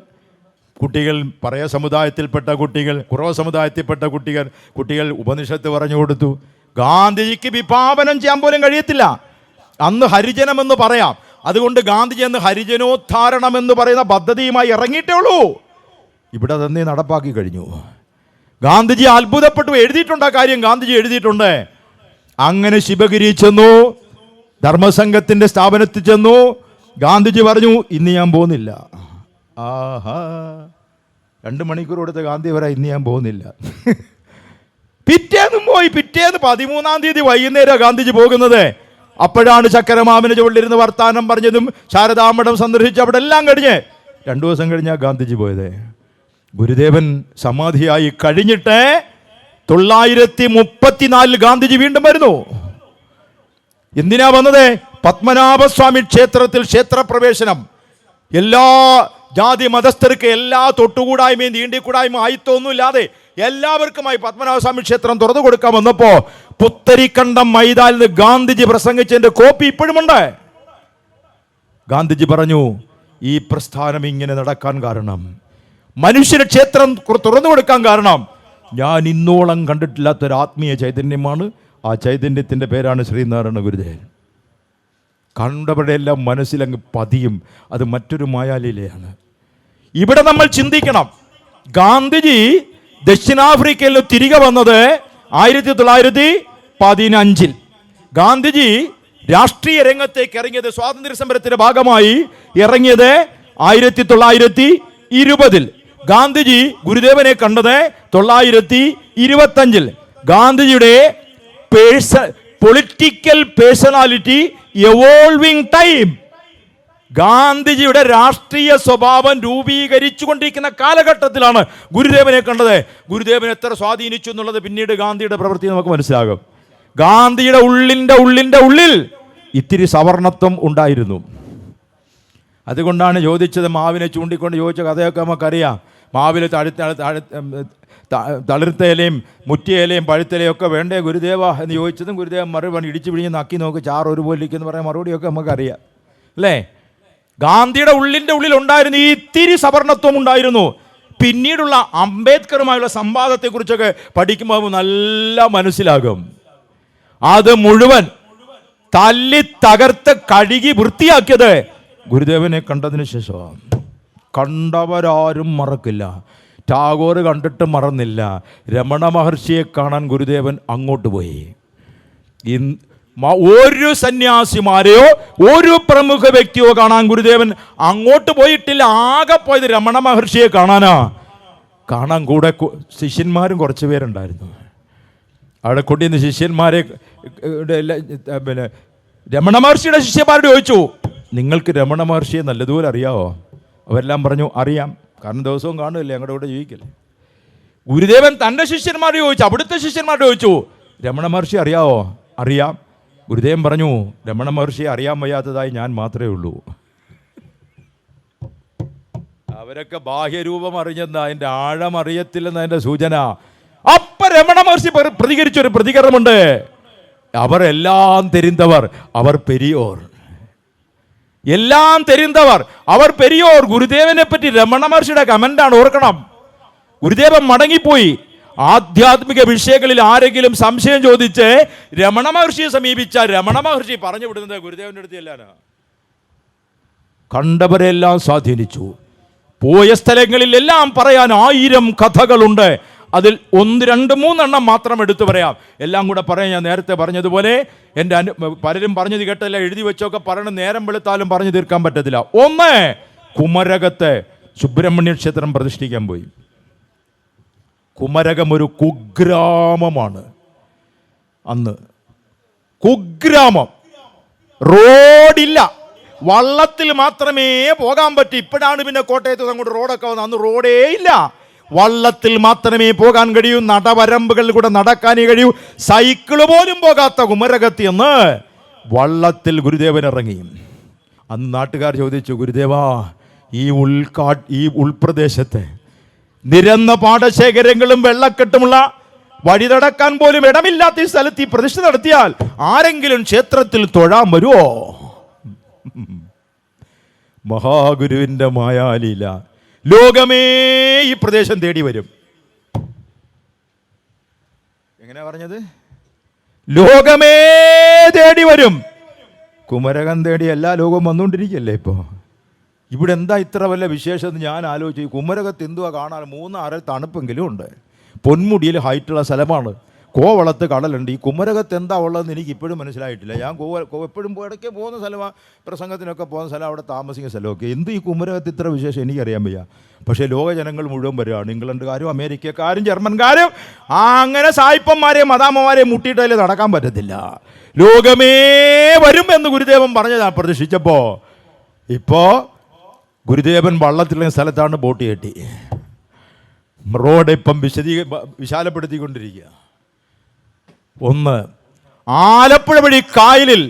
കുട്ടികൾ, പറയ സമുദായത്തിൽപ്പെട്ട കുട്ടികൾ, കുറവ് സമുദായത്തിൽപ്പെട്ട കുട്ടികൾ ഉപനിഷത്ത് പറഞ്ഞു കൊടുത്തു. ഗാന്ധിജിക്ക് വിഭാവനം ചെയ്യാൻ പോലും കഴിയത്തില്ല. അന്ന് ഹരിജനമെന്ന് പറയാം. അതുകൊണ്ട് ഗാന്ധിജി അന്ന് ഹരിജനോദ്ധാരണം എന്ന് പറയുന്ന പദ്ധതിയുമായി ഇറങ്ങിയിട്ടേ ഉള്ളൂ. ഇവിടെ തന്നെ നടപ്പാക്കി കഴിഞ്ഞു. ഗാന്ധിജി അത്ഭുതപ്പെട്ടു. എഴുതിയിട്ടുണ്ട് ആ കാര്യം, ഗാന്ധിജി എഴുതിയിട്ടുണ്ട്. അങ്ങനെ ശിവഗിരി ചെന്നു, ധർമ്മസംഘത്തിൻ്റെ സ്ഥാപനത്തിൽ ചെന്നു. ഗാന്ധിജി പറഞ്ഞു, ഇന്ന് ഞാൻ പോകുന്നില്ല. ആഹാ, 2 മണിക്കൂർ കൊടുത്ത ഗാന്ധി വരാ, ഇന്ന് ഞാൻ പോകുന്നില്ല. പിറ്റേന്നും പോയി. പിറ്റേന്ന് 13-ാം തീയതി വൈകുന്നേരം ഗാന്ധിജി പോകുന്നത്. അപ്പോഴാണ് ചക്കരമാമിന് ചുവട്ടിലിരുന്ന് വർത്താനം പറഞ്ഞതും ശാരദാമഠം സന്ദർശിച്ച് അവിടെ എല്ലാം കഴിഞ്ഞ് 2 ദിവസം കഴിഞ്ഞാൽ ഗാന്ധിജി പോയത്. ഗുരുദേവൻ സമാധിയായി കഴിഞ്ഞിട്ട് 934 ഗാന്ധിജി വീണ്ടും വരുന്നു. എന്തിനാ വന്നത്? പത്മനാഭസ്വാമി ക്ഷേത്രത്തിൽ ക്ഷേത്രപ്രവേശനം. എല്ലാ ജാതി മതസ്ഥർക്ക് എല്ലാ തൊട്ടുകൂടായ്മയും തീണ്ടിക്കൂടായ്മ ആയിത്തൊന്നുമില്ലാതെ എല്ലാവർക്കുമായി പത്മനാഭസ്വാമി ക്ഷേത്രം തുറന്നു കൊടുക്കാൻ വന്നപ്പോ പുത്തരിക്കണ്ടം മൈതാനിൽ നിന്ന് ഗാന്ധിജി പ്രസംഗിച്ചതിന്റെ കോപ്പി ഇപ്പോഴുമുണ്ട്. ഗാന്ധിജി പറഞ്ഞു, ഈ പ്രസ്ഥാനം ഇങ്ങനെ നടക്കാൻ കാരണം, മനുഷ്യന് ക്ഷേത്രം തുറന്നു കൊടുക്കാൻ കാരണം, ഞാൻ ഇന്നോളം കണ്ടിട്ടില്ലാത്തൊരു ആത്മീയ ചൈതന്യമാണ്. ആ ചൈതന്യത്തിൻ്റെ പേരാണ് ശ്രീനാരായണ ഗുരുദേവൻ. കണ്ടവരുടെ എല്ലാം മനസ്സിലങ്ങ് പതിയും. അത് മറ്റൊരു മായാലീലയാണ്. ഇവിടെ നമ്മൾ ചിന്തിക്കണം, ഗാന്ധിജി ദക്ഷിണാഫ്രിക്കയിൽ നിന്ന് തിരികെ വന്നത് 1915. ഗാന്ധിജി രാഷ്ട്രീയ രംഗത്തേക്ക് ഇറങ്ങിയത്, സ്വാതന്ത്ര്യ സമരത്തിന്റെ ഭാഗമായി ഇറങ്ങിയത് 1920. ഗാന്ധിജി ഗുരുദേവനെ കണ്ടത് 1925. ഗാന്ധിജിയുടെ പൊളിറ്റിക്കൽ പേഴ്സണാലിറ്റി എവോൾവിംഗ് ടൈം, ഗാന്ധിജിയുടെ രാഷ്ട്രീയ സ്വഭാവം രൂപീകരിച്ചു കൊണ്ടിരിക്കുന്ന കാലഘട്ടത്തിലാണ് ഗുരുദേവനെ കണ്ടത്. ഗുരുദേവൻ എത്ര സ്വാധീനിച്ചു എന്നുള്ളത് പിന്നീട് ഗാന്ധിയുടെ പ്രവൃത്തി നമുക്ക് മനസ്സിലാകും. ഗാന്ധിയുടെ ഉള്ളിൽ ഇത്തിരി സവർണത്വം ഉണ്ടായിരുന്നു. അതുകൊണ്ടാണ് ചോദിച്ചത്, മാവിനെ ചൂണ്ടിക്കൊണ്ട് ചോദിച്ച കഥയൊക്കെ നമുക്കറിയാം. മാവിൽ തളിർത്തയിലയും മുറ്റിയയിലയും പഴുത്തയിലയും ഒക്കെ വേണ്ടേ ഗുരുദേവ എന്ന് ചോദിച്ചതും ഗുരുദേവൻ മറുപടി ഇടിച്ചു പിഴിഞ്ഞ് നക്കി നോക്കി ചാറ് ഒരുപോലെ ഇരിക്കുന്നു പറയാൻ മറുപടിയൊക്കെ നമുക്കറിയാം അല്ലേ. ഗാന്ധിയുടെ ഉള്ളിൽ ഉണ്ടായിരുന്ന ഈ ഇത്തിരി സവർണത്വം ഉണ്ടായിരുന്നു. പിന്നീടുള്ള അംബേദ്കറുമായുള്ള സംവാദത്തെക്കുറിച്ചൊക്കെ പഠിക്കുമ്പോൾ നല്ല മനസ്സിലാകും. അത് മുഴുവൻ തല്ലി തകർത്ത് കഴുകി വൃത്തിയാക്കിയത് ഗുരുദേവനെ കണ്ടതിന് ശേഷമാണ്. കണ്ടവരാരും മറക്കില്ല. ടാഗോർ കണ്ടിട്ട് മറന്നില്ല. രമണ മഹർഷിയെ കാണാൻ ഗുരുദേവൻ അങ്ങോട്ട് പോയി. ഒരു സന്യാസിമാരെയോ ഒരു പ്രമുഖ വ്യക്തിയോ കാണാൻ ഗുരുദേവൻ അങ്ങോട്ട് പോയിട്ടില്ല. ആകെ പോയത് രമണ മഹർഷിയെ കാണാൻ കൂടെ ശിഷ്യന്മാരും കുറച്ച് പേരുണ്ടായിരുന്നു. അവിടെ കൊണ്ടിരുന്ന ശിഷ്യന്മാരെ പിന്നെ രമണ മഹർഷിയുടെ ശിഷ്യന്മാരോട് ചോദിച്ചു, നിങ്ങൾക്ക് രമണ മഹർഷിയെ നല്ലതുപോലെ അറിയാമോ? അവരെല്ലാം പറഞ്ഞു അറിയാം, കാരണം ദിവസവും കാണുമല്ലേ, ഞങ്ങളുടെ കൂടെ ജീവിക്കല്ലേ. ഗുരുദേവൻ തൻ്റെ ശിഷ്യന്മാരോട് ചോദിച്ചു, അവിടുത്തെ ശിഷ്യന്മാരോട് ചോദിച്ചു, രമണ മഹർഷി അറിയാമോ? അറിയാം. ഗുരുദേവൻ പറഞ്ഞു, രമണ മഹർഷിയെ അറിയാൻ വയ്യാത്തതായി ഞാൻ മാത്രമേ ഉള്ളൂ. അവരൊക്കെ ബാഹ്യരൂപം അറിഞ്ഞെന്ന്, അതിൻ്റെ ആഴം അറിയത്തില്ലെന്ന് അതിൻ്റെ സൂചന. അപ്പൊ രമണ മഹർഷി പ്രതികരിച്ചൊരു പ്രതികരണമുണ്ട്, അവർ എല്ലാം തെരിന്തവർ, അവർ പെരിയോർ. എല്ലാം തെരിന്തവർ, അവർ പെരിയോർ. ഗുരുദേവനെ പറ്റി രമണ മഹർഷിയുടെ കമന്റാണ്, ഓർക്കണം. ഗുരുദേവൻ മടങ്ങിപ്പോയി. ആധ്യാത്മിക വിഷയങ്ങളിൽ ആരെങ്കിലും സംശയം ചോദിച്ച് രമണ മഹർഷിയെ സമീപിച്ച രമണ മഹർഷി പറഞ്ഞു വിടുന്നത് ഗുരുദേവന്റെ അടുത്ത് എല്ലാനാ. കണ്ടവരെല്ലാം സ്വാധീനിച്ചു. പോയ സ്ഥലങ്ങളിലെല്ലാം പറയാൻ 1000 കഥകളുണ്ട്. അതിൽ 1, 2, 3 മാത്രം എടുത്തു പറയാം. എല്ലാം കൂടെ പറയാൻ ഞാൻ നേരത്തെ പറഞ്ഞതുപോലെ എൻ്റെ പലരും പറഞ്ഞത് കേട്ടല്ല, എഴുതി വെച്ചൊക്കെ പറയണം, നേരം വെളുത്താലും പറഞ്ഞു തീർക്കാൻ പറ്റത്തില്ല. ഒന്ന്, കുമരകത്തെ സുബ്രഹ്മണ്യ ക്ഷേത്രം പ്രതിഷ്ഠിക്കാൻ പോയി. കുമരകം ഒരു കുഗ്രാമമാണ് അന്ന്. കുഗ്രാമം, റോഡില്ല, വള്ളത്തിൽ മാത്രമേ പോകാൻ പറ്റൂ. ഇപ്പോഴാണ് പിന്നെ കോട്ടയത്ത് അങ്ങോട്ട് റോഡൊക്കെ വന്നത്. അന്ന് റോഡേ ഇല്ല, വള്ളത്തിൽ മാത്രമേ പോകാൻ കഴിയൂ. നടവരമ്പുകളിൽ കൂടെ നടക്കാനേ കഴിയൂ. സൈക്കിള് പോലും പോകാത്ത കുമരകത്തി എന്ന് വള്ളത്തിൽ ഗുരുദേവൻ ഇറങ്ങി. അന്ന് നാട്ടുകാർ ചോദിച്ചു, ഗുരുദേവാ, ഈ ഉൾപ്രദേശത്തെ നിരന്ന പാടശേഖരങ്ങളും വെള്ളക്കെട്ടുമുള്ള വഴി നടക്കാൻ പോലും ഇടമില്ലാത്ത ഈ സ്ഥലത്ത് ഈ പ്രതിഷ്ഠ നടത്തിയാൽ ആരെങ്കിലും ക്ഷേത്രത്തിൽ തൊഴാൻ വരുമോ? മഹാഗുരുവിന്റെ മായാലീല. ലോകമേ ഈ പ്രദേശം തേടി വരും. എങ്ങനെയാ പറഞ്ഞത്? ലോകമേ തേടി വരും. കുമരകം തേടി എല്ലാ ലോകവും വന്നുകൊണ്ടിരിക്കുകയല്ലേ ഇപ്പോ. ഇവിടെ എന്താ ഇത്ര വല്ല വിശേഷം ഞാൻ ആലോചിച്ചു. കുമരകത്ത് എന്തുവാ കാണാൻ? 3-6 തണുപ്പെങ്കിലും ഉണ്ട്. പൊന്മുടിയിൽ ഹൈറ്റുള്ള സ്ഥലമാണ്. കോവളത്ത് കടലുണ്ട്. ഈ കുമരകത്ത് എന്താ ഉള്ളതെന്ന് എനിക്ക് ഇപ്പോഴും മനസ്സിലായിട്ടില്ല. ഞാൻ എപ്പോഴും ഇടയ്ക്ക് പോകുന്ന സ്ഥലമാണ്, പ്രസംഗത്തിനൊക്കെ പോകുന്ന സ്ഥലം, അവിടെ താമസിക്കുന്ന സ്ഥലമൊക്കെ. എന്ത് ഈ കുമരകത്ത് ഇത്ര വിശേഷം എനിക്കറിയാൻ വയ്യ. പക്ഷേ ലോക ജനങ്ങൾ മുഴുവൻ വരികയാണ്. ഇംഗ്ലണ്ടുകാരും അമേരിക്കക്കാരും ജർമ്മൻകാരും അങ്ങനെ സായിപ്പന്മാരെയും മദാമ്മമാരെയും മുട്ടിയിട്ടതിൽ നടക്കാൻ പറ്റത്തില്ല. ലോകമേ വരും എന്ന് ഗുരുദേവൻ പറഞ്ഞതാണ് പ്രതീക്ഷിച്ചപ്പോൾ. ഇപ്പോൾ ഗുരുദേവൻ വള്ളത്തിലുള്ള സ്ഥലത്താണ് ബോട്ട് കെട്ടി. റോഡ് ഇപ്പം വിശാലപ്പെടുത്തിക്കൊണ്ടിരിക്കുക. ഒന്ന്, ആലപ്പുഴ വഴി കായലിൽ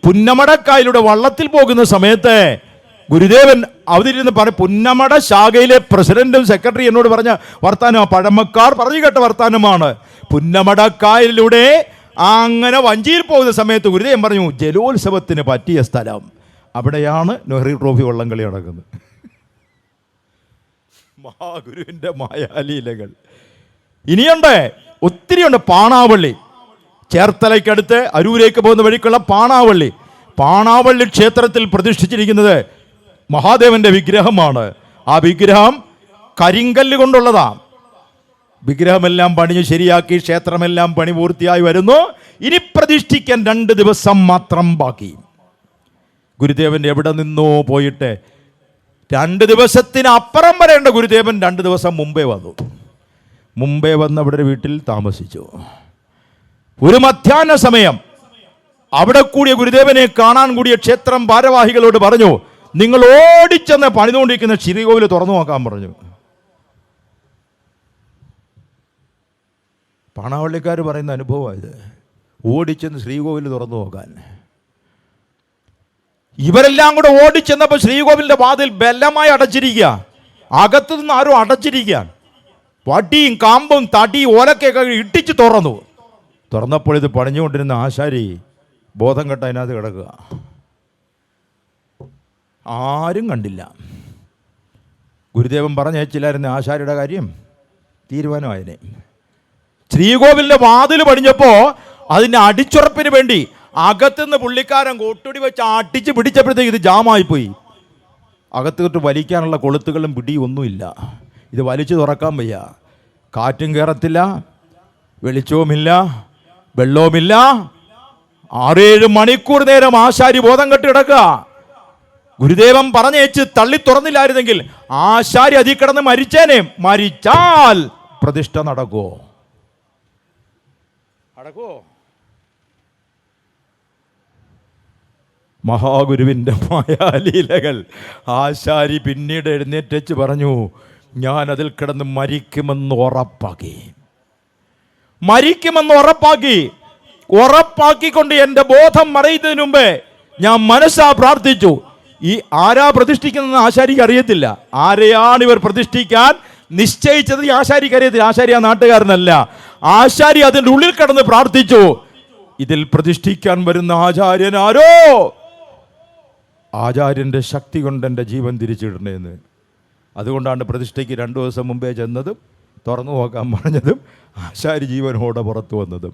പുന്നമടക്കായലിലൂടെ വള്ളത്തിൽ പോകുന്ന സമയത്ത് ഗുരുദേവൻ അവതിരുന്ന് പുന്നമട ശാഖയിലെ പ്രസിഡന്റും സെക്രട്ടറി എന്നോട് പറഞ്ഞ വർത്താനം, പഴമക്കാർ പറഞ്ഞു കേട്ട വർത്താനമാണ്. പുന്നമടക്കായലിലൂടെ അങ്ങനെ വഞ്ചിയിൽ പോകുന്ന സമയത്ത് ഗുരുദേവൻ പറഞ്ഞു, ജലോത്സവത്തിന് പറ്റിയ സ്ഥലം അവിടെയാണ് നെഹ്റു ട്രോഫി വള്ളംകളി നടക്കുന്നത്. മഹാഗുരുവിൻ്റെ മായാലീലകൾ ഇനിയുണ്ട്, ഒത്തിരിയുണ്ട്. പാണാവള്ളി, ചേർത്തലയ്ക്കടുത്ത് അരൂരേക്ക് പോകുന്ന വഴിക്കുള്ള പാണാവള്ളി ക്ഷേത്രത്തിൽ പ്രതിഷ്ഠിച്ചിരിക്കുന്നത് മഹാദേവന്റെ വിഗ്രഹമാണ്. ആ വിഗ്രഹം കരിങ്കല്ല് കൊണ്ടുള്ളതാണ്. വിഗ്രഹമെല്ലാം പണിഞ്ഞ് ശരിയാക്കി ക്ഷേത്രമെല്ലാം പണി പൂർത്തിയായി വരുന്നു. ഇനി പ്രതിഷ്ഠിക്കാൻ 2 ദിവസം മാത്രം ബാക്കി. ഗുരുദേവൻ എവിടെ നിന്നോ പോയിട്ട് 2 ദിവസത്തിന് അപ്പുറം വരേണ്ട ഗുരുദേവൻ 2 ദിവസം മുമ്പേ വന്ന് അവിടെ ഒരു വീട്ടിൽ താമസിച്ചു. ഒരു മധ്യാഹ്ന സമയം അവിടെ കൂടിയ ഗുരുദേവനെ കാണാൻ കൂടിയ ക്ഷേത്രം ഭാരവാഹികളോട് പറഞ്ഞു, നിങ്ങൾ ഓടിച്ചെന്ന് പണിതുകൊണ്ടിരിക്കുന്ന ശ്രീകോവിൽ തുറന്നു നോക്കാൻ പറഞ്ഞു. പാണാവള്ളിക്കാർ പറയുന്ന അനുഭവമായത്, ഓടിച്ചെന്ന് ശ്രീകോവിൽ തുറന്നു നോക്കാൻ. ഇവരെല്ലാം കൂടെ ഓടിച്ചെന്നപ്പോൾ ശ്രീകോവിലിന്റെ വാതിൽ ബലമായി അടച്ചിരിക്കുക. അകത്തു നിന്ന് ആരും അടച്ചിരിക്കുക. വടിയും കാമ്പും തടിയും ഓലക്കൊക്കെ ഇട്ടിച്ച് തുറന്നപ്പോൾ ഇത് പണിഞ്ഞുകൊണ്ടിരുന്ന ആശാരി ബോധം കെട്ട അതിനകത്ത് കിടക്കുക. ആരും കണ്ടില്ല. ഗുരുദേവൻ പറഞ്ഞയച്ചില്ലായിരുന്ന ആശാരിയുടെ കാര്യം തീരുമാനമായതിനെ. ശ്രീകോവിലിന്റെ വാതിൽ പണിഞ്ഞപ്പോൾ അതിൻ്റെ അടിച്ചുറപ്പിന് വേണ്ടി അകത്തുനിന്ന് പുള്ളിക്കാരൻ കൊട്ടുടി വെച്ച് അടിച്ച് പിടിച്ചപ്പോഴത്തേക്ക് ഇത് ജാമായിപ്പോയി. അകത്തോട്ട് വലിക്കാനുള്ള കൊളുത്തുകളും പിടിയും ഒന്നുമില്ല. ഇത് വലിച്ചു തുറക്കാൻ വയ്യ. കാറ്റും കയറത്തില്ല, വെളിച്ചവുമില്ല, വെള്ളവുമില്ല. 6-7 മണിക്കൂർ നേരം ആശാരി ബോധം കെട്ടി കിടക്കുക. ഗുരുദേവൻ പറഞ്ഞേച്ച് തള്ളി തുറന്നില്ലായിരുന്നെങ്കിൽ ആശാരി അതിൽ കിടന്ന് മരിച്ചേനെ. മരിച്ചാൽ പ്രതിഷ്ഠ നടക്കുമോ? മഹാഗുരുവിൻ്റെ മായാലീലകൾ. ആശാരി പിന്നീട് എഴുന്നേറ്റച്ച് പറഞ്ഞു, ഞാൻ അതിൽ കിടന്ന് മരിക്കുമെന്ന് ഉറപ്പാക്കിക്കൊണ്ട് എൻ്റെ ബോധം മറയുന്നതിന് മുമ്പേ ഞാൻ മനസ്സാ പ്രാർത്ഥിച്ചു. ഈ ആരാ പ്രതിഷ്ഠിക്കുന്നതെന്ന് ആശാരിക്ക് അറിയത്തില്ല. ആരെയാണ് ഇവർ പ്രതിഷ്ഠിക്കാൻ നിശ്ചയിച്ചത് ഈ ആശാരിക്ക് അറിയത്തില്ല. ആശാരി ആ നാട്ടുകാരനല്ല. ആശാരി അതിൻ്റെ ഉള്ളിൽ കിടന്ന് പ്രാർത്ഥിച്ചു, ഇതിൽ പ്രതിഷ്ഠിക്കാൻ വരുന്ന ആചാര്യൻ ആരോ, ആചാര്യൻ്റെ ശക്തി കൊണ്ട് എൻ്റെ ജീവൻ തിരിച്ചിടണേന്ന്. അതുകൊണ്ടാണ് പ്രതിഷ്ഠയ്ക്ക് 2 ദിവസം മുമ്പേ ചെന്നതും തുറന്നു നോക്കാൻ പറഞ്ഞതും ആശാരി ജീവനോടെ പുറത്തു വന്നതും.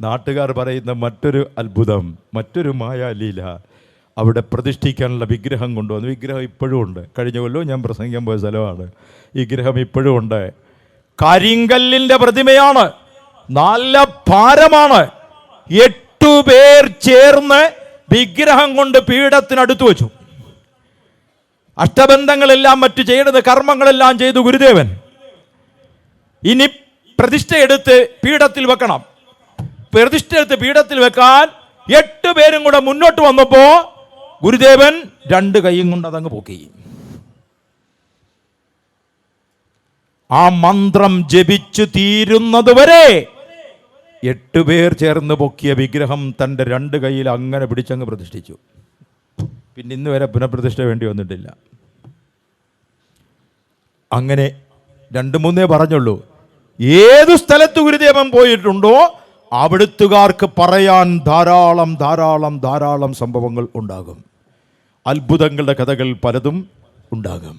നാട്ടുകാർ പറയുന്ന മറ്റൊരു അത്ഭുതം, മറ്റൊരു മായാലീല, അവിടെ പ്രതിഷ്ഠിക്കാനുള്ള വിഗ്രഹം കൊണ്ടുവന്നു. വിഗ്രഹം ഇപ്പോഴും ഉണ്ട്. കഴിഞ്ഞ കൊല്ലം ഞാൻ പ്രസംഗിക്കാൻ പോയ സ്ഥലമാണ്. വിഗ്രഹം ഇപ്പോഴും ഉണ്ട്. കരിങ്കല്ലിൻ്റെ പ്രതിമയാണ്, നല്ല ഭാരമാണ്. 8 പേർ ചേർന്ന് വിഗ്രഹം കൊണ്ട് പീഠത്തിനടുത്ത് വെച്ചു. അഷ്ടബന്ധങ്ങളെല്ലാം മറ്റു ചെയ്യേണ്ടത് കർമ്മങ്ങളെല്ലാം ചെയ്തു ഗുരുദേവൻ. ഇനി പ്രതിഷ്ഠയെടുത്ത് പീഠത്തിൽ വെക്കണം. പ്രതിഷ്ഠയെടുത്ത് പീഠത്തിൽ വെക്കാൻ 8 പേരും കൂടെ മുന്നോട്ട് വന്നപ്പോ ഗുരുദേവൻ 2 കൈയും കൊണ്ട് അതങ്ങ് പൊക്കി. ആ മന്ത്രം ജപിച്ചു തീരുന്നത് വരെ 8 പേർ ചേർന്ന് പൊക്കിയ വിഗ്രഹം തൻ്റെ 2 കൈയിൽ അങ്ങനെ പിടിച്ചങ്ങ് പ്രതിഷ്ഠിച്ചു. പിന്നെ ഇന്ന് വരെ പുനഃപ്രതിഷ്ഠ വേണ്ടി വന്നിട്ടില്ല. അങ്ങനെ 2-3 പറഞ്ഞുള്ളൂ. ഏതു സ്ഥലത്ത് ഗുരുദേവൻ പോയിട്ടുണ്ടോ അവിടുത്തുകാർക്ക് പറയാൻ ധാരാളം സംഭവങ്ങൾ ഉണ്ടാകും. അത്ഭുതങ്ങളുടെ കഥകൾ പലതും ഉണ്ടാകും.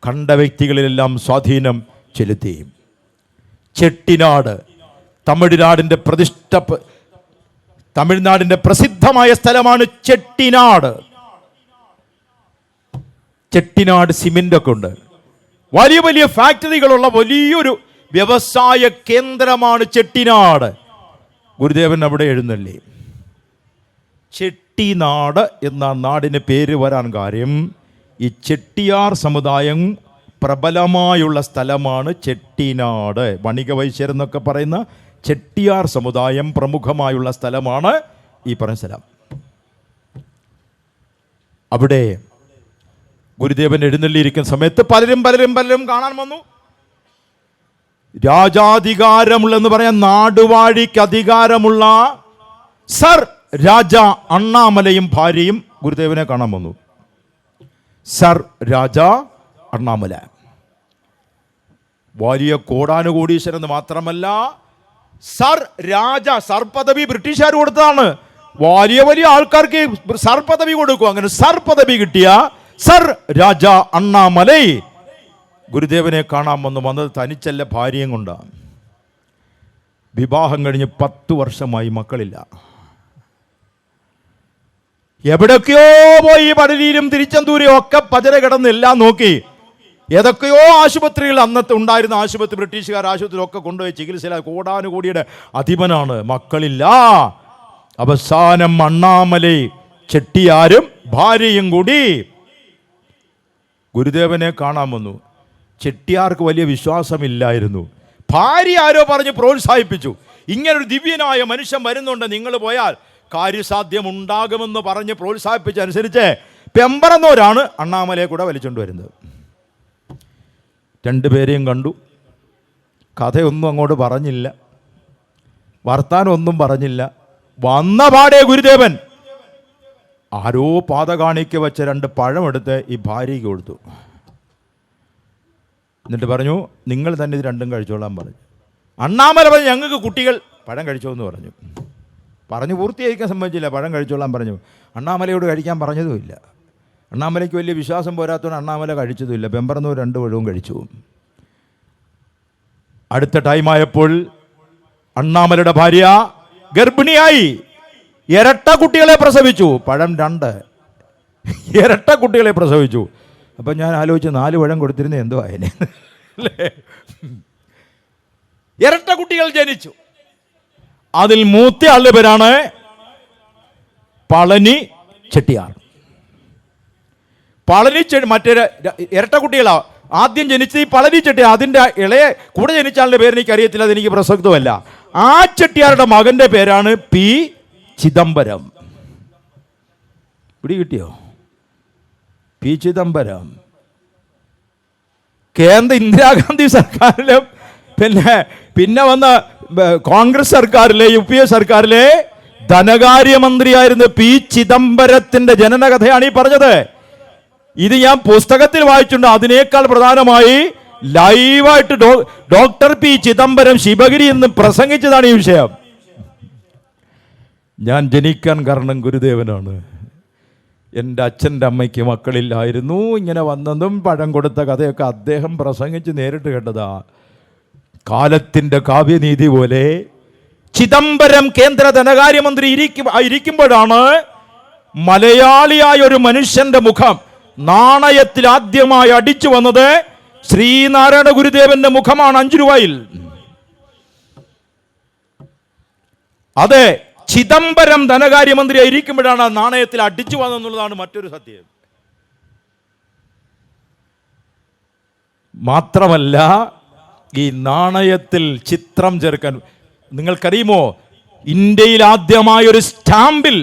കണ്ട വ്യക്തികളിലെല്ലാം സ്വാധീനം ചെലുത്തി. ചെട്ടിനാട് തമിഴ്നാടിൻ്റെ പ്രസിദ്ധമായ സ്ഥലമാണ് ചെട്ടിനാട്. ചെട്ടിനാട് സിമെന്റ് ഒക്കെ ഉണ്ട്. വലിയ വലിയ ഫാക്ടറികളുള്ള വലിയൊരു വ്യവസായ കേന്ദ്രമാണ് ചെട്ടിനാട്. ഗുരുദേവൻ അവിടെ എഴുന്നള്ളി. ചെട്ടിനാട് എന്ന നാടിന് പേര് വരാൻ കാര്യം ഈ ചെട്ടിയാർ സമുദായം പ്രബലമായുള്ള സ്ഥലമാണ് ചെട്ടിനാട്. വണിക വൈശ്യർ എന്നൊക്കെ പറയുന്ന ചെട്ടിയാർ സമുദായം പ്രമുഖമായുള്ള സ്ഥലമാണ് ഈ പറഞ്ഞ സ്ഥലം. അവിടെ ഗുരുദേവൻ എഴുന്നള്ളിയിരിക്കുന്ന സമയത്ത് പലരും കാണാൻ വന്നു. രാജാധികാരമുള്ള എന്ന് പറയാൻ നാടുവാഴിക്ക് അധികാരമുള്ള സർ രാജ അണ്ണാമലയും ഭാര്യയും ഗുരുദേവനെ കാണാൻ വന്നു. സർ രാജ അണ്ണാമല. വലിയ കോടാനുകോടീശ്വരൻ എന്ന് മാത്രമല്ല, സർ രാജ, സർ പദവി ബ്രിട്ടീഷുകാർ കൊടുത്തതാണ്. വലിയ വലിയ ആൾക്കാർക്ക് സർ പദവി കൊടുക്കും. അങ്ങനെ സർ പദവി കിട്ടിയ സർ രാജ അണ്ണാമലൈ ഗുരുദേവനെ കാണാൻ വന്നത് തനിച്ചല്ല, ഭാര്യയും കൊണ്ടാണ്. വിവാഹം കഴിഞ്ഞ് 10 വർഷമായി മക്കളില്ല. എവിടൊക്കെയോ പോയി പടലിയിലും തിരിച്ചന്തൂരിയും ഒക്കെ പചര കിടന്നെല്ലാം നോക്കി. ഏതൊക്കെയോ ആശുപത്രികൾ, അന്നത്തെ ഉണ്ടായിരുന്ന ആശുപത്രി, ബ്രിട്ടീഷുകാർ ആശുപത്രിയിലൊക്കെ കൊണ്ടുപോയി ചികിത്സയില്ല. കോടാനുകോടിയുടെ അധിപനാണ്, മക്കളില്ല. അവസാനം അണ്ണാമലൈ ചെട്ടിയാരും ഭാര്യയും കൂടി ഗുരുദേവനെ കാണാൻ വന്നു. ചെട്ടിയാർക്ക് വലിയ വിശ്വാസമില്ലായിരുന്നു. ഭാര്യ ആരോ പറഞ്ഞ് പ്രോത്സാഹിപ്പിച്ചു, ഇങ്ങനൊരു ദിവ്യനായ മനുഷ്യൻ വരുന്നുണ്ട്, നിങ്ങൾ പോയാൽ കാര്യസാധ്യം ഉണ്ടാകുമെന്ന് പറഞ്ഞ് പ്രോത്സാഹിപ്പിച്ചനുസരിച്ച് പെമ്പറന്നോരാണ് അണ്ണാമലയെ കൂടെ വലിച്ചുകൊണ്ട് വരുന്നത്. 2 പേരെയും കണ്ടു. കഥയൊന്നും അങ്ങോട്ട് പറഞ്ഞില്ല, വർത്താനം ഒന്നും പറഞ്ഞില്ല. വന്ന പാടെ ഗുരുദേവൻ ആരോ പാത കാണിക്ക വെച്ച 2 പഴമെടുത്ത് ഈ ഭാര്യയ്ക്ക് കൊടുത്തു. എന്നിട്ട് പറഞ്ഞു, നിങ്ങൾ തന്നെ ഇത് 2ഉം കഴിച്ചോളാൻ പറഞ്ഞു. അണ്ണാമല പറഞ്ഞു, ഞങ്ങൾക്ക് കുട്ടികൾ പഴം കഴിച്ചോന്ന് പറഞ്ഞു. പറഞ്ഞു പൂർത്തിയാക്കാൻ സമ്മതിച്ചില്ല, പഴം കഴിച്ചോളാൻ പറഞ്ഞു. അണ്ണാമലയോട് കഴിക്കാൻ പറഞ്ഞതുമില്ല. അണ്ണാമലയ്ക്ക് വലിയ വിശ്വാസം പോരാത്തവന് അണ്ണാമല കഴിച്ചതുമില്ല. പെമ്പറന്നൂർ 2 പഴവും കഴിച്ചു. അടുത്ത ടൈമായപ്പോൾ അണ്ണാമലയുടെ ഭാര്യ ഗർഭിണിയായി, ഇരട്ട കുട്ടികളെ പ്രസവിച്ചു. പഴം 2 ഇരട്ട കുട്ടികളെ പ്രസവിച്ചു. അപ്പം ഞാൻ ആലോചിച്ച് 4 പഴം കൊടുത്തിരുന്ന എന്തോ ആയനെ അല്ലേ. ഇരട്ട കുട്ടികൾ ജനിച്ചു. അതിൽ മൂത്ത ആളുടെ പേരാണ് പളനി ചെട്ടിയാർ. പളനി മറ്റേ ഇരട്ട കുട്ടികളാ ആദ്യം ജനിച്ചത് ഈ പളനി ചെട്ടിയാർ. അതിൻ്റെ ഇളയ കൂടെ ജനിച്ച ആളുടെ പേര് എനിക്കറിയത്തില്ല, അതെനിക്ക് പ്രസക്തമല്ല. ആ ചെട്ടിയാരുടെ മകന്റെ പേരാണ് പി ചിദംബരം. പിടി കിട്ടിയോ? പി ചിദംബരം കേന്ദ്ര ഇന്ദിരാഗാന്ധി സർക്കാരിലും പിന്നെ വന്ന കോൺഗ്രസ് സർക്കാരിലെ UPA സർക്കാരിലെ ധനകാര്യമന്ത്രിയായിരുന്ന പി ചിദംബരത്തിന്റെ ജനനകഥയാണ് ഈ പറഞ്ഞത്. ഇത് ഞാൻ പുസ്തകത്തിൽ വായിച്ചിട്ടുണ്ട്. അതിനേക്കാൾ പ്രധാനമായി ലൈവായിട്ട് ഡോക്ടർ പി ചിദംബരം ശിവഗിരി എന്ന് പ്രസംഗിച്ചതാണ് ഈ വിഷയം. ഞാൻ ജനിക്കാൻ കാരണം ഗുരുദേവനാണ്. എൻ്റെ അച്ഛൻ്റെ അമ്മയ്ക്ക് മക്കളില്ലായിരുന്നു. ഇങ്ങനെ വന്നതും പഴം കൊടുത്ത കഥയൊക്കെ അദ്ദേഹം പ്രസംഗിച്ച് നേരിട്ട് കേട്ടതാ. കാലത്തിൻ്റെ കാവ്യനീതി പോലെ ചിദംബരം കേന്ദ്ര ധനകാര്യമന്ത്രി ഇരിക്കുമ്പോഴാണ് മലയാളിയായ ഒരു മനുഷ്യന്റെ മുഖം നാണയത്തിൽ ആദ്യമായി അടിച്ചു വന്നത്. ശ്രീനാരായണ ഗുരുദേവന്റെ മുഖമാണ് 5 രൂപയിൽ. അതെ, ചിദംബരം ധനകാര്യമന്ത്രിയായി ഇരിക്കുമ്പോഴാണ് നാണയത്തിൽ അടിച്ചു വന്നെന്നുള്ളതാണ് മറ്റൊരു സത്യം. മാത്രമല്ല, ഈ നാണയത്തിൽ ചിത്രം ചേർക്കാൻ നിങ്ങൾക്കറിയുമോ? ഇന്ത്യയിൽ ആദ്യമായ ഒരു സ്റ്റാമ്പിൽ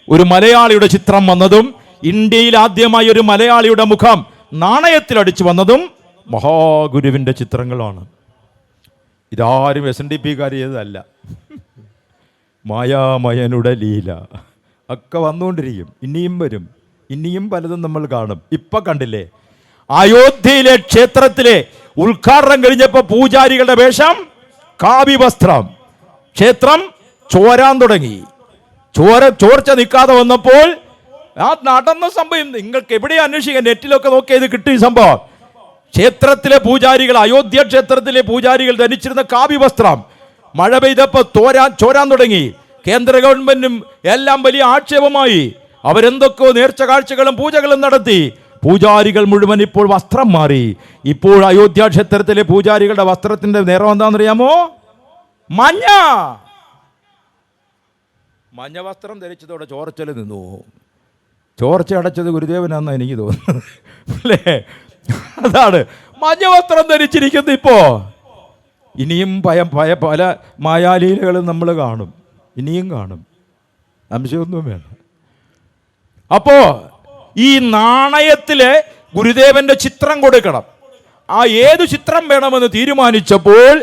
ഒരു മലയാളിയുടെ ചിത്രം വന്നതും ഇന്ത്യയിൽ ആദ്യമായ ഒരു മലയാളിയുടെ മുഖം നാണയത്തിൽ അടിച്ചു വന്നതും മഹാഗുരുവിൻ്റെ ചിത്രങ്ങളാണ്. ഇതാരും SNDP-കാർ ചെയ്തതല്ല. മായാമയനുടെ ലീല ഒക്കെ വന്നുകൊണ്ടിരിക്കും, ഇനിയും വരും, ഇനിയും പലതും നമ്മൾ കാണും. ഇപ്പൊ കണ്ടില്ലേ, അയോധ്യയിലെ ക്ഷേത്രത്തിലെ ഉദ്ഘാടനം കഴിഞ്ഞപ്പോൾ പൂജാരികളുടെ വേഷം കാവി വസ്ത്രം. ക്ഷേത്രം ചോരാൻ തുടങ്ങി. ചോർച്ച നിൽക്കാതെ വന്നപ്പോൾ ആ നടന്ന സംഭവം നിങ്ങൾക്ക് എവിടെ അന്വേഷിക്കാൻ, നെറ്റിലൊക്കെ നോക്കിയത് കിട്ടിയ സംഭവം. ക്ഷേത്രത്തിലെ പൂജാരികൾ, അയോധ്യ ക്ഷേത്രത്തിലെ പൂജാരികൾ ധരിച്ചിരുന്ന കാവി വസ്ത്രം മഴ പെയ്തപ്പോൾ ചോരാൻ തുടങ്ങി. കേന്ദ്ര ഗവൺമെന്റും എല്ലാം വലിയ ആക്ഷേപമായി. അവരെന്തൊക്കെയോ നേർച്ച കാഴ്ചകളും പൂജകളും നടത്തി. പൂജാരികൾ മുഴുവൻ ഇപ്പോൾ വസ്ത്രം മാറി. ഇപ്പോൾ അയോധ്യ ക്ഷേത്രത്തിലെ പൂജാരികളുടെ വസ്ത്രത്തിന്റെ നിറം എന്താണെന്നറിയാമോ? മഞ്ഞ. മഞ്ഞ വസ്ത്രം ധരിച്ചതോടെ ചോർച്ചൽ നിന്നു. ചോർച്ച അടച്ചത് ഗുരുദേവനാണെന്ന് എനിക്ക് തോന്നുന്നത് അല്ലേ? അതാണ് മഞ്ഞ വസ്ത്രം ധരിച്ചിരിക്കുന്നത്. ഇപ്പോ ഇനിയും പല മായാലീലകളും നമ്മൾ കാണും, ഇനിയും കാണും, സംശയമൊന്നും വേണ്ട. അപ്പോ ഈ നാണയത്തില് ഗുരുദേവന്റെ ചിത്രം കൊടുക്കണം. ആ ഏതു ചിത്രം വേണമെന്ന് തീരുമാനിച്ചപ്പോൾ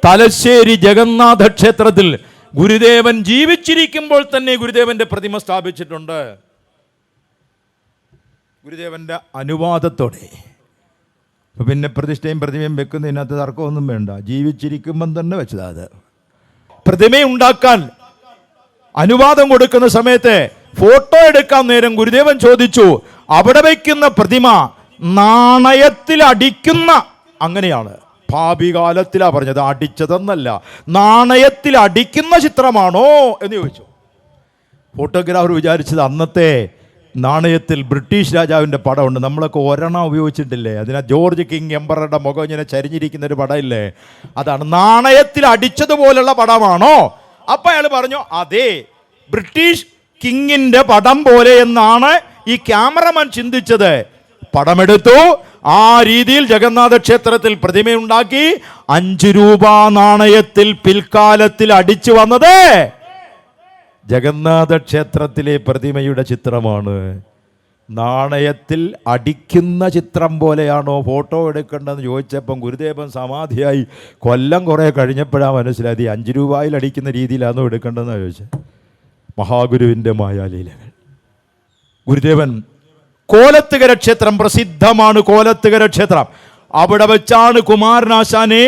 തലശ്ശേരി ജഗന്നാഥ ക്ഷേത്രത്തിൽ ഗുരുദേവൻ ജീവിച്ചിരിക്കുമ്പോൾ തന്നെ ഗുരുദേവന്റെ പ്രതിമ സ്ഥാപിച്ചിട്ടുണ്ട്. ഗുരുദേവൻ്റെ അനുവാദത്തോടെ. അപ്പം പിന്നെ പ്രതിഷ്ഠയും പ്രതിമയും വെക്കുന്നതിനകത്ത് തർക്കമൊന്നും വേണ്ട, ജീവിച്ചിരിക്കുമ്പം തന്നെ വെച്ചതാ. അത് പ്രതിമയുണ്ടാക്കാൻ അനുവാദം കൊടുക്കുന്ന സമയത്ത് ഫോട്ടോ എടുക്കാൻ നേരം ഗുരുദേവൻ ചോദിച്ചു, അവിടെ വയ്ക്കുന്ന പ്രതിമ നാണയത്തിൽ അടിക്കുന്ന, അങ്ങനെയാണ് ഭാവി കാലത്തിലാ പറഞ്ഞത്, അടിച്ചതെന്നല്ല, നാണയത്തിൽ അടിക്കുന്ന ചിത്രമാണോ എന്ന് ചോദിച്ചു. ഫോട്ടോഗ്രാഫർ വിചാരിച്ചത് അന്നത്തെ നാണയത്തിൽ ബ്രിട്ടീഷ് രാജാവിൻ്റെ പടമുണ്ട്, നമ്മളൊക്കെ ഒരെണ്ണം ഉപയോഗിച്ചിട്ടില്ലേ, അതിനാ ജോർജ് കിങ് എംപററുടെ മുഖം ഇങ്ങനെ ചരിഞ്ഞിരിക്കുന്ന ഒരു പടമില്ലേ, അതാണ്. നാണയത്തിൽ അടിച്ചതുപോലുള്ള പടമാണോ? അപ്പം അയാൾ പറഞ്ഞു അതെ, ബ്രിട്ടീഷ് കിങ്ങിൻ്റെ പടം പോലെ എന്നാണ് ഈ ക്യാമറമാൻ ചിന്തിച്ചത്. പടമെടുത്തു, ആ രീതിയിൽ ജഗന്നാഥ ക്ഷേത്രത്തിൽ പ്രതിമയുണ്ടാക്കി. 5 രൂപ നാണയത്തിൽ പിൽക്കാലത്തിൽ അടിച്ചു വന്നത് ജഗന്നാഥ ക്ഷേത്രത്തിലെ പ്രതിമയുടെ ചിത്രമാണ്. നാണയത്തിൽ അടിക്കുന്ന ചിത്രം പോലെയാണോ ഫോട്ടോ എടുക്കേണ്ടതെന്ന് ചോദിച്ചപ്പം ഗുരുദേവൻ സമാധിയായി കൊല്ലം കുറേ കഴിഞ്ഞപ്പോഴാണ് മനസ്സിലായി 5 രൂപയിൽ അടിക്കുന്ന രീതിയിലാണോ എടുക്കേണ്ടതെന്ന് ചോദിച്ചത്. മഹാഗുരുവിൻ്റെ മായാലീലകൾ. ഗുരുദേവൻ കോലത്തുകര ക്ഷേത്രം പ്രസിദ്ധമാണ്. കോലത്തുകര ക്ഷേത്രം, അവിടെ വെച്ചാണ് കുമാരനാശാനെ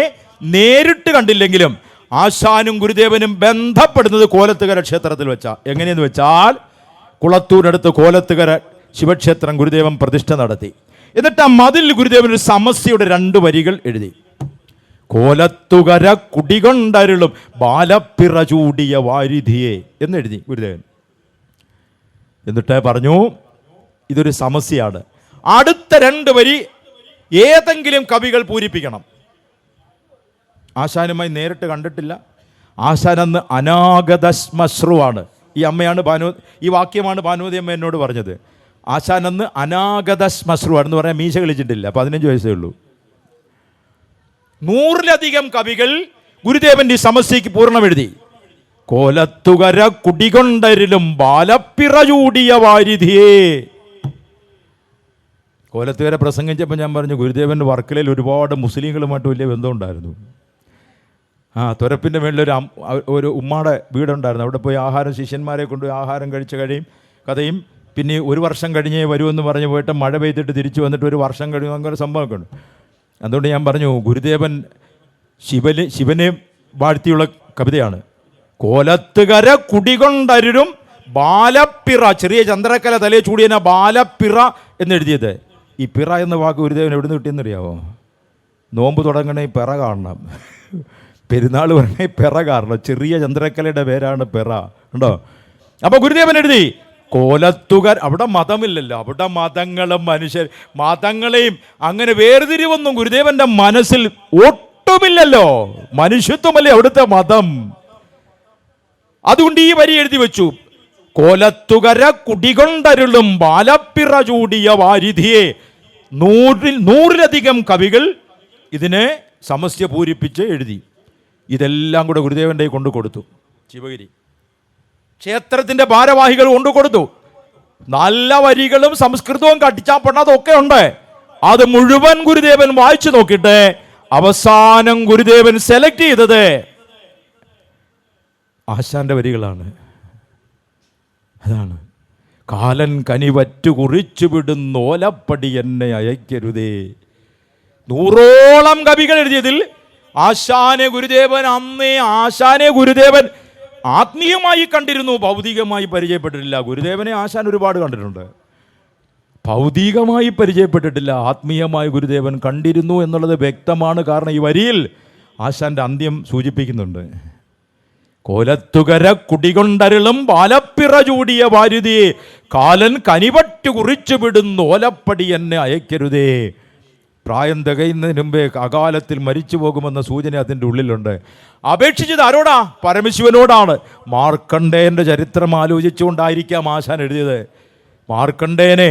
നേരിട്ട് കണ്ടില്ലെങ്കിലും ആശാനും ഗുരുദേവനും ബന്ധപ്പെടുന്നത് കോലത്തുകര ക്ഷേത്രത്തിൽ വെച്ചാ. എങ്ങനെയെന്ന് വെച്ചാൽ കുളത്തൂരിനടുത്ത് കോലത്തുകര ശിവക്ഷേത്രം ഗുരുദേവൻ പ്രതിഷ്ഠ നടത്തി. എന്നിട്ട് ആ മതിൽ ഗുരുദേവൻ ഒരു സമസ്യയുടെ 2 വരികൾ എഴുതി. കോലത്തുകര കുടികൊണ്ടരുളും ബാലപ്പിറ ചൂടിയ വാരിധിയെ എന്നെഴുതി ഗുരുദേവൻ. എന്നിട്ട് പറഞ്ഞു ഇതൊരു സമസ്യയാണ്, അടുത്ത 2 വരി ഏതെങ്കിലും കവികൾ പൂരിപ്പിക്കണം. ആശാനുമായി നേരിട്ട് കണ്ടിട്ടില്ല. ആശാൻ അന്ന് അനാഗത ശ്മശ്രുവാണ്. ഈ അമ്മയാണ് ഈ വാക്യമാണ് ഭാനുമതി അമ്മ എന്നോട് പറഞ്ഞത്. ആശാൻ അന്ന് അനാഗത ശ്മശ്രുവാണെന്ന് പറയാൻ മീശ കളിച്ചിട്ടില്ല, 15 വയസ്സേ ഉള്ളൂ. 100-ലധികം കവികൾ ഗുരുദേവന്റെ ഈ സമസ്യയ്ക്ക് പൂർണ്ണം എഴുതി. കോലത്തുകര കുടികൊണ്ടരിലും ബാലപ്പിറ ചൂടിയ വാരിധിയേ. കോലത്തുകര പ്രസംഗിച്ചപ്പോൾ ഞാൻ പറഞ്ഞു ഗുരുദേവൻ്റെ വർക്കലയിൽ ഒരുപാട് മുസ്ലിങ്ങളുമായിട്ട് വലിയ ബന്ധമുണ്ടായിരുന്നു. തുരപ്പിൻ്റെ മേളിൽ ഒരു ഉമ്മാടെ വീടുണ്ടായിരുന്നു. അവിടെ പോയി ആഹാരം, ശിഷ്യന്മാരെ കൊണ്ടുപോയി ആഹാരം കഴിച്ച കഥയും പിന്നെ 1 വർഷം കഴിഞ്ഞേ വരുമെന്ന് പറഞ്ഞ് പോയിട്ട് മഴ പെയ്തിട്ട് തിരിച്ചു വന്നിട്ട് 1 വർഷം കഴിഞ്ഞു, അങ്ങനെ സംഭവമൊക്കെ ഉണ്ട്. അതുകൊണ്ട് ഞാൻ പറഞ്ഞു ഗുരുദേവൻ ശിവനെ വാഴ്ത്തിയുള്ള കവിതയാണ്. കോലത്തുകര കുടികൊണ്ടരും ബാലപ്പിറ, ചെറിയ ചന്ദ്രക്കല തലയെ ചൂടിയന ബാലപ്പിറ എന്നെഴുതിയത്. ഈ പിറ എന്ന വാക്ക് ഗുരുദേവൻ എവിടെ നിന്ന് കിട്ടിയെന്നറിയാവോ? നോമ്പ് തുടങ്ങണേ പിറ കാണണം, പെരുന്നാൾ പറഞ്ഞേ പിറ കാണണം. ചെറിയ ചന്ദ്രക്കലയുടെ പേരാണ് പിറ, ഉണ്ടോ? അപ്പൊ ഗുരുദേവൻ എഴുതി കോലത്തുകർ. അവിടെ മതമില്ലല്ലോ, അവിടെ മതങ്ങളും മതങ്ങളെയും അങ്ങനെ വേർതിരിവൊന്നും ഗുരുദേവന്റെ മനസ്സിൽ ഒട്ടുമില്ലല്ലോ. മനുഷ്യത്വമല്ലേ അവിടുത്തെ മതം. അതുകൊണ്ട് ഈ വരി എഴുതി വെച്ചു, കോലത്തുകര കുടികൊണ്ടരുളും ബാലപ്പിറ ചൂടിയ വാരിധിയെ. 100-ലധികം കവികൾ ഇതിനെ സമസ്യ പൂരിപ്പിച്ച് എഴുതി. ഇതെല്ലാം കൂടെ ഗുരുദേവൻ്റെ കൊണ്ടു കൊടുത്തു. ശിവഗിരി ക്ഷേത്രത്തിൻ്റെ ഭാരവാഹികൾ കൊണ്ടു കൊടുത്തു. നല്ല വരികളും സംസ്കൃതവും കട്ടിച്ചാപ്പണ്ണതൊക്കെ ഉണ്ട്. അത് മുഴുവൻ ഗുരുദേവൻ വായിച്ചു നോക്കിയിട്ട് അവസാനം ഗുരുദേവൻ സെലക്ട് ചെയ്തത് ആശാന്റെ വരികളാണ്. അതാണ് കാലൻ കനിവറ്റു കുറിച്ചു വിടുന്ന ഓലപ്പടി എന്നെ അയക്കരുതേ. 100ഓളം കവികൾ എഴുതിയതിൽ ആശാനെ ഗുരുദേവൻ ആത്മീയമായി കണ്ടിരുന്നു, ഭൗതികമായി പരിചയപ്പെട്ടിട്ടില്ല. ഗുരുദേവനെ ആശാൻ ഒരുപാട് കണ്ടിട്ടുണ്ട്, ഭൗതികമായി പരിചയപ്പെട്ടിട്ടില്ല. ആത്മീയമായി ഗുരുദേവൻ കണ്ടിരുന്നു എന്നുള്ളത് വ്യക്തമാണ്. കാരണം ഈ വരിയിൽ ആശാന്റെ അന്ത്യം സൂചിപ്പിക്കുന്നുണ്ട്. കോലത്തുകര കുടികൊണ്ടരുളും ബാലപ്പിറ ചൂടിയ വാരുതിയെ കാലൻ കനിവറ്റു കുറിച്ചു വിടുന്ന ഓലപ്പടി എന്നെ അയക്കരുതേ. പ്രായം തികയുന്നതിന് മുമ്പേ അകാലത്തിൽ മരിച്ചു പോകുമെന്ന സൂചന അതിൻ്റെ ഉള്ളിലുണ്ട്. അപേക്ഷിച്ചത് ആരോടാ? പരമശിവനോടാണ്. മാർക്കണ്ഡേയൻ്റെ ചരിത്രം ആലോചിച്ചുകൊണ്ടായിരിക്കാം ആശാൻ എഴുതിയത്. മാർക്കണ്ഡേയനെ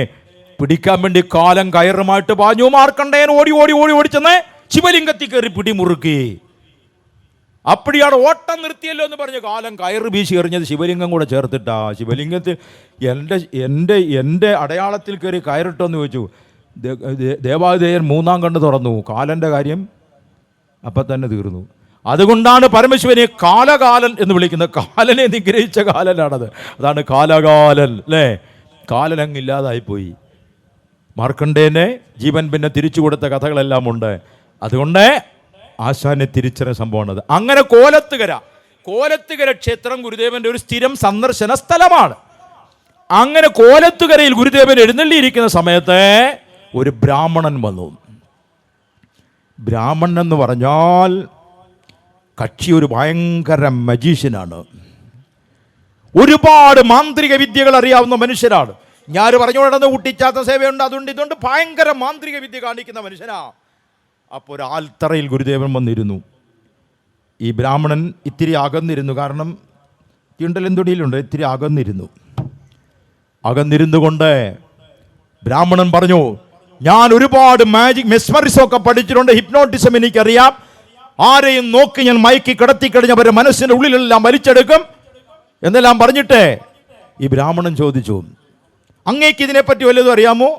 പിടിക്കാൻ വേണ്ടി കാലം കയറുമായിട്ട് പാഞ്ഞു. മാർക്കണ്ഡേയൻ ഓടിച്ചെന്ന് ശിവലിംഗത്തിൽ കയറി പിടിമുറുക്കി. അപ്പടിയാണ് ഓട്ടം നിർത്തിയല്ലോ എന്ന് പറഞ്ഞ് കാലം കയറ് വീശി എറിഞ്ഞത് ശിവലിംഗം കൂടെ ചേർത്തിട്ടാ. ശിവലിംഗത്തിൽ എൻ്റെ അടയാളത്തിൽ കയറി കയറിട്ടോന്ന് ചോദിച്ചു. ദേവാദേവൻ 3-ാം കണ്ണ് തുറന്നു. കാലൻ്റെ കാര്യം അപ്പം തന്നെ തീർന്നു. അതുകൊണ്ടാണ് പരമശിവനെ കാലകാലൻ എന്ന് വിളിക്കുന്നത്. കാലനെ നിഗ്രഹിച്ച കാലനാണത്. അതാണ് കാലകാലൻ, അല്ലേ? കാലൻ അങ്ങില്ലാതായിപ്പോയി. മാർക്കണ്ഡേയനെ ജീവൻ പിന്നെ തിരിച്ചു കൊടുത്ത കഥകളെല്ലാം ഉണ്ട്. അതുകൊണ്ട് ആശാനെ തിരിച്ചറിയ സംഭവമാണത്. അങ്ങനെ കോലത്തുകര ക്ഷേത്രം ഗുരുദേവന്റെ ഒരു സ്ഥിരം സന്ദർശന സ്ഥലമാണ്. അങ്ങനെ കോലത്തുകരയിൽ ഗുരുദേവൻ എഴുന്നള്ളിയിരിക്കുന്ന സമയത്ത് ഒരു ബ്രാഹ്മണൻ വന്നു. ബ്രാഹ്മണൻ എന്ന് പറഞ്ഞാൽ കക്ഷി ഒരു ഭയങ്കര മജീഷ്യനാണ്. ഒരുപാട് മാന്ത്രിക വിദ്യകൾ അറിയാവുന്ന മനുഷ്യനാണ്. ഞാൻ പറഞ്ഞുകൊണ്ടെന്ന് കുട്ടിച്ചാത്ത സേവയുണ്ട്, അതുകൊണ്ട് ഇതുകൊണ്ട് ഭയങ്കര മാന്ത്രിക വിദ്യ കാണിക്കുന്ന മനുഷ്യനാ. അപ്പോൾ ഒരു ആൽത്തറയിൽ ഗുരുദേവൻ വന്നിരുന്നു. ഈ ബ്രാഹ്മണൻ ഇത്തിരി അകന്നിരുന്നു, കാരണം ചീണ്ടലെന്തൊടിയിലുണ്ട്, ഇത്തിരി അകന്നിരുന്നു കൊണ്ട് ബ്രാഹ്മണൻ പറഞ്ഞു, ഞാൻ ഒരുപാട് മാജിക് മെസ്മറിസം ഒക്കെ പഠിച്ചിട്ടുണ്ട്, ഹിപ്നോട്ടിസം എനിക്കറിയാം. ആരെയും നോക്കി ഞാൻ മയക്കി കിടത്തി കഴിഞ്ഞ അവരുടെ മനസ്സിൻ്റെ ഉള്ളിലെല്ലാം വലിച്ചെടുക്കും എന്നെല്ലാം പറഞ്ഞിട്ട് ഈ ബ്രാഹ്മണൻ ചോദിച്ചു, അങ്ങേക്ക് ഇതിനെപ്പറ്റി വല്ലതും അറിയാമോ?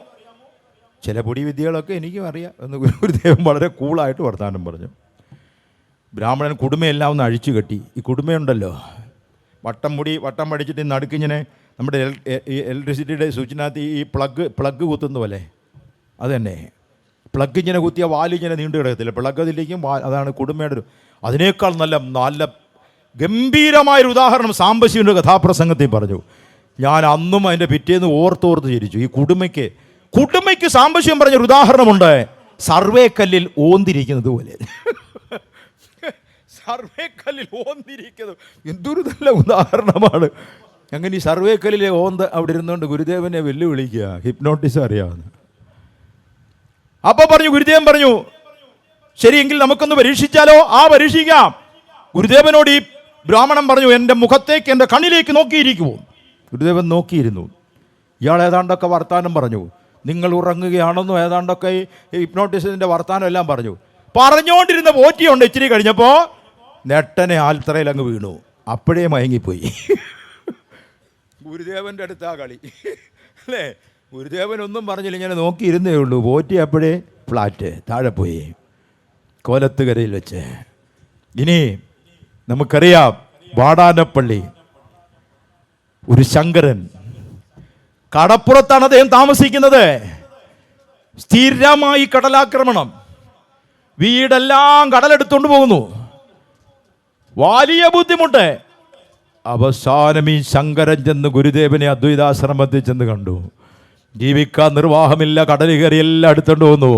ചില പൊടി വിദ്യകളൊക്കെ എനിക്കും അറിയാം എന്ന് ഗുരുദേവൻ വളരെ കൂളായിട്ട് വർത്താനം പറഞ്ഞു. ബ്രാഹ്മണൻ കുടുമയെല്ലാം ഒന്ന് അഴിച്ചു കെട്ടി. ഈ കുടുമയുണ്ടല്ലോ, വട്ടം പഠിച്ചിട്ട് നടുക്കിങ്ങനെ നമ്മുടെ ഇലക്ട്രിസിറ്റിയുടെ സ്വിച്ചിനകത്ത് ഈ പ്ലഗ് കുത്തുന്ന പോലെ, അത് തന്നെ പ്ലഗ് ഇങ്ങനെ കുത്തിയ വാലിങ്ങനെ നീണ്ടു കിടക്കത്തില്ല, പ്ലഗ് അതിലേക്കും അതാണ് കുടുമയുടെ അതിനേക്കാൾ നല്ല ഗംഭീരമായൊരു ഉദാഹരണം സാംബശിവൻ്റെ കഥാപ്രസംഗത്തിൽ പറഞ്ഞു. ഞാൻ അന്നും അതിൻ്റെ പിറ്റേന്ന് ഓർത്തോർത്ത് ചിരിച്ചു. ഈ കുടുമയ്ക്ക് സാംബശിവൻ പറഞ്ഞൊരു ഉദാഹരണമുണ്ട്, സർവേക്കല്ലിൽ ഓന്തിരിക്കുന്നത് പോലെ. സർവേക്കല്ലിൽ ഓന്തിരിക്കുന്നത് എന്തൊരു നല്ല ഉദാഹരണമാണ്. അങ്ങനെ ഈ സർവേക്കല്ലിലെ ഓന്ത് അവിടെ ഇരുന്നുകൊണ്ട് ഗുരുദേവനെ വെല്ലുവിളിക്കുക, ഹിപ്നോട്ടിസം അറിയാവുന്ന. അപ്പോൾ ഗുരുദേവൻ പറഞ്ഞു, ശരിയെങ്കിൽ നമുക്കൊന്ന് പരീക്ഷിച്ചാലോ? പരീക്ഷിക്കാം. ഗുരുദേവനോട് ഈ ബ്രാഹ്മണൻ പറഞ്ഞു, എൻ്റെ മുഖത്തേക്ക്, എൻ്റെ കണ്ണിലേക്ക് നോക്കിയിരിക്കുമോ? ഗുരുദേവൻ നോക്കിയിരുന്നു. ഇയാൾ ഏതാണ്ടൊക്കെ വർത്താനം പറഞ്ഞു, നിങ്ങൾ ഉറങ്ങുകയാണെന്നോ ഏതാണ്ടൊക്കെ ഈ ഹിപ്നോട്ടിസത്തിൻ്റെ വർത്താനം എല്ലാം പറഞ്ഞുകൊണ്ടിരുന്ന പോറ്റിയുണ്ട്. ഇച്ചിരി കഴിഞ്ഞപ്പോൾ നെട്ടനെ ആൽത്തറയിൽ അങ്ങ് വീണു. അപ്പോഴേ മയങ്ങിപ്പോയി. ഗുരുദേവൻ്റെ അടുത്താ കളി അല്ലേ? ഗുരുദേവനൊന്നും പറഞ്ഞില്ല, ഇങ്ങനെ നോക്കിയിരുന്നേ ഉള്ളൂ. പോറ്റി അപ്പോഴേ ഫ്ലാറ്റ് താഴെ പോയി, കോലത്തുകരയിൽ വെച്ച്. ഇനി നമുക്കറിയാം, വാടാനപ്പള്ളി ഒരു ശങ്കരൻ, കടപ്പുറത്താണ് അദ്ദേഹം താമസിക്കുന്നത്. സ്ഥിരമായി കടലാക്രമണം, വീടെല്ലാം കടലെടുത്തുകൊണ്ട് പോകുന്നു, വലിയ ബുദ്ധിമുട്ട്. അവസാനം ഈ ശങ്കരൻ ചെന്ന് ഗുരുദേവനെ അദ്വൈതാശ്രമത്തിൽ ചെന്ന് കണ്ടു. ജീവിക്കാൻ നിർവാഹമില്ല, കടൽ കയറി എല്ലാം എടുത്തുകൊണ്ട് പോകുന്നു.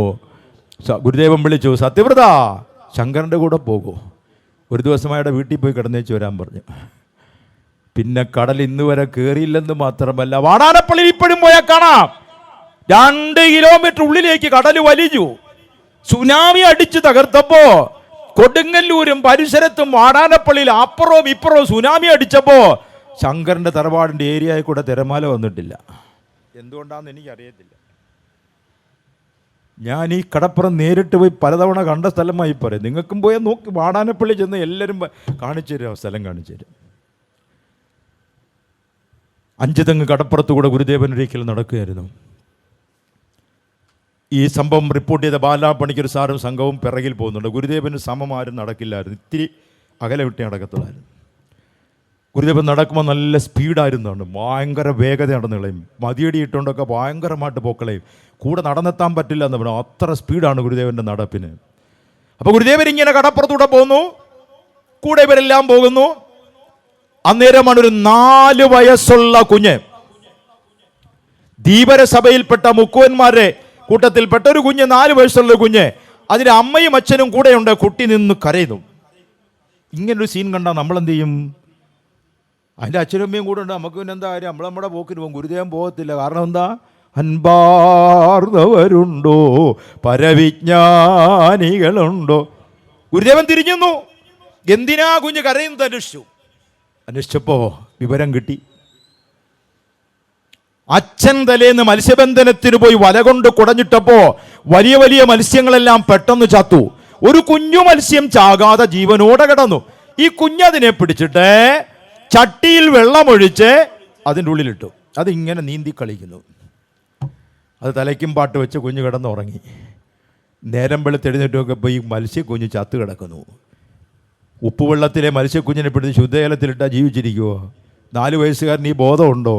ഗുരുദേവൻ വിളിച്ചു, സത്യവ്രത ശങ്കരൻ്റെ കൂടെ പോകൂ. ഒരു ദിവസം അയാളുടെ വീട്ടിൽ പോയി കിടന്നേച്ച് വരാൻ പറഞ്ഞു. പിന്നെ കടൽ ഇന്ന് വരെ കയറിയില്ലെന്ന് മാത്രമല്ല, വാടാനപ്പള്ളി ഇപ്പോഴും പോയാൽ കാണാം, 2 കിലോമീറ്റർ ഉള്ളിലേക്ക് കടൽ വലിച്ചു. സുനാമി അടിച്ച് തകർത്തപ്പോ കൊടുങ്ങല്ലൂരും പരിസരത്തും വാടാനപ്പള്ളിയിൽ അപ്പുറവും ഇപ്പുറവും സുനാമി അടിച്ചപ്പോ ശങ്കരന്റെ തറവാടിന്റെ ഏരിയയിൽ കൂടെ തിരമാല വന്നിട്ടില്ല. എന്തുകൊണ്ടാണെന്ന് എനിക്കറിയത്തില്ല. ഞാൻ ഈ കടപ്പുറം നേരിട്ട് പോയി പലതവണ കണ്ട സ്ഥലമായി പറയും. നിങ്ങൾക്കും പോയാൽ നോക്കി, വാടാനപ്പള്ളി ചെന്ന് എല്ലാവരും കാണിച്ചു തരും, സ്ഥലം കാണിച്ചു തരും. 5 തെങ്ങ് കടപ്പുറത്തുകൂടെ ഗുരുദേവൻ ഒരിക്കലും നടക്കുകയായിരുന്നു. ഈ സംഭവം റിപ്പോർട്ട് ചെയ്ത ബാലാപണിക്കൊരു സാറും സംഘവും പിറകിൽ പോകുന്നുണ്ട്. ഗുരുദേവന് സമമാരും നടക്കില്ലായിരുന്നു, ഇത്തിരി അകലെ വിട്ടേ നടക്കത്തുള്ളായിരുന്നു. ഗുരുദേവൻ നടക്കുമ്പോൾ നല്ല സ്പീഡായിരുന്നുണ്ട്, ഭയങ്കര വേഗത നടന്നു കളയും, മതിയടി ഇട്ടുകൊണ്ടൊക്കെ ഭയങ്കരമായിട്ട് പോക്കളയും. കൂടെ നടന്നെത്താൻ പറ്റില്ല എന്ന് പറഞ്ഞു, അത്ര സ്പീഡാണ് ഗുരുദേവൻ്റെ നടപ്പിന്. അപ്പോൾ ഗുരുദേവൻ ഇങ്ങനെ കടപ്പുറത്തൂടെ പോകുന്നു, കൂടെ ഇവരെല്ലാം പോകുന്നു. അന്നേരമാണ് ഒരു 4 വയസ്സുള്ള കുഞ്ഞ്, ധീവര സഭയിൽപ്പെട്ട മുക്കുവന്മാരെ കൂട്ടത്തിൽപ്പെട്ട ഒരു കുഞ്ഞ്, 4 വയസ്സുള്ള കുഞ്ഞ്, അതിന് അമ്മയും അച്ഛനും കൂടെയുണ്ട്. കുട്ടി നിന്ന് കരയുന്നു. ഇങ്ങനൊരു സീൻ കണ്ടാൽ നമ്മളെന്ത് ചെയ്യും? അതിൻ്റെ അച്ഛനും അമ്മയും കൂടെ ഉണ്ട്, നമുക്ക് പിന്നെ എന്താ കാര്യം, നമ്മുടെ പോക്കിന് പോകും. ഗുരുദേവൻ പോകത്തില്ല. കാരണം എന്താ? അൻപാർന്നവരുണ്ടോ, പരവിജ്ഞാനികളുണ്ടോ. ഗുരുദേവൻ തിരിഞ്ഞു, എന്തിനാ കുഞ്ഞ് കരയുന്നത് അന്വേഷിച്ചപ്പോൾ വിവരം കിട്ടി. അച്ഛൻ തലേന്ന് മത്സ്യബന്ധനത്തിന് പോയി വല കൊണ്ട് കുടഞ്ഞിട്ടപ്പോ വലിയ വലിയ മത്സ്യങ്ങളെല്ലാം പെട്ടെന്ന് ചത്തു. ഒരു കുഞ്ഞു മത്സ്യം ചാകാതെ ജീവനോടെ കിടന്നു. ഈ കുഞ്ഞതിനെ പിടിച്ചിട്ട് ചട്ടിയിൽ വെള്ളമൊഴിച്ച് അതിൻ്റെ ഉള്ളിലിട്ടു. അതിങ്ങനെ നീന്തി കളിക്കുന്നു. അത് തലയ്ക്കും പാട്ട് വെച്ച് കുഞ്ഞ് കിടന്നുറങ്ങി. നേരം വെളുത്തെഴുന്നേറ്റൊക്കെ പോയി മത്സ്യക്കുഞ്ഞ് ചത്ത് കിടക്കുന്നു. ഉപ്പുവെള്ളത്തിലെ മത്സ്യക്കുഞ്ഞിനെ പിടിച്ച് ശുദ്ധജലത്തിലിട്ടാൽ ജീവിച്ചിരിക്കുമോ? 4 വയസ്സുകാരന് ഈ ബോധമുണ്ടോ?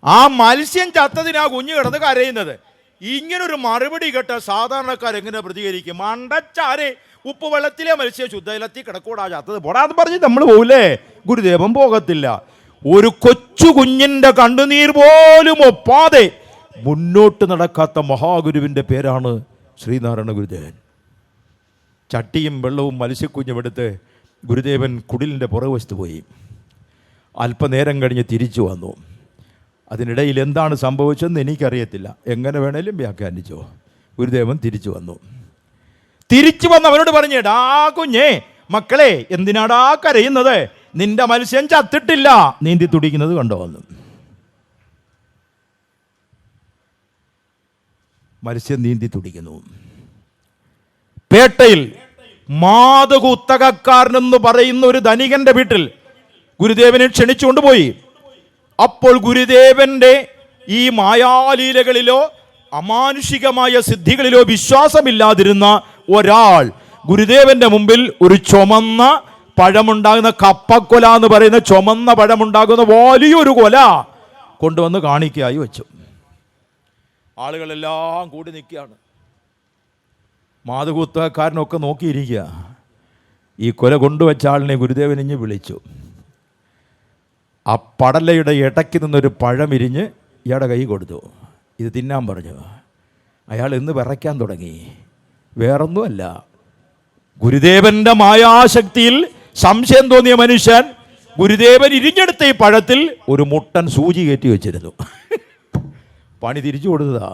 ആ മത്സ്യം ചത്തതിനാ കുഞ്ഞ് കിടന്ന് കരയുന്നത്. ഇങ്ങനൊരു മറുപടി കേട്ട സാധാരണക്കാരെങ്ങനെ പ്രതികരിക്കും? മണ്ടച്ചാരെ, ഉപ്പ് വെള്ളത്തിലെ മത്സ്യം ശുദ്ധജലത്തിൽ കിടക്കൂടാ, ചത്തത് പോടാന്ന് പറഞ്ഞ് നമ്മൾ പോവില്ലേ? ഗുരുദേവൻ പോകത്തില്ല. ഒരു കൊച്ചു കുഞ്ഞിൻ്റെ കണ്ണുനീർ പോലും ഒപ്പാതെ മുന്നോട്ട് നടക്കാത്ത മഹാഗുരുവിൻ്റെ പേരാണ് ശ്രീനാരായണ ഗുരുദേവൻ. ചട്ടിയും വെള്ളവും മത്സ്യക്കുഞ്ഞും എടുത്ത് ഗുരുദേവൻ കുടിലിൻ്റെ പുറകുവശത്ത് പോയി. അല്പനേരം കഴിഞ്ഞ് തിരിച്ചു വന്നു. അതിനിടയിൽ എന്താണ് സംഭവിച്ചതെന്ന് എനിക്കറിയത്തില്ല, എങ്ങനെ വേണേലും വ്യാഖ്യാനിച്ചോ. ഗുരുദേവൻ തിരിച്ചു വന്നു. തിരിച്ചു വന്ന് അവനോട് പറഞ്ഞു, ഡാ കുഞ്ഞേ, മക്കളെ എന്തിനാടാ കരയുന്നത്? നിന്റെ മത്സ്യം ചത്തിട്ടില്ല, നീന്തി തുടിക്കുന്നത് കണ്ടോ വന്നു. മത്സ്യം നീന്തി തുടിക്കുന്നു. പേട്ടയിൽ മാതകുത്തകക്കാരനെന്ന് പറയുന്ന ഒരു ധനികന്റെ വീട്ടിൽ ഗുരുദേവനെ ക്ഷണിച്ചുകൊണ്ടുപോയി. അപ്പോൾ ഗുരുദേവന്റെ ഈ മായാലീലകളിലോ അമാനുഷികമായ സിദ്ധികളിലോ വിശ്വാസമില്ലാതിരുന്ന ഒരാൾ ഗുരുദേവന്റെ മുമ്പിൽ ഒരു ചുമന്ന പഴമുണ്ടാകുന്ന, കപ്പക്കൊല എന്ന് പറയുന്ന ചുമന്ന പഴമുണ്ടാകുന്ന വലിയൊരു കൊല കൊണ്ടുവന്ന് കാണിക്കയായി വെച്ചു. ആളുകളെല്ലാം കൂടി നിൽക്കുകയാണ്. മാതകുത്തക്കാരനൊക്കെ നോക്കിയിരിക്കുക. ഈ കൊല കൊണ്ടുവച്ച ആളിനെ ഗുരുദേവൻ ഇഞ്ഞ് വിളിച്ചു. ആ പടലയുടെ ഇടയ്ക്ക് നിന്നൊരു പഴമിരിഞ്ഞ് ഇയാളുടെ കൈ കൊടുത്തു. ഇത് തിന്നാൻ പറഞ്ഞു. അയാൾ ഇന്ന് വിറയ്ക്കാൻ തുടങ്ങി. വേറൊന്നുമല്ല, ഗുരുദേവന്റെ മായാശക്തിയിൽ സംശയം തോന്നിയ മനുഷ്യൻ ഗുരുദേവൻ ഇരിഞ്ഞെടുത്ത ഈ പഴത്തിൽ ഒരു മുട്ടൻ സൂചി കയറ്റി വെച്ചിരുന്നു. പണി തിരിച്ചു കൊടുത്തതാ.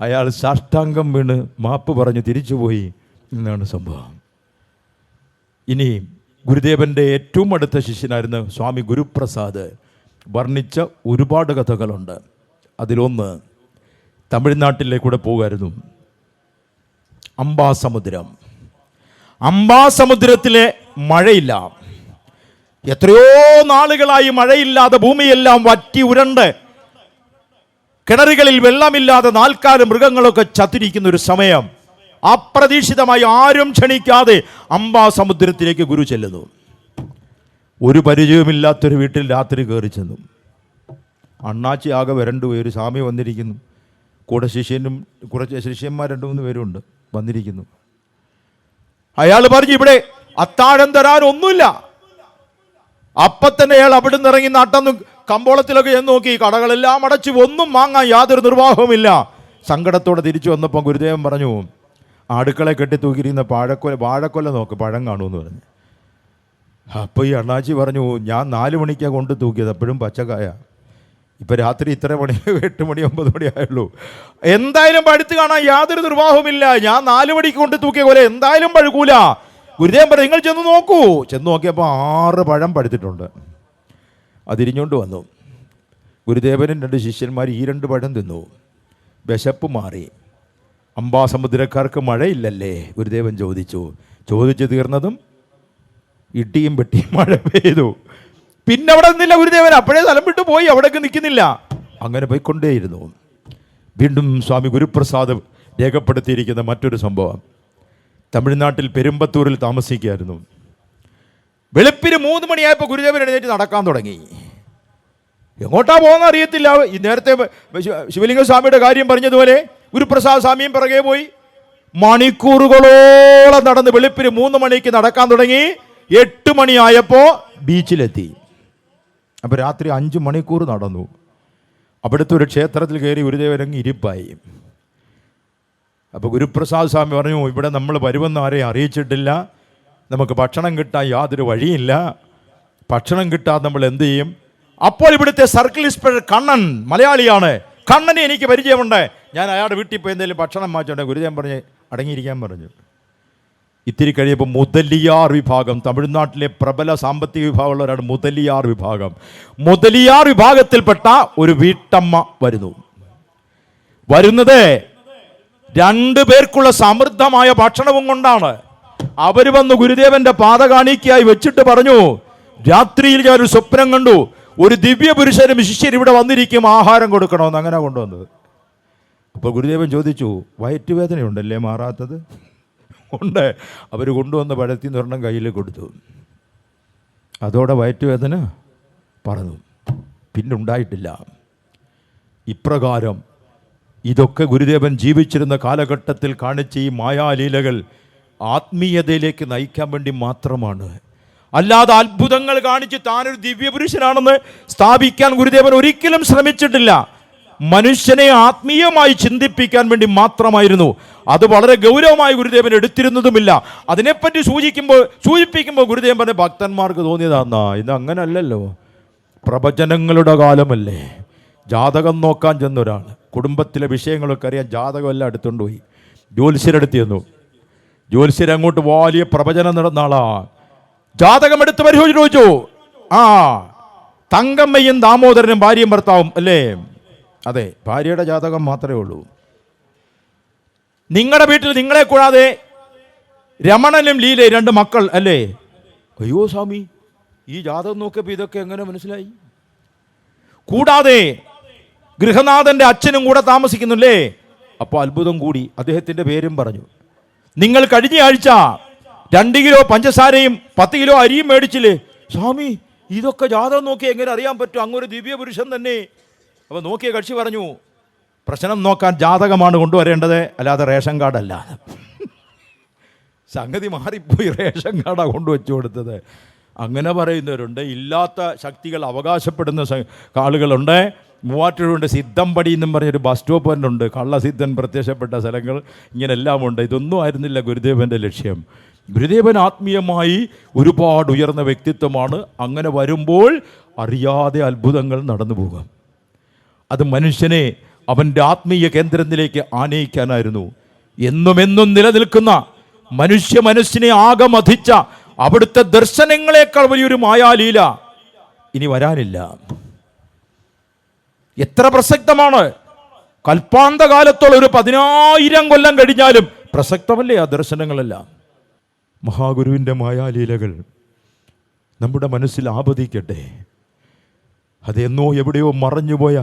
അയാൾ സാഷ്ടാംഗം വീണ് മാപ്പ് പറഞ്ഞ് തിരിച്ചുപോയി എന്നാണ് സംഭവം. ഇനി ഗുരുദേവൻ്റെ ഏറ്റവും അടുത്ത ശിഷ്യനായിരുന്ന സ്വാമി ഗുരുപ്രസാദ് വർണ്ണിച്ച ഒരുപാട് കഥകളുണ്ട്. അതിലൊന്ന് തമിഴ്നാട്ടിലെ കൂടെ പോകുമായിരുന്നു. അംബാസമുദ്രത്തിലെ മഴയില്ല. എത്രയോ നാളുകളായി മഴയില്ലാതെ ഭൂമിയെല്ലാം വറ്റി ഉരണ്ട് കിണറുകളിൽ വെള്ളമില്ലാതെ നാൽക്കാല മൃഗങ്ങളൊക്കെ ചത്തിരിക്കുന്ന ഒരു സമയം, അപ്രതീക്ഷിതമായി ആരും ക്ഷണിക്കാതെ അംബാസമുദ്രത്തിലേക്ക് ഗുരു ചെല്ലുന്നു. ഒരു പരിചയമില്ലാത്തൊരു വീട്ടിൽ രാത്രി കയറി ചെന്നു. അണ്ണാച്ചി ആകെ വരണ്ടുപോയി. ഒരു സ്വാമി വന്നിരിക്കുന്നു, കൂടെ ശിഷ്യനും കുറച്ച് ശിഷ്യന്മാർ 2-3 പേരുണ്ട് വന്നിരിക്കുന്നു. അയാൾ പറഞ്ഞു, ഇവിടെ അത്താഴം തരാൻ ഒന്നുമില്ല. അപ്പം തന്നെ അയാൾ അവിടെ നിന്ന് ഇറങ്ങി നടന്നു കമ്പോളത്തിലൊക്കെ ചെന്ന് നോക്കി. കടകളെല്ലാം അടച്ചു, ഒന്നും വാങ്ങാൻ യാതൊരു നിർവാഹവുമില്ല. സങ്കടത്തോടെ തിരിച്ചു വന്നപ്പോൾ ഗുരുദേവൻ പറഞ്ഞു, അടുക്കള കെട്ടി തൂക്കിയിരിക്കുന്ന വാഴക്കൊല നോക്ക്, പഴം കാണുമെന്ന് പറഞ്ഞു. അപ്പോൾ ഈ അണ്ണാച്ചി പറഞ്ഞു, ഞാൻ 4 മണിക്കാണ് കൊണ്ട് തൂക്കിയത്, അപ്പോഴും പച്ചക്കായ. ഇപ്പം രാത്രി ഇത്ര മണി, 8 മണി 9 മണി ആയുള്ളൂ. എന്തായാലും പഴുത്ത് കാണാൻ യാതൊരു നിർവാഹവുമില്ല. ഞാൻ 4 മണിക്ക് കൊണ്ട് തൂക്കിയ പോലെ എന്തായാലും പഴുക്കൂല. ഗുരുദേവൻ പറഞ്ഞു, നിങ്ങൾ ചെന്ന് നോക്കൂ. ചെന്ന് നോക്കിയപ്പോൾ 6 പഴം പഴുത്തിട്ടുണ്ട്. അതിരിഞ്ഞുകൊണ്ട് വന്നു. ഗുരുദേവനും 2 ശിഷ്യന്മാർ ഈ 2 പഴം തിന്നു. വിശപ്പ് മാറി. അംബാസമുദ്രക്കാർക്ക് മഴയില്ലല്ലേ? ഗുരുദേവൻ ചോദിച്ചു തീർന്നതും ഇടിയും വെട്ടിയും മഴ പെയ്തു. പിന്നെ അവിടെ നിന്നില്ല ഗുരുദേവൻ. അപ്പോഴേ സ്ഥലം വിട്ടു പോയി, അവിടേക്ക് നിൽക്കുന്നില്ല. അങ്ങനെ പോയിക്കൊണ്ടേയിരുന്നു. വീണ്ടും സ്വാമി ഗുരുപ്രസാദ് രേഖപ്പെടുത്തിയിരിക്കുന്ന മറ്റൊരു സംഭവം. തമിഴ്നാട്ടിൽ പെരുമ്പത്തൂരിൽ താമസിക്കുകയായിരുന്നു. വെളുപ്പിന് 3 മണിയായപ്പോൾ ഗുരുദേവൻ എഴുന്നേറ്റ് നടക്കാൻ തുടങ്ങി. എങ്ങോട്ടാ പോകുന്ന അറിയത്തില്ല. ഈ നേരത്തെ ശിവലിംഗ സ്വാമിയുടെ കാര്യം പറഞ്ഞതുപോലെ ഗുരുപ്രസാദ് സ്വാമിയും പിറകെ പോയി. മണിക്കൂറുകളോളം നടന്ന് വെളുപ്പിന് 3 മണിക്ക് നടക്കാൻ തുടങ്ങി. 8 മണിയായപ്പോൾ ബീച്ചിലെത്തി. അപ്പോൾ രാത്രി 5 മണിക്കൂർ നടന്നു. അവിടുത്തെ ഒരു ക്ഷേത്രത്തിൽ കയറി ഗുരുദേവനങ്ങ് ഇരിപ്പായി. അപ്പോൾ ഗുരുപ്രസാദ് സ്വാമി പറഞ്ഞു, ഇവിടെ നമ്മൾ വരുമെന്ന് ആരെയും അറിയിച്ചിട്ടില്ല, നമുക്ക് ഭക്ഷണം കിട്ടാൻ യാതൊരു വഴിയില്ല, ഭക്ഷണം കിട്ടാതെ നമ്മൾ എന്ത് ചെയ്യും? അപ്പോൾ ഇവിടുത്തെ സർക്കിൾ ഇൻസ്പെക്ടർ കണ്ണൻ, മലയാളിയാണ്, കണ്ണനെ എനിക്ക് പരിചയമുണ്ട്, ഞാൻ അയാളുടെ വീട്ടിൽ പോയി എന്തെങ്കിലും ഭക്ഷണം മാറ്റോട്ടെ. ഗുരുദേവൻ പറഞ്ഞ് അടങ്ങിയിരിക്കാൻ പറഞ്ഞു. ഇത്തിരി കഴിയുമ്പോൾ മുതലിയാർ വിഭാഗം, തമിഴ്നാട്ടിലെ പ്രബല സാമ്പത്തിക വിഭാഗമുള്ളവരാണ് മുതലിയാർ വിഭാഗം. മുതലിയാർ വിഭാഗത്തിൽപ്പെട്ട ഒരു വീട്ടമ്മ വരുന്നത് 2 പേർക്കുള്ള സമൃദ്ധമായ ഭക്ഷണവും കൊണ്ടാണ്. അവർ വന്ന് ഗുരുദേവന്റെ പാത കാണിക്കായി വെച്ചിട്ട് പറഞ്ഞു, രാത്രിയിൽ ഞാനൊരു സ്വപ്നം കണ്ടു, ഒരു ദിവ്യ പുരുഷനും ശിഷ്യർ ഇവിടെ വന്നിരിക്കും, ആഹാരം കൊടുക്കണമെന്ന്. അങ്ങനെ കൊണ്ടുവന്നത്. അപ്പോൾ ഗുരുദേവൻ ചോദിച്ചു, വയറ്റുവേദനയുണ്ടല്ലേ മാറാത്തത്? ഉണ്ട്. അവർ കൊണ്ടുവന്ന പഴത്തിൽ നിന്നൊരെണ്ണം കയ്യിൽ കൊടുത്തു. അതോടെ വയറ്റുവേദന പറന്നു, പിന്നെ ഉണ്ടായിട്ടില്ല. ഇപ്രകാരം ഇതൊക്കെ ഗുരുദേവൻ ജീവിച്ചിരുന്ന കാലഘട്ടത്തിൽ കാണിച്ച ഈ മായാലീലകൾ ആത്മീയതയിലേക്ക് നയിക്കാൻ വേണ്ടി മാത്രമാണ്. അല്ലാതെ അത്ഭുതങ്ങൾ കാണിച്ച് താനൊരു ദിവ്യപുരുഷനാണെന്ന് സ്ഥാപിക്കാൻ ഗുരുദേവൻ ഒരിക്കലും ശ്രമിച്ചിട്ടില്ല. മനുഷ്യനെ ആത്മീയമായി ചിന്തിപ്പിക്കാൻ വേണ്ടി മാത്രമായിരുന്നു. അത് വളരെ ഗൗരവമായി ഗുരുദേവൻ എടുത്തിരുന്നതുമില്ല. അതിനെപ്പറ്റി സൂചിപ്പിക്കുമ്പോൾ ഗുരുദേവൻ പറഞ്ഞ ഭക്തന്മാർക്ക് തോന്നിയതാന്നാ, ഇത് അങ്ങനെ അല്ലല്ലോ, പ്രവചനങ്ങളുടെ കാലമല്ലേ. ജാതകം നോക്കാൻ ചെന്നൊരാൾ, കുടുംബത്തിലെ വിഷയങ്ങളൊക്കെ അറിയാൻ ജാതകമെല്ലാം എടുത്തുകൊണ്ട് പോയി ജ്യോത്സ്യരെടുത്ത് ചെന്നു. ജ്യോത്സ്യർ അങ്ങോട്ട് വലിയ പ്രവചനം നടന്ന ആളാ. ജാതകം എടുത്ത് പരിശോധിച്ചു. ആ, തങ്കമ്മയും ദാമോദരനും ഭാര്യയും ഭർത്താവും അല്ലേ? അതെ, ഭാര്യയുടെ ജാതകം മാത്രമേ ഉള്ളൂ. നിങ്ങളുടെ വീട്ടിൽ നിങ്ങളെ കൂടാതെ രമണനും ലീലയും 2 മക്കൾ അല്ലേ? അയ്യോ സ്വാമി, ഈ ജാതകം നോക്കിയപ്പോൾ ഇതൊക്കെ എങ്ങനെ മനസ്സിലായി? കൂടാതെ ഗൃഹനാഥന്റെ അച്ഛനും കൂടെ താമസിക്കുന്നില്ലേ? അപ്പോൾ അത്ഭുതം കൂടി. അദ്ദേഹത്തിൻ്റെ പേരും പറഞ്ഞു. നിങ്ങൾ കഴിഞ്ഞ ആഴ്ച 2 കിലോ പഞ്ചസാരയും 10 കിലോ അരിയും മേടിച്ചില്ലേ? സ്വാമി, ഇതൊക്കെ ജാതകം നോക്കി എങ്ങനെ അറിയാൻ പറ്റും? അങ്ങൊരു ദിവ്യപുരുഷൻ തന്നെ. അപ്പോൾ നോക്കിയ കക്ഷി പറഞ്ഞു, പ്രശ്നം നോക്കാൻ ജാതകമാണ് കൊണ്ടുവരേണ്ടത്, അല്ലാതെ റേഷൻ കാർഡല്ല. സംഗതി മാറിപ്പോയി, റേഷൻ കാർഡാണ് കൊണ്ടുവച്ചു കൊടുത്തത്. അങ്ങനെ പറയുന്നവരുണ്ട്. ഇല്ലാത്ത ശക്തികൾ അവകാശപ്പെടുന്ന ആളുകളുണ്ട്. മൂവാറ്റുപുഴയുണ്ട്, സിദ്ധംപടി എന്നും പറഞ്ഞൊരു ബസ് സ്റ്റോപ്പ് തന്നെ ഉണ്ട്. കള്ളസിദ്ധൻ പ്രത്യക്ഷപ്പെട്ട സ്ഥലങ്ങൾ, ഇങ്ങനെല്ലാം ഉണ്ട്. ഇതൊന്നും ആയിരുന്നില്ല ഗുരുദേവൻ്റെ ലക്ഷ്യം. ഗുരുദേവൻ ആത്മീയമായി ഒരുപാട് ഉയർന്ന വ്യക്തിത്വമാണ്. അങ്ങനെ വരുമ്പോൾ അറിയാതെ അത്ഭുതങ്ങൾ നടന്നു പോകും. അത് മനുഷ്യനെ അവൻ്റെ ആത്മീയ കേന്ദ്രത്തിലേക്ക് ആനയിക്കാനായിരുന്നു. എന്നും നിലനിൽക്കുന്ന മനുഷ്യ മനസ്സിനെ ആകെ മഥിച്ച അവിടുത്തെ ദർശനങ്ങളെക്കാൾ വലിയൊരു മായാലീല ഇനി വരാനില്ല. എത്ര പ്രസക്തമാണ്! കൽപ്പാന്തകാലത്തോളം ഒരു 10,000 കൊല്ലം കഴിഞ്ഞാലും പ്രസക്തമല്ലേ ആ ദർശനങ്ങളെല്ലാം? മഹാഗുരുവിൻ്റെ മായാലീലകൾ നമ്മുടെ മനസ്സിൽ ആപതിക്കട്ടെ. അതെന്നോ എവിടെയോ മറഞ്ഞുപോയ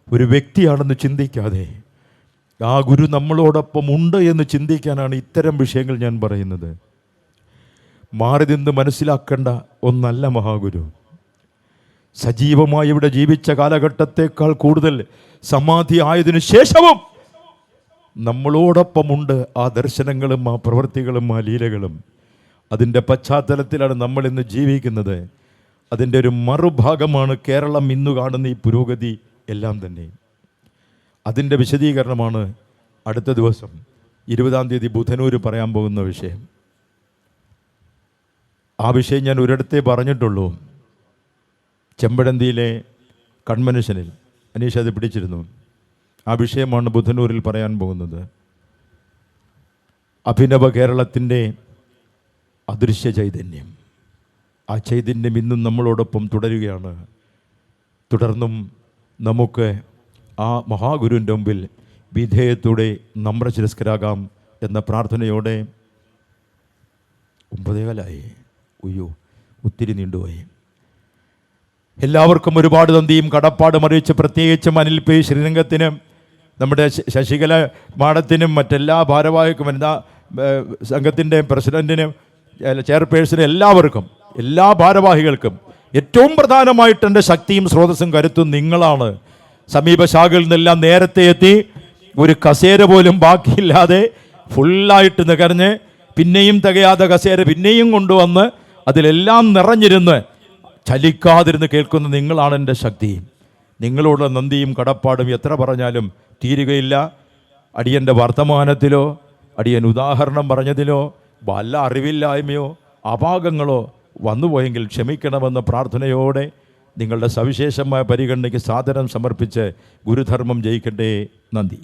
ഒരു വ്യക്തിയാണെന്ന് ചിന്തിക്കാതെ ആ ഗുരു നമ്മളോടൊപ്പം ഉണ്ട് എന്ന് ചിന്തിക്കാനാണ് ഇത്തരം വിഷയങ്ങൾ ഞാൻ പറയുന്നത്. മാറി നിന്ന് മനസ്സിലാക്കേണ്ട ഒന്നല്ല മഹാഗുരു. സജീവമായി ഇവിടെ ജീവിച്ച കാലഘട്ടത്തേക്കാൾ കൂടുതൽ സമാധി ആയതിനു ശേഷവും നമ്മളോടൊപ്പമുണ്ട് ആ ദർശനങ്ങളും ആ പ്രവൃത്തികളും ആ ലീലകളും. അതിൻ്റെ പശ്ചാത്തലത്തിലാണ് നമ്മൾ ഇന്ന് ജീവിക്കുന്നത്. അതിൻ്റെ ഒരു മറുഭാഗമാണ് കേരളം ഇന്ന് കാണുന്ന ഈ പുരോഗതി എല്ലാം തന്നെ. അതിൻ്റെ വിശദീകരണമാണ് അടുത്ത ദിവസം 20-ാം തീയതി ബുധനൂർ പറയാൻ പോകുന്ന വിഷയം. ആ വിഷയം ഞാൻ ഒരിടത്തേ പറഞ്ഞിട്ടുള്ളൂ. ചെമ്പഴന്തിയിലെ കൺവെൻഷനിൽ അനീഷ് അത് പിടിച്ചിരുന്നു. ആ വിഷയമാണ് ബുധനൂരിൽ പറയാൻ പോകുന്നത്. അഭിനവ കേരളത്തിൻ്റെ അദൃശ്യ ചൈതന്യം. ആ ചൈതന്യം ഇന്നും നമ്മളോടൊപ്പം തുടരുകയാണ്. തുടർന്നും നമുക്ക് ആ മഹാഗുരുവിൻ്റെ മുമ്പിൽ വിധേയത്തോടെ നമ്രശിരസ്കരാകാം എന്ന പ്രാർത്ഥനയോടെ 9:15 അയ്യോ, ഒത്തിരി നീണ്ടുപോയി. എല്ലാവർക്കും ഒരുപാട് നന്ദിയും കടപ്പാടും അറിയിച്ച്, പ്രത്യേകിച്ചും അനിൽ പി ശ്രീരംഗത്തിനും നമ്മുടെ ശശികല മാഡത്തിനും മറ്റെല്ലാ ഭാരവാഹിക്കും വനിതാ സംഘത്തിൻ്റെ പ്രസിഡൻറ്റിനും ചെയർപേഴ്സണും എല്ലാവർക്കും, എല്ലാ ഭാരവാഹികൾക്കും ഏറ്റവും പ്രധാനമായിട്ട് എൻ്റെ ശക്തിയും സ്രോതസ്സും കരുത്തും നിങ്ങളാണ്. സമീപ ശാഖകളിൽ നിന്നെല്ലാം നേരത്തെ എത്തി, ഒരു കസേര പോലും ബാക്കിയില്ലാതെ ഫുള്ളായിട്ട് നികർഞ്ഞ്, പിന്നെയും തികയാതെ കസേര പിന്നെയും കൊണ്ടുവന്ന് അതിലെല്ലാം നിറഞ്ഞിരുന്ന് ചലിക്കാതിരുന്ന് കേൾക്കുന്ന നിങ്ങളാണ് എൻ്റെ ശക്തി. നിങ്ങളോടുള്ള നന്ദിയും കടപ്പാടും എത്ര പറഞ്ഞാലും തീരുകയില്ല. അടിയൻ്റെ വർത്തമാനത്തിലോ അടിയൻ ഉദാഹരണം പറഞ്ഞതിലോ വല്ല അറിവില്ലായ്മയോ അപാകങ്ങളോ വന്നുപോയെങ്കിൽ ക്ഷമിക്കണമെന്ന പ്രാർത്ഥനയോടെ നിങ്ങളുടെ സവിശേഷമായ പരിഗണനയ്ക്ക് സാദരം സമർപ്പിച്ച് ഗുരുധർമ്മം ജയിക്കട്ടെ. നന്ദി.